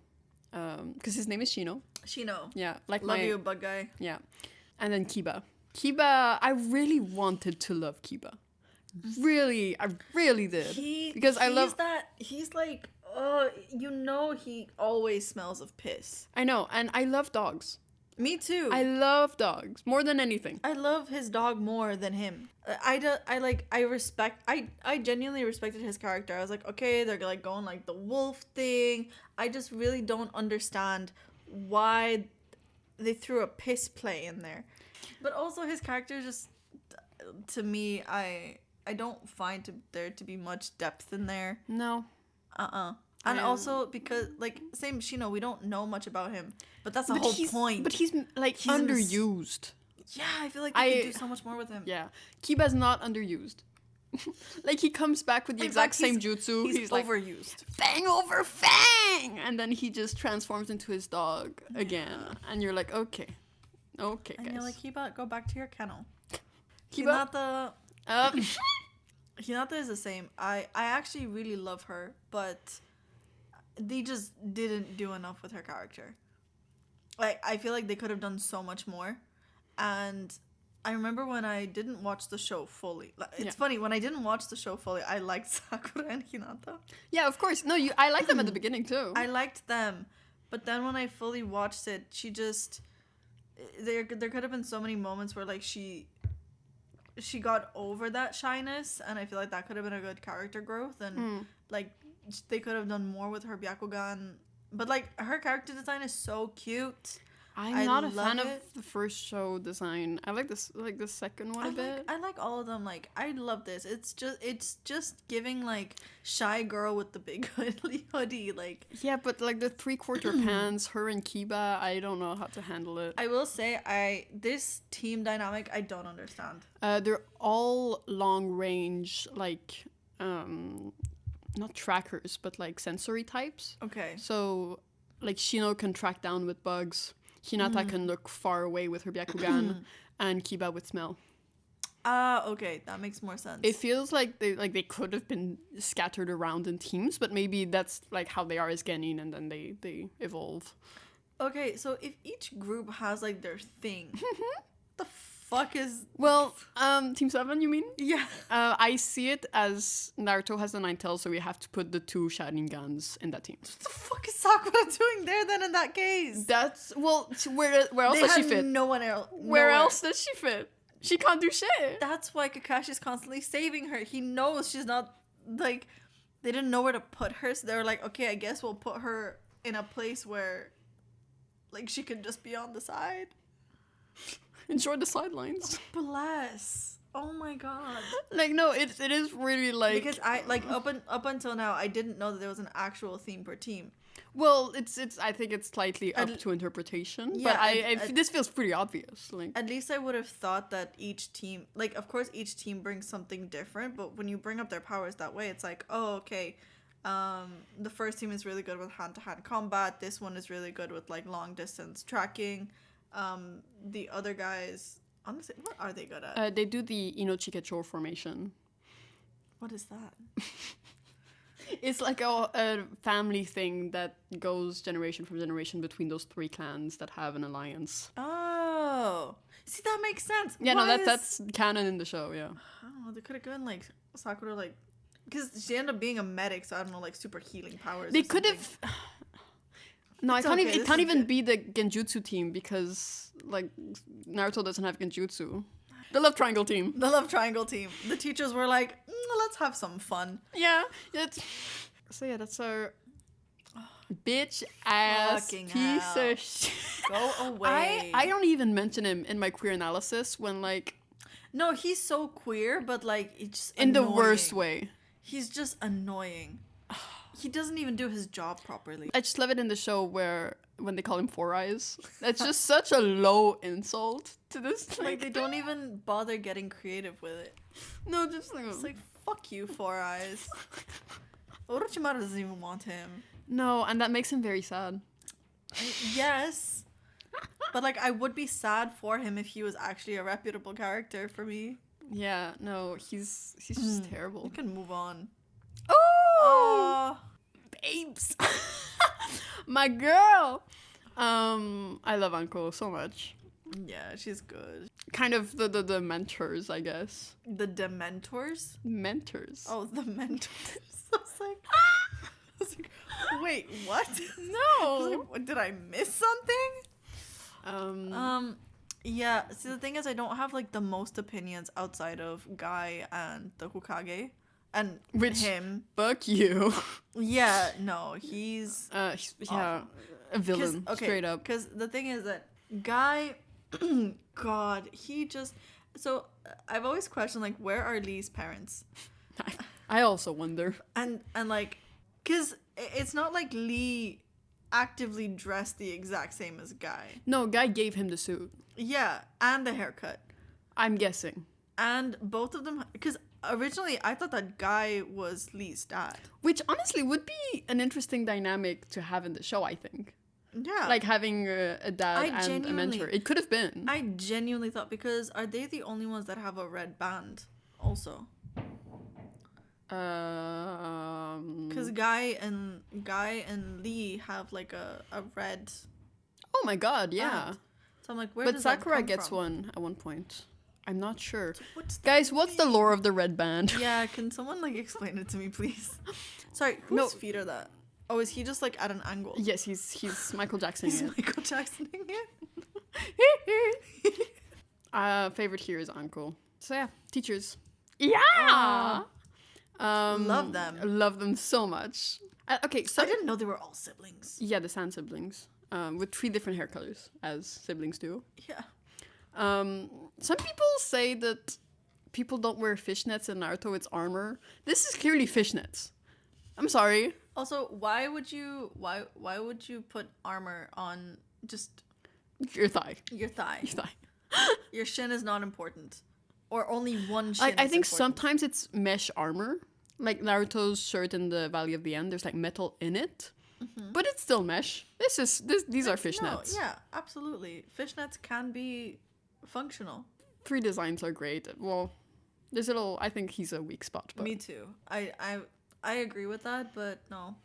because his name is Shino. Shino, Yeah, like love you, bug guy. Yeah, and then Kiba. Kiba, I really wanted to love Kiba. Really, I really did. Because I love that. He's like, oh, he always smells of piss. I know, and I love dogs. Me too. I love dogs more than anything. I love his dog more than him. I genuinely respected his character. I was like, okay, they're like going like the wolf thing. I just really don't understand why they threw a piss play in there. But also his character just, to me, I don't find there to be much depth in there. No. And also because, like, same Shino, we don't know much about him. But that's the whole point. But he's, like, underused. Yeah, I feel like they could do so much more with him. Yeah. Kiba's not underused. Like, he comes back with the exact same jutsu. He's like, overused. Fang over fang! And then he just transforms into his dog again. And you're like, okay. Okay, guys. And you're like, Kiba, go back to your kennel. Kiba? Hinata is the same. I actually really love her, but they just didn't do enough with her character. Like, I feel like they could have done so much more. And I remember when I didn't watch the show fully. It's funny, when I didn't watch the show fully, I liked Sakura and Hinata. Yeah, of course. No, I liked them at the beginning too. I liked them. But then when I fully watched it, she just... There could have been so many moments where, like, she got over that shyness, and I feel like that could have been a good character growth, and like they could have done more with her Byakugan. But like her character design is so cute. I'm not a fan of the first show design. I like this, like the second one a bit. I like all of them. Like, I love this. It's just giving like shy girl with the big hoodie. Like, yeah, but like the 3/4 pants, her and Kiba, I don't know how to handle it. I will say, this team dynamic I don't understand. They're all long range, like not trackers, but like sensory types. Okay. So like Shino can track down with bugs. Hinata can look far away with her Byakugan, and Kiba with smell. Okay, that makes more sense. It feels like they could have been scattered around in teams, but maybe that's like how they are as Genin, and then they evolve. Okay, so if each group has like their thing, the fuck is... Well, Team 7, you mean? Yeah. I see it as Naruto has the 9 tails, so we have to put the 2 Sharingans in that team. What the fuck is Sakura doing there then in that case? That's... Well, where else does she fit? No one else. Where else does she fit? She can't do shit. That's why Kakashi's constantly saving her. He knows she's not... Like, they didn't know where to put her, so they were like, okay, I guess we'll put her in a place where, like, she can just be on the side. Enjoy the sidelines. Bless. Oh my god. Like, no, it is really like... Because I, like, up until now, I didn't know that there was an actual theme per team. Well, it's I think it's slightly up to interpretation, yeah, but this feels pretty obvious. Like, at least I would have thought that each team, like, of course each team brings something different, but when you bring up their powers that way, it's like, oh, okay, the first team is really good with hand-to-hand combat, this one is really good with, like, long-distance tracking, the other guys, honestly, what are they good at? they do the Inochikecho formation. What is that? It's like a family thing that goes generation from generation between those 3 clans that have an alliance. Oh, see, that makes sense. Yeah, no, that's canon in the show. Yeah. I don't know. They could have gone like Sakura, like, because she ended up being a medic, so I don't know, like super healing powers. They could have. No, It's I can't okay, even. It this can't is even good. be the Genjutsu team because like Naruto doesn't have Genjutsu. The love triangle team. The love triangle team. The teachers were like, let's have some fun. Yeah. So yeah, that's our bitch ass Fucking piece hell. of shit. Go away. I don't even mention him in my queer analysis when like No, he's so queer, but like it's in the annoying. worst way. He's just annoying. He doesn't even do his job properly. I just love it in the show when they call him Four Eyes. That's just such a low insult to this. Like, they don't even bother getting creative with it. No, just like, It's like, fuck you, Four Eyes. Orochimaru doesn't even want him. No, and that makes him very sad. Yes. But like I would be sad for him if he was actually a reputable character for me. Yeah, no, he's just We terrible. can move on. Oh, babes. My girl. I love Uncle so much. Yeah, she's good. Kind of the mentors, I guess. The Dementors? Mentors. Oh, the mentors. I was like, wait, what? I was No. like, what, did I miss something? Yeah. See, the thing is, I don't have like the most opinions outside of Guy and the Hokage, and Which- him. Fuck you. Yeah, no, he's Yeah, a villain, straight up. Because the thing is that Guy, God, he just. So I've always questioned like, where are Lee's parents? I also wonder. And like, because it's not like Lee actively dressed the exact same as Guy. No, Guy gave him the suit. Yeah, and the haircut. I'm guessing. And both of them, because originally I thought that Guy was Lee's dad. Which honestly would be an interesting dynamic to have in the show, I think. Yeah. Like having a dad and a mentor. It could have been. I genuinely thought, because are they the only ones that have a red band also? Because Guy and Lee have like a red Oh my god, yeah. band. So I'm like, where But does that Sakura come gets from? one at one point. I'm not sure. What's that Guys, what's the mean? lore of the red band? Yeah, can someone like explain it to me, please? Sorry, whose No. feet are that? Oh, is he just like at an angle? Yes, he's Michael Jackson. He's Michael Jacksoning it. Favorite here is Uncle. So yeah, teachers. Yeah. Love them. Love them so much. Okay, so I didn't know they were all siblings. yeah, the Sand siblings, with 3 different hair colors, as siblings do. Yeah. Some people say that people don't wear fishnets in Naruto. It's armor. This is clearly fishnets. I'm sorry. Also, why would you put armor on just Your thigh. your thigh? Your thigh. Your shin is not important, or only one shin. I is think important. sometimes it's mesh armor, like Naruto's shirt in the Valley of the End. There's like metal in it, but it's still mesh. These are fishnets. No, yeah, absolutely. Fishnets can be functional. 3 designs are great. Well, there's a little. I think he's a weak spot, but Me too. I agree with that, but no.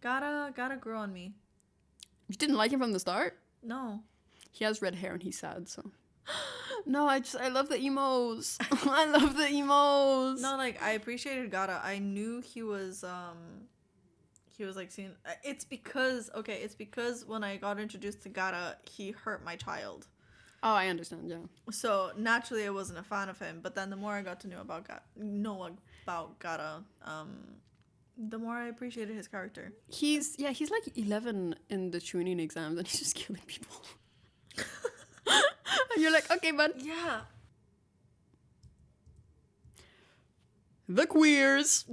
Gotta grow on me. you didn't like him from the start. No. He has red hair and he's sad. So no, I love the emos. I love the emos. No, like I appreciated Gara. I knew he was like seen. It's because when I got introduced to Gara, he hurt my child. Oh, I understand. Yeah. So naturally, I wasn't a fan of him. But then the more I got to know about Gara, the more I appreciated his character. He's like 11 in the Chunin exams and he's just killing people. And you're like, okay, bud. Yeah. The queers.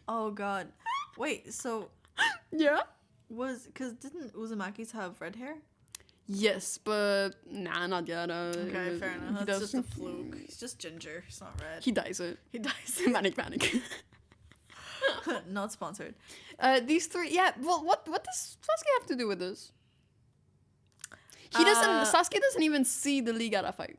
Oh God. Wait. So Yeah. didn't Uzumaki's have red hair? Yes, but nah, not yet. Okay, fair enough. He That's does. just a fluke. He's just ginger. It's not red. He dyes it. He dies. Manic panic. Not sponsored. These 3, yeah. Well, what does Sasuke have to do with this? He doesn't. Sasuke doesn't even see the Ligara fight.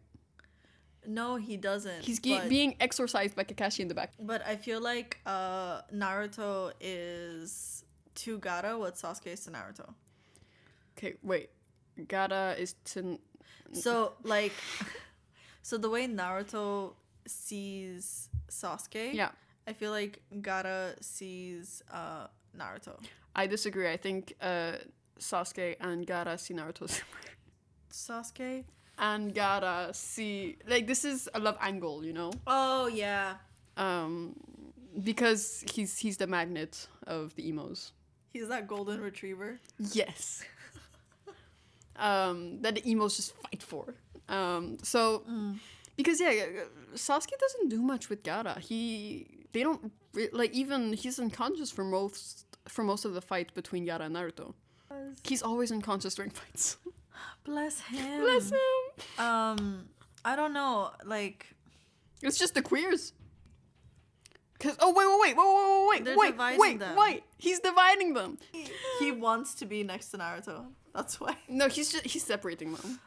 No, he doesn't. He's but, being exorcised by Kakashi in the back. but I feel like Naruto is to Gara what Sasuke is to Naruto. Okay, wait. Gara is to. So like, so the way Naruto sees Sasuke, Yeah, I feel like Gara sees Naruto. I disagree. I think Sasuke and Gara see Naruto similar. Sasuke? And Gara see, like, this is a love angle, you know? Oh yeah. Because he's the magnet of the emos. He's that golden retriever. Yes. That the emos just fight for. Because Sasuke doesn't do much with Gara. They don't even he's unconscious for most of the fight between Gara and Naruto. He's always unconscious during fights. Bless him. Bless him. I don't know, like It's just the queers. Cause wait, They're wait, dividing wait, them. wait. He's dividing them. He wants to be next to Naruto. That's why. No, he's separating them.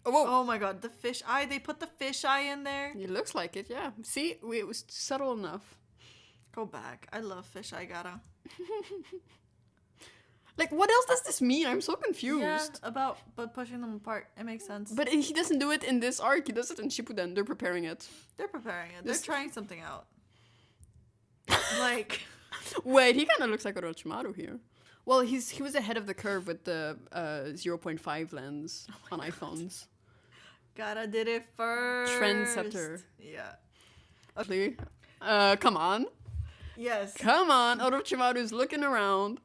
Oh, whoa. Oh my god, the fish eye. They put the fish eye in there. It looks like it, yeah. See, it was subtle enough. Go back. I love fish eye, Gara. Like, what else does this mean? I'm so confused. Yeah, but pushing them apart. It makes sense. But he doesn't do it in this arc. He does it in Shippuden. They're preparing it. They're preparing it. This- They're trying something out. Like, Wait, he kind of looks like Orochimaru here. Well, he was ahead of the curve with the 0.5 lens on iPhones. Gara did it first. Trendsetter. Yeah. Actually, come on. Yes. Come on. Orochimaru's looking around,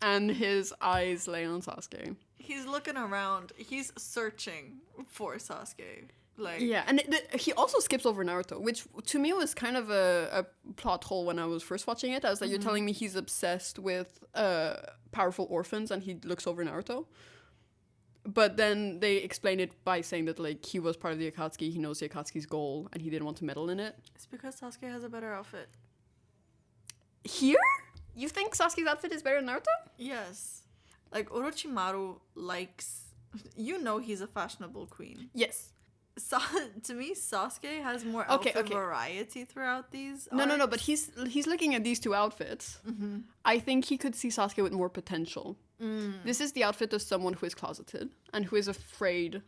and his eyes lay on Sasuke. He's looking around. He's searching for Sasuke. Like, Yeah, and he also skips over Naruto, which to me was kind of a plot hole when I was first watching it. I was like, you're telling me he's obsessed with powerful orphans and he looks over Naruto? But then they explain it by saying that like he was part of the Akatsuki, he knows the Akatsuki's goal, and he didn't want to meddle in it. it's because Sasuke has a better outfit. Here? You think Sasuke's outfit is better than Naruto? Yes. Like, Orochimaru likes... You know he's a fashionable queen. Yes. To me, Sasuke has more Okay, outfit okay. variety throughout these No, arcs. but he's looking at these two outfits. Mm-hmm. I think he could see Sasuke with more potential. This is the outfit of someone who is closeted and who is afraid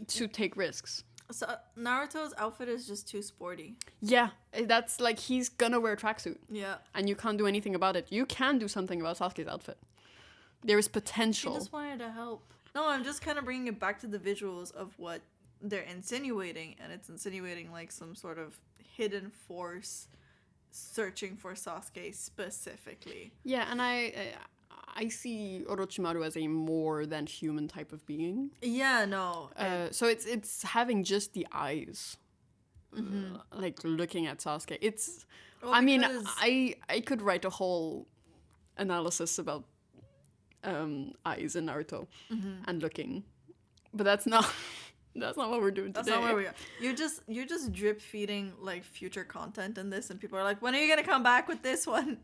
to take risks. So Naruto's outfit is just too sporty. Yeah, that's like he's gonna wear a tracksuit Yeah. and you can't do anything about it. You can do something about Sasuke's outfit. There is She potential. just wanted to help. No, I'm just kind of bringing it back to the visuals of what they're insinuating, and it's insinuating like some sort of hidden force searching for Sasuke specifically. Yeah, and I see Orochimaru as a more than human type of being. Yeah, no. So it's having just the eyes, like looking at Sasuke. It's, Well, I mean, because- I could write a whole analysis about eyes in Naruto and looking, but that's not that's not what we're doing That's today. not where we are. You're just drip feeding like future content in this, and people are like, when are you gonna come back with this one?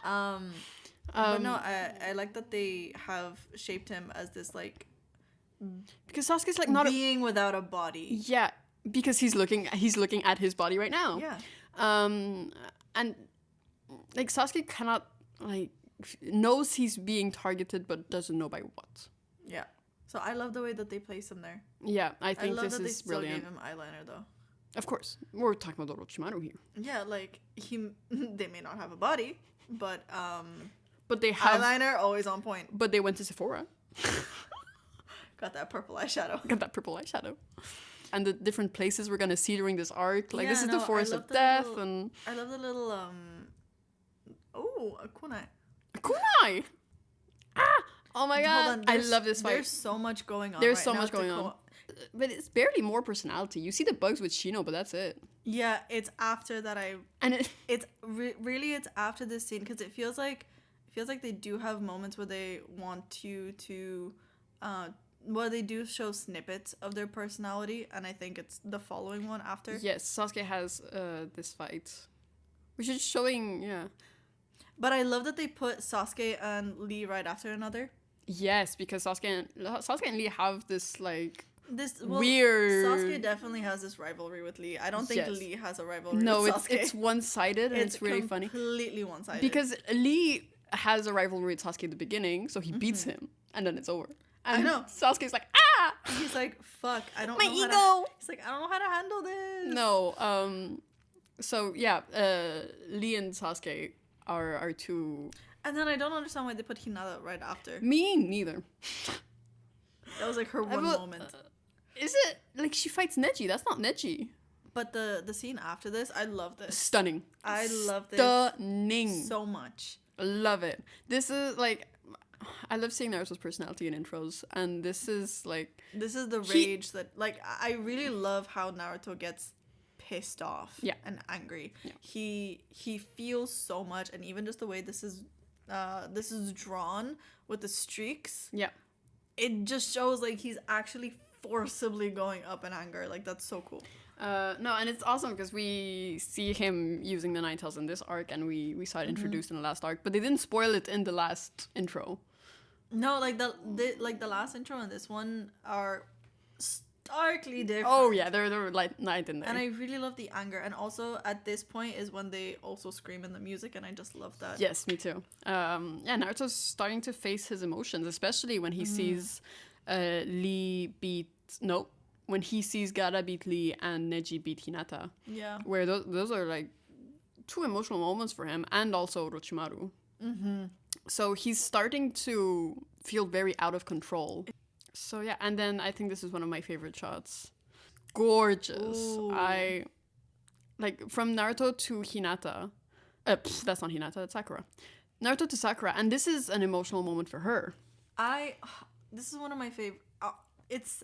But no, I like that they have shaped him as this like Because Sasuke's like not a, being without a body. yeah, because he's looking at his body right now. Yeah. And like Sasuke cannot like knows he's being targeted but doesn't know by what. Yeah. So I love the way that they place him there. Yeah, I I think love this that they is still brilliant. gave him eyeliner though. Of course, we're talking about Orochimaru here, Yeah, like they may not have a body, but but they have. eyeliner always on point. But they went to Sephora, Got that purple eyeshadow. got that purple eyeshadow, and the different places we're gonna see during this arc. Like this Yeah, is no, the I forest love of the death little- and I love the little oh, a kunai. kunai. Ah! Oh my god! Hold on, I there's- love this fight. There's so much going on. There's right so now much going to on. But it's barely more personality. You see the bugs with Shino, but that's it. Yeah, it's after that And it, it's really it's after this scene because it feels like they do have moments where they want you to well, they do show snippets of their personality, and I think it's the following one after. yes, Sasuke has this fight, which is showing. Yeah. But I love that they put Sasuke and Lee right after another. Yes, because Sasuke and Lee have this like This well, weird. Sasuke definitely has this rivalry with Lee. I don't think Yes. Lee has a rivalry No, with it's Sasuke. it's one sided and it's really funny Completely one-sided. because Lee has a rivalry with Sasuke at the beginning, so he beats him, and then it's over. And know. Sasuke's like, ah, he's like, "Fuck, I don't my know how ego. to." He's like, "I don't know how to handle this." No, so yeah, Lee and Sasuke are two. And then I don't understand why they put Hinata right after. Me neither. That was like her one will- moment. Is it like she fights Neji? That's not Neji. But the scene after this, I love this Stunning. I love this Stunning. so much. Love it. This is like, I love seeing Naruto's personality in intros, and this is like, This is the He- rage that like I really love how Naruto gets pissed off Yeah. and angry. Yeah. He feels so much, and even just the way this is drawn with the streaks, yeah, it just shows like he's actually forcibly going up in anger. Like that's so cool. No, and it's awesome because we see him using the Ninetales in this arc, and we saw it introduced in the last arc, but they didn't spoil it in the last intro. No, like the last intro and this one are starkly different. Oh yeah, they're like night and day. And I really love the anger, and also at this point is when they also scream in the music, and I just love that. Yes, me too. Yeah, Naruto's starting to face his emotions, especially when he sees when he sees Gaara beat Lee and Neji beat Hinata. Yeah. Where those are like two emotional moments for him, and also Orochimaru. So he's starting to feel very out of control. So yeah, and then I think this is one of my favorite shots. Gorgeous. Ooh. I like from Naruto to Hinata. That's not Hinata, that's Sakura. Naruto to Sakura, and this is an emotional moment for her. This is one of my favorite. It's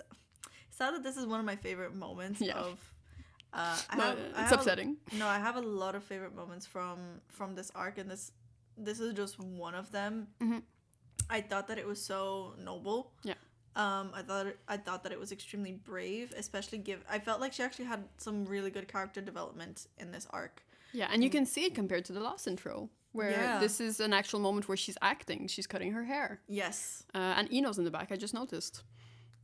sad that this is one of my favorite moments of. It's upsetting. I have a lot of favorite moments from this arc, and this is just one of them. I thought that it was so noble. Yeah. I thought that it was extremely brave, especially I felt like she actually had some really good character development in this arc. Yeah, and you can see it compared to the last intro, where this is an actual moment where she's acting. She's cutting her hair. Yes. And Ino's in the back, I just noticed.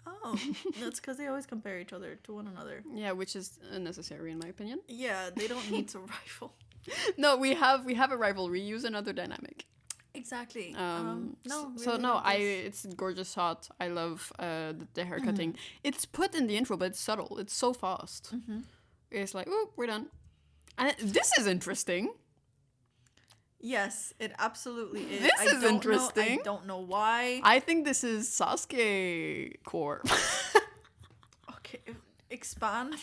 Oh, that's because they always compare each other to one another. Yeah, which is unnecessary in my opinion. Yeah, they don't need to rival. No, we have a rivalry. Use another dynamic. Exactly. It's a gorgeous shot. I love the hair cutting. It's put in the intro, but it's subtle. It's so fast. It's like, oh, we're done. And this is interesting. Yes, it absolutely is. This is interesting. I don't know why. I think this is Sasuke core. Okay, expand.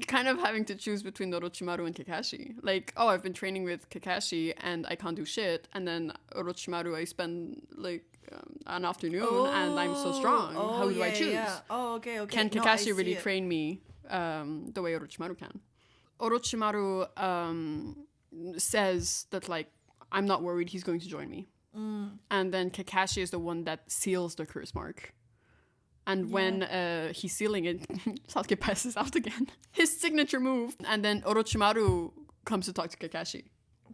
Kind of having to choose between Orochimaru and Kakashi. Like, oh, I've been training with Kakashi and I can't do shit. And then Orochimaru, I spend like an afternoon and I'm so strong. How do I choose? Yeah. Oh, okay. Can Kakashi really train me the way Orochimaru can? Orochimaru says that, like, I'm not worried, he's going to join me. And then Kakashi is the one that seals the curse mark. And when he's sealing it, Sasuke passes out again. His signature move. And then Orochimaru comes to talk to Kakashi.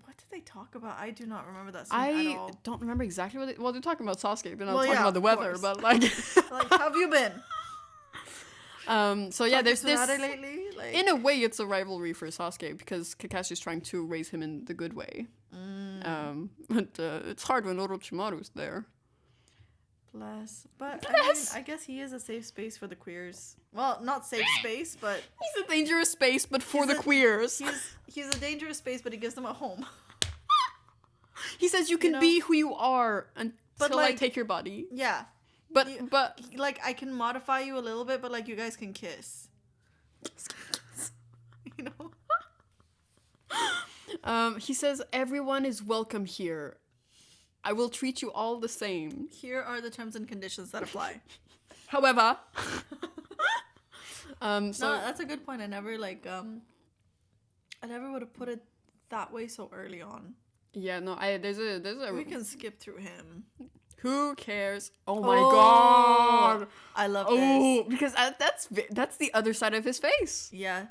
What did they talk about? I do not remember that scene at all. I don't remember exactly what they're talking about Sasuke. They're not talking about the weather, but like... like, how have you been? So yeah, there's this... lately? Like... In a way, it's a rivalry for Sasuke because Kakashi's trying to raise him in the good way. But it's hard when Orochimaru's there. Bless. But I guess he is a safe space for the queers. Well, not safe space, but... He's a dangerous space, but for the queers. He's a dangerous space, but he gives them a home. He says you can be who you are until I take your body. Yeah. But like, I can modify you a little bit, but like, you guys can kiss. You know? He says everyone is welcome here. I will treat you all the same. Here are the terms and conditions that apply. However, no, that's a good point. I never would have put it that way so early on. Yeah, no, there's a. We can skip through him. Who cares? Oh my god! I love this. Because that's the other side of his face. Yeah.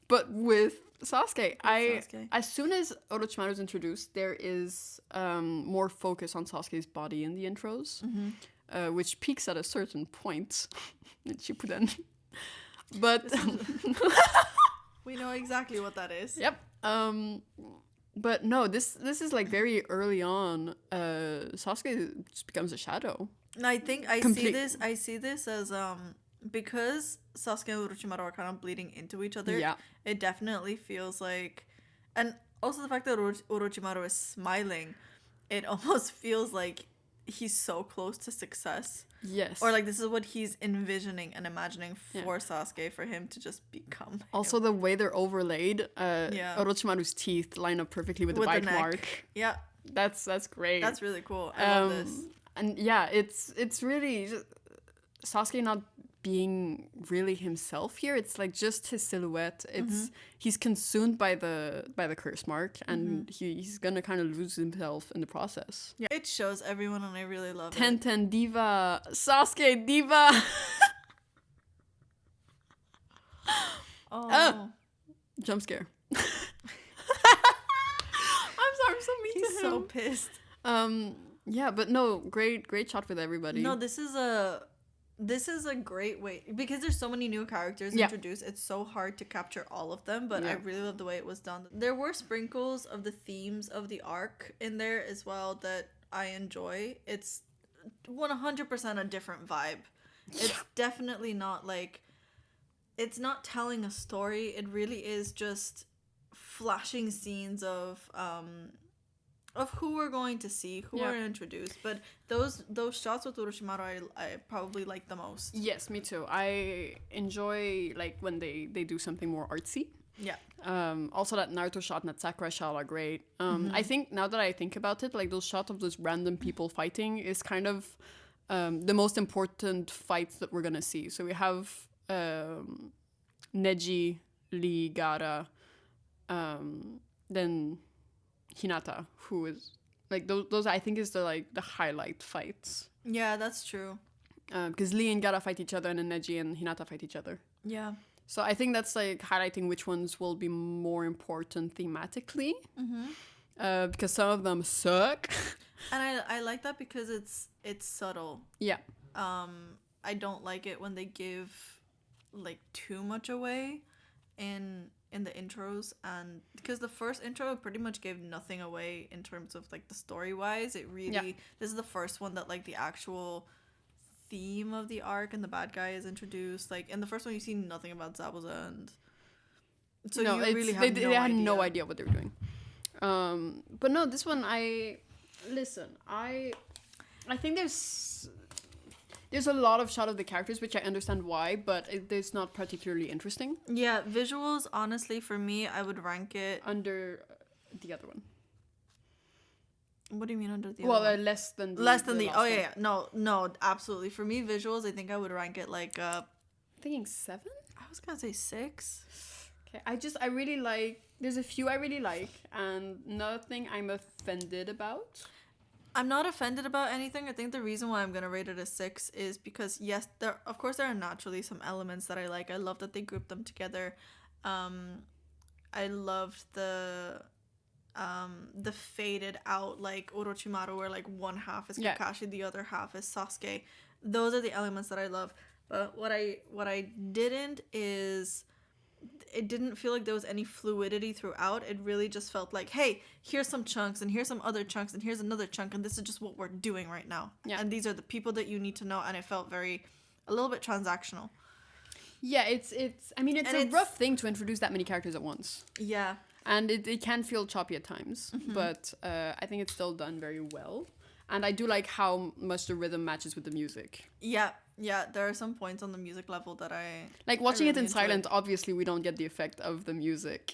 But with Sasuke, as soon as Orochimaru's introduced, there is more focus on Sasuke's body in the intros, which peaks at a certain point in Shippuden. But we know exactly what that is. Yep. But no, this is like very early on. Sasuke just becomes a shadow. And I think I see this as because Sasuke and Orochimaru are kind of bleeding into each other. Yeah. It definitely feels like, and also the fact that Orochimaru is smiling, it almost feels like he's so close to success. Yes. Or like this is what he's envisioning and imagining for Sasuke, for him to just become also him. The way they're overlaid, Orochimaru's teeth line up perfectly with the bite mark. Yeah. That's great. That's really cool. I love this. And yeah, it's really just Sasuke not being really himself here. It's like just his silhouette. He's consumed by the curse mark, and he's gonna kind of lose himself in the process. Yeah, it shows everyone, and I really love it. Tenten diva, Sasuke diva. Oh. Ah! Jump scare. I'm sorry, I'm so mean He's to so him. pissed. Yeah, but no, great shot with everybody. No, this is a great way because there's so many new characters Yeah. introduced. It's so hard to capture all of them, but I Yeah. really love the way it was done. There were sprinkles of the themes of the arc in there as well that I enjoy. It's 100% a different vibe. It's definitely not like it's not telling a story. It really is just flashing scenes of who we're going to see, who Yeah. we're introduced. But those shots with Orochimaru, I probably like the most. Yes, me too. I enjoy like when they do something more artsy. Yeah. Also that Naruto shot and that Sakura shot are great. I think now that I think about it, like those shots of those random people fighting is kind of the most important fights that we're gonna see. So we have Neji, Lee, Gaara, then Hinata, who is like those I think is the highlight fights. Yeah, that's true. Because Lee and Gaara fight each other and then Neji and Hinata fight each other. Yeah. So I think that's like highlighting which ones will be more important thematically. Because some of them suck. And I like that because it's subtle. Yeah. I don't like it when they give like too much away in the intros, and because the first intro pretty much gave nothing away in terms of like the story wise. It really this is the first one that like the actual theme of the arc and the bad guy is introduced. Like in the first one you see nothing about Zabuza, and so no, you really have they had no idea what they were doing. But no, this one I think there's a lot of shot of the characters, which I understand why, but it's not particularly interesting. Yeah, visuals, honestly, for me, I would rank it under the other one. What do you mean under the Well, other one? less than the Less than the the last oh one. yeah, no, absolutely. For me, visuals, I think I would rank it like Thinking 7. I was gonna say 6. Okay, I really like. There's a few I really like, and nothing I'm offended about. I'm not offended about anything. I think the reason why I'm gonna rate it a 6 is because yes, there are naturally some elements that I like. I love that they grouped them together. I loved the faded out like Orochimaru, where like one half is Kakashi, the other half is Sasuke. Those are the elements that I love. But what I didn't is it didn't feel like there was any fluidity throughout. It really just felt like, hey, here's some chunks and here's some other chunks and here's another chunk and this is just what we're doing right now. Yeah. And these are the people that you need to know, and it felt a little bit transactional. Yeah, it's a rough thing to introduce that many characters at once. Yeah. And it can feel choppy at times, but I think it's still done very well. And I do like how much the rhythm matches with the music. Yeah, there are some points on the music level that I... Like, watching it in enjoyed. silent, obviously we don't get the effect of the music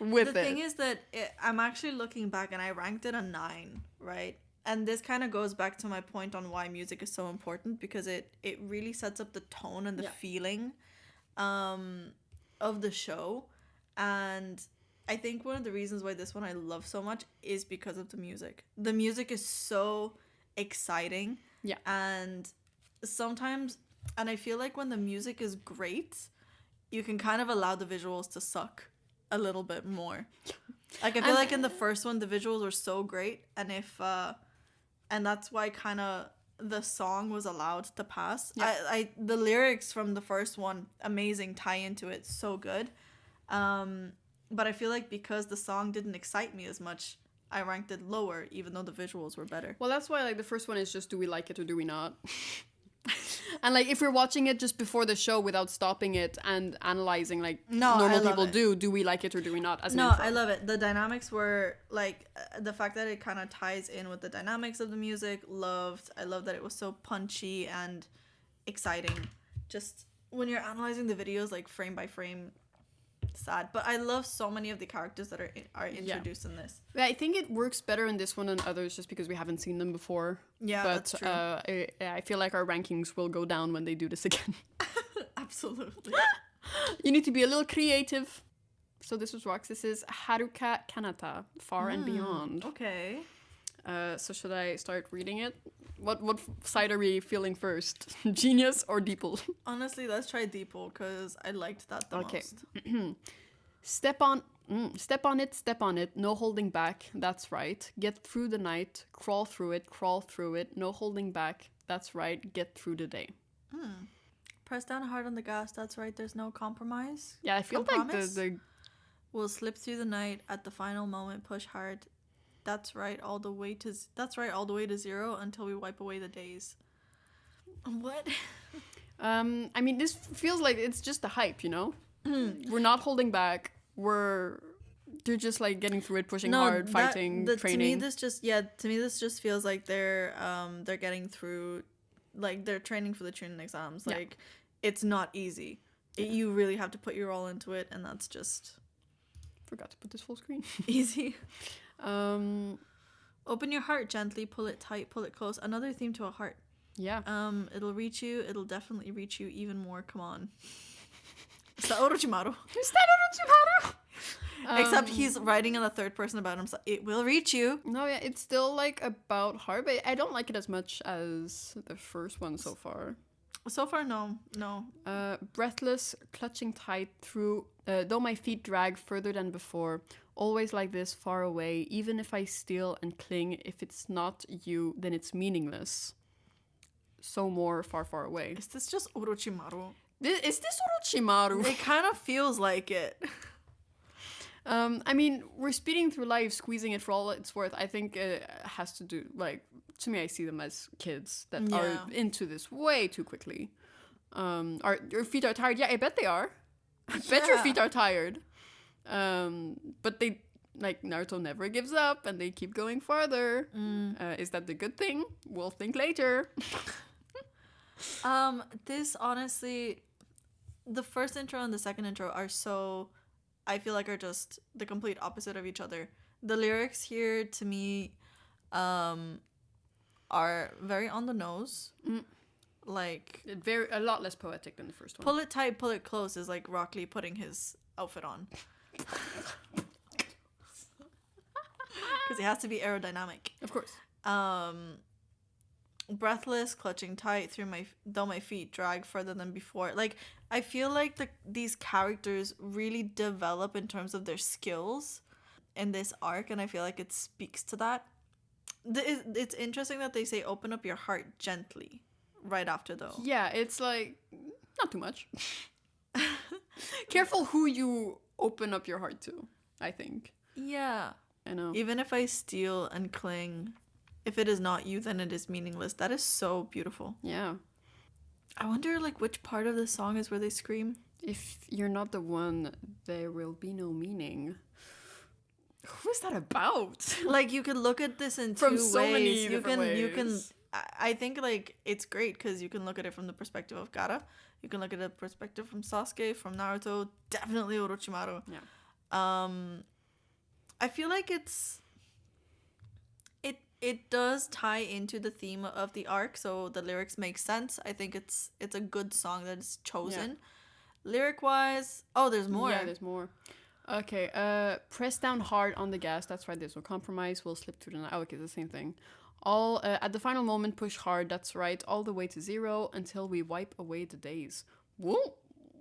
with The it. thing is that I'm actually looking back and I ranked it a 9, right? And this kind of goes back to my point on why music is so important, because it really sets up the tone and the feeling of the show. And I think one of the reasons why this one I love so much is because of the music. The music is so exciting. Yeah. And sometimes, and I feel like when the music is great, you can kind of allow the visuals to suck a little bit more. Like, I feel like in the first one, the visuals were so great. And and that's why kind of the song was allowed to pass. Yeah. The lyrics from the first one, amazing, tie into it, so good. But I feel like because the song didn't excite me as much, I ranked it lower, even though the visuals were better. Well, that's why, like, the first one is just, do we like it or do we not? And, like, if we're watching it just before the show without stopping it and analyzing, like, normal people do we like it or do we not? I love it. The dynamics were, like, the fact that it kind of ties in with the dynamics of the music, I love that it was so punchy and exciting. Just when you're analyzing the videos, like, frame by frame, sad. But I love so many of the characters that are introduced in this. Yeah, I think it works better in this one than others just because we haven't seen them before. Yeah, but, that's true. I feel like our rankings will go down when they do this again. Absolutely. You need to be a little creative. So this was Rox. This is Haruka Kanata, Far and Beyond. Okay. So should I start reading it? What side are we feeling first? Genius or Deeple? Honestly, let's try Deeple because I liked that the Okay. most. Step on it, no holding back, that's right. Get through the night, crawl through it, no holding back, that's right. Get through the day. Press down hard on the gas, that's right, there's no compromise. Yeah, I feel like the We'll slip through the night at the final moment, push hard. That's right, all the way to zero until we wipe away the days. What? I mean, this feels like it's just the hype, you know? We're not holding back. They're just like getting through it, pushing hard, fighting, training. To me this just feels like they're getting through, like they're training for the tuning exams. Yeah. Like it's not easy. You really have to put your all into it, and that's just Forgot to put this full screen. easy. Um, Open your heart gently, pull it tight, pull it close. Another theme to a heart. yeah. It'll reach you. It'll definitely reach you even more. Come on. Is that Orochimaru? Is that Orochimaru? Except he's writing in the third person about himself. It will reach you. No, yeah, it's still like about heart, but I don't like it as much as the first one so far. So far, no. Breathless, clutching tight through, though my feet drag further than before. Always like this, far away. Even if I steal and cling, if it's not you, then it's meaningless. So more far, far away. Is this just Orochimaru? Is this Orochimaru? It kind of feels like it. I mean, we're speeding through life, squeezing it for all it's worth. I think it has to do, like, to me, I see them as kids that are into this way too quickly. Your feet are tired? Yeah, I bet they are. I bet your feet are tired. But they, like, Naruto never gives up and they keep going farther. Is that the good thing? We'll think later. This honestly, the first intro and the second intro are so, I feel like are just the complete opposite of each other. The lyrics here to me are very on the nose. Like A lot less poetic than the first one. pull it tight, pull it close is like Rock Lee putting his outfit on. Because it has to be aerodynamic. Of course. Breathless, clutching tight though my feet drag further than before. Like I feel like these characters really develop in terms of their skills in this arc, and I feel like it speaks to that. It's interesting that they say open up your heart gently right after though. Yeah, it's like not too much. Careful who you open up your heart to, I think. Yeah. I know. Even if I steal and cling, if it is not you, then it is meaningless. That is so beautiful. Yeah. I wonder like which part of the song is where they scream. If you're not the one, there will be no meaning. Who is that about? Like you could look at this in From two so ways. many You different can ways. I think like it's great because you can look at it from the perspective of Gaara. You can look at the perspective from Sasuke, from Naruto, definitely Orochimaru. Yeah. I feel like it does tie into the theme of the arc, so the lyrics make sense. I think it's a good song that is chosen. Yeah. Lyric wise, there's more. Yeah, there's more. Okay, press down hard on the gas. That's right, there's no compromise. We'll slip through the night. Oh, okay, the same thing. All at the final moment, push hard. That's right, all the way to zero until we wipe away the days. Whoa,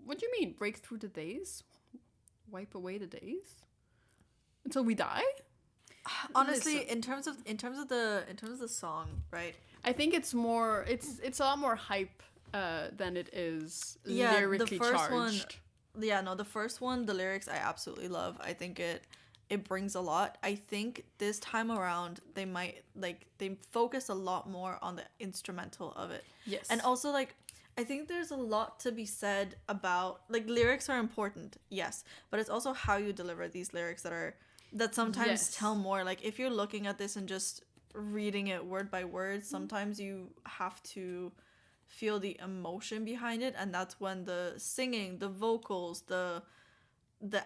what do you mean? Break through the days? Wipe away the days? Until we die? Honestly, Listen. in terms of the song, right? I think it's more. It's a lot more hype than it is lyrically the first charged. The first one, the lyrics I absolutely love. I think it brings a lot. I think this time around they focus a lot more on the instrumental of it. Yes. And also like I think there's a lot to be said about like lyrics are important, yes, but it's also how you deliver these lyrics that sometimes Yes. tell more. Like if you're looking at this and just reading it word by word, sometimes you have to feel the emotion behind it, and that's when the singing, the vocals, the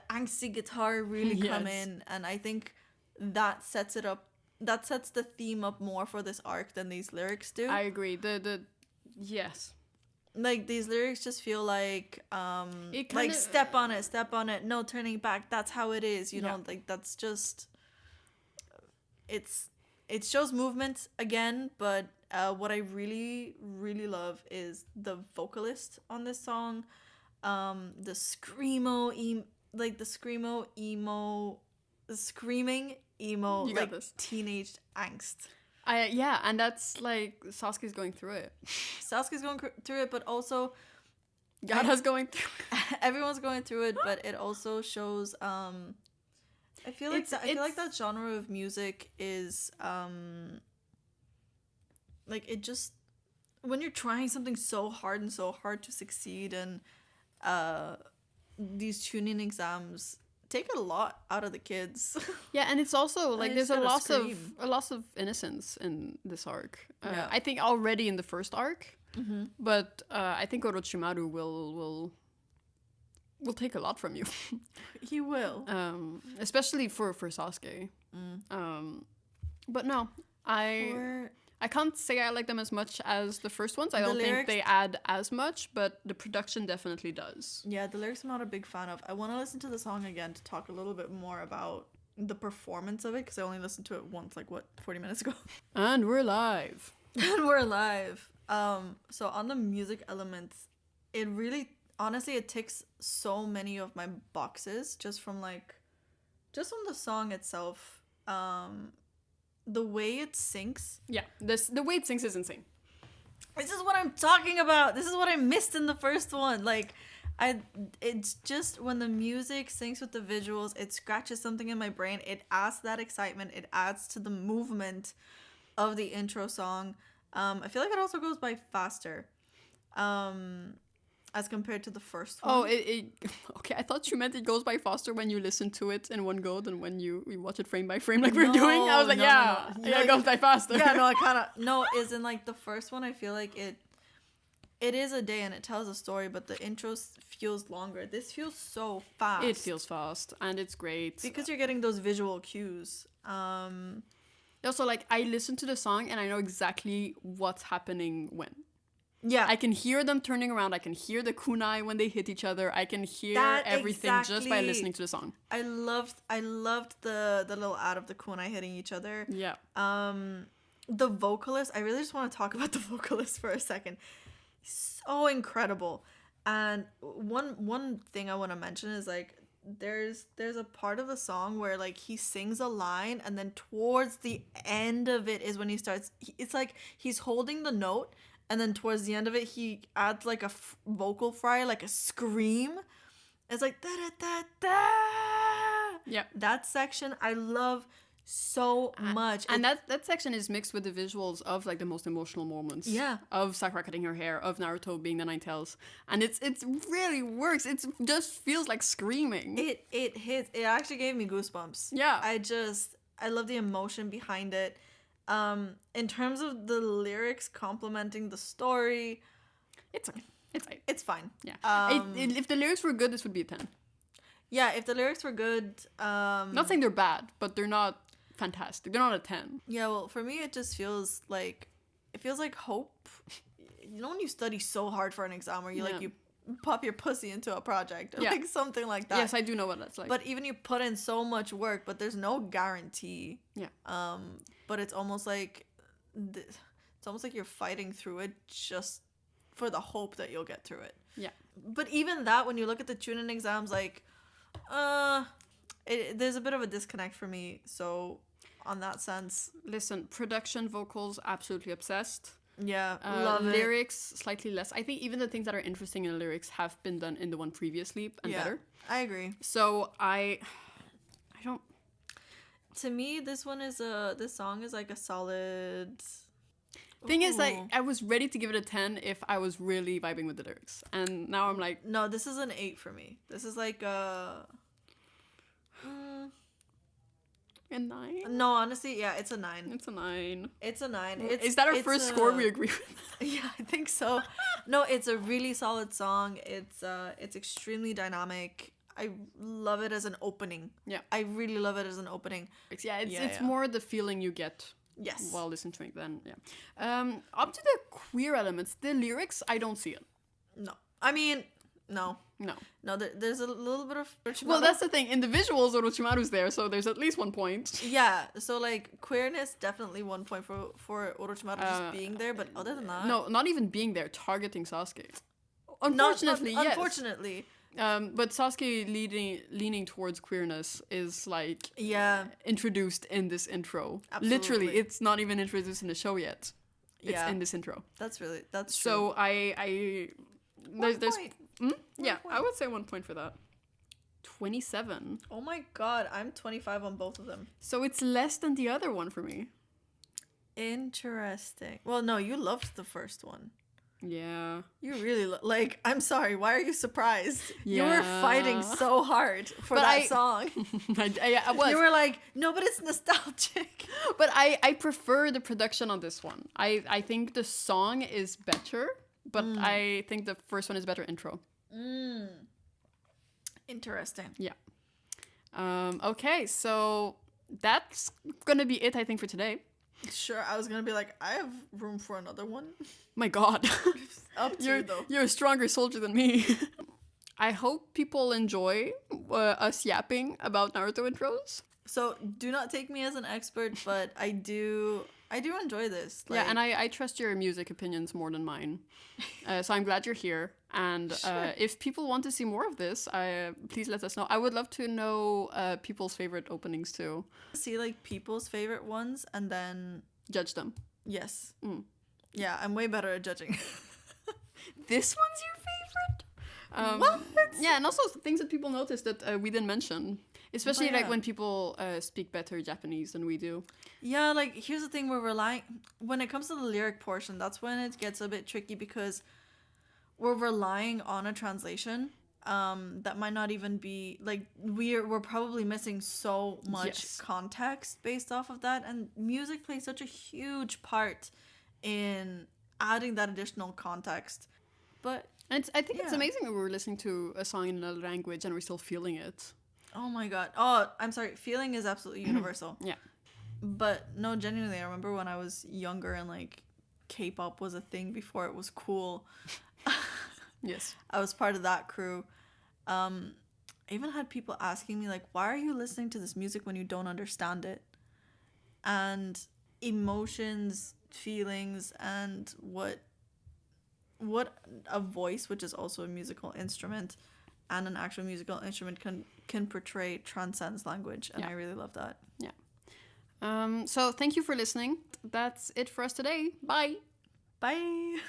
angsty guitar really come Yes. in, and I think that sets it up. That sets the theme up more for this arc than these lyrics do. I agree. Yes. Like these lyrics just feel like like step on it, no turning back. That's how it is, you know. Like that's just it's it shows movement again, but what I really, really love is the vocalist on this song. The screamo, like the screamo, emo, the screaming emo, You got like this. teenage angst. Yeah, and that's like Sasuke's going through it. Sasuke's going through it, but also Gaara's going through everyone's going through it, but it also shows I feel like I feel like that genre of music is like it just when you're trying something so hard and so hard to succeed, and these tuning exams take a lot out of the kids. Yeah, and it's also like I there's just a gotta loss of innocence in this arc. Yeah. I think already in the first arc, but I think Orochimaru will take a lot from you. He will. Especially for Sasuke. But no, I can't say I like them as much as the first ones. I don't think they add as much, but the production definitely does. Yeah, the lyrics I'm not a big fan of. I want to listen to the song again to talk a little bit more about the performance of it, because I only listened to it once, 40 minutes ago. And we're live. And we're live. So on the music elements, it really, honestly, it ticks so many of my boxes just from the song itself. The way it syncs. Yeah, the way it syncs is insane. This is what I'm talking about. This is what I missed in the first one. It's just when the music syncs with the visuals, it scratches something in my brain. It adds that excitement. It adds to the movement of the intro song. I feel like it also goes by faster. As compared to the first one. Oh, okay. I thought you meant it goes by faster when you listen to it in one go than when you watch it frame by frame like we're doing. I was like, no. It goes by faster. Yeah, no, I kind of no. Is in the first one, I feel like it is a day and it tells a story, but the intro feels longer. This feels so fast. It feels fast and it's great because you're getting those visual cues. Also, I listen to the song and I know exactly what's happening when. Yeah. I can hear them turning around. I can hear the kunai when they hit each other. I can hear everything just by listening to the song. I loved the little ad of the kunai hitting each other. Yeah. The vocalist, I really just want to talk about the vocalist for a second. So incredible. And one thing I want to mention is there's a part of the song where he sings a line and then towards the end of it is when he starts, it's like he's holding the note. And then towards the end of it, he adds a vocal fry, a scream. It's like da-da-da-da. Yeah. That section I love so much. And that section is mixed with the visuals of the most emotional moments. Yeah. Of Sakura cutting her hair, of Naruto being the Nine Tails. And it really works. It just feels like screaming. It hits. It actually gave me goosebumps. Yeah. I love the emotion behind it. In terms of the lyrics complementing the story, it's fine. It's fine. Yeah. If the lyrics were good, this would be a 10. Yeah, if the lyrics were good, not saying they're bad, but they're not fantastic. They're not a 10. Yeah, well, for me it just feels like hope. You know when you study so hard for an exam or you you pop your pussy into a project or something like that. Yes, I do know what that's like. But even you put in so much work, but there's no guarantee. Yeah. But it's almost like you're fighting through it just for the hope that you'll get through it. Yeah. But even that, when you look at the tuning exams, there's a bit of a disconnect for me. So on that sense, listen, production, vocals, absolutely obsessed. Yeah, love it. Lyrics, slightly less. I think even the things that are interesting in the lyrics have been done in the one previously and better. I agree. So I don't. To me, this song is a solid. Thing is, I was ready to give it a 10 if I was really vibing with the lyrics, and now I'm like, no, this is an 8 for me. This is a 9. No, honestly, yeah, it's a 9. It's a 9. It's a 9. Is that our first score we agree with? Yeah, I think so. No, it's a really solid song. It's extremely dynamic. I love it as an opening. Yeah, I really love it as an opening. Yeah, it's more the feeling you get. Yes. While listening to it, then up to the queer elements, the lyrics, I don't see it. No, I mean, No. No. No, there's a little bit of Orochimaru. Well, that's the thing. In the visuals, Orochimaru's there, so there's at least 1 point. Yeah, so like queerness, definitely 1 point for Orochimaru just being there, but other than that, No, not even being there, targeting Sasuke. Not- Unfortunately, yes. Unfortunately, But Sasuke leaning towards queerness is like yeah, introduced in this intro. Absolutely. Literally, it's not even introduced in the show yet. It's Yeah. in this intro. that's true. So I there's point. yeah, point. I would say 1 point for that. 27. Oh my god, I'm 25 on both of them. So it's less than the other one for me. Interesting. Well, no, you loved the first one. Yeah. You really like. I'm sorry. Why are you surprised? You were Yeah. fighting so hard for But that I- song. I was. You were like, no, but it's nostalgic. But I prefer the production on this one. I think the song is better, but I think the first one is better intro. Interesting. Yeah. Okay, so that's gonna be it, I think, for today. Sure, I was gonna be like, I have room for another one. My God. Up to you though. You're a stronger soldier than me. I hope people enjoy us yapping about Naruto intros. So do not take me as an expert, but I do enjoy this. Yeah, and I trust your music opinions more than mine. So I'm glad you're here. And Sure. if people want to see more of this, please let us know. I would love to know people's favorite openings too. see like people's favorite ones, and then Judge them. yes, Mm. yeah, I'm way better at judging. This one's your favorite? What? Yeah, and also things that people notice that we didn't mention. Especially Oh, like yeah. when people speak better Japanese than we do. Yeah, like here's the thing: we're relying when it comes to the lyric portion. That's when it gets a bit tricky because we're relying on a translation that might not even be like we're probably missing so much Yes. context based off of that, and music plays such a huge part in adding that additional context. But And I think it's Yeah. amazing that we're listening to a song in another language and we're still feeling it. oh my god, oh, I'm sorry, feeling is absolutely universal. Yeah. But no, genuinely, I remember when I was younger and like K-pop was a thing before it was cool. Yes. I was part of that crew. I even had people asking me like, why are you listening to this music when you don't understand it? And emotions, feelings, and what a voice, which is also a musical instrument and an actual musical instrument can portray, transcends language, and Yeah. I really love that. So thank you for listening. That's it for us today. Bye. Bye.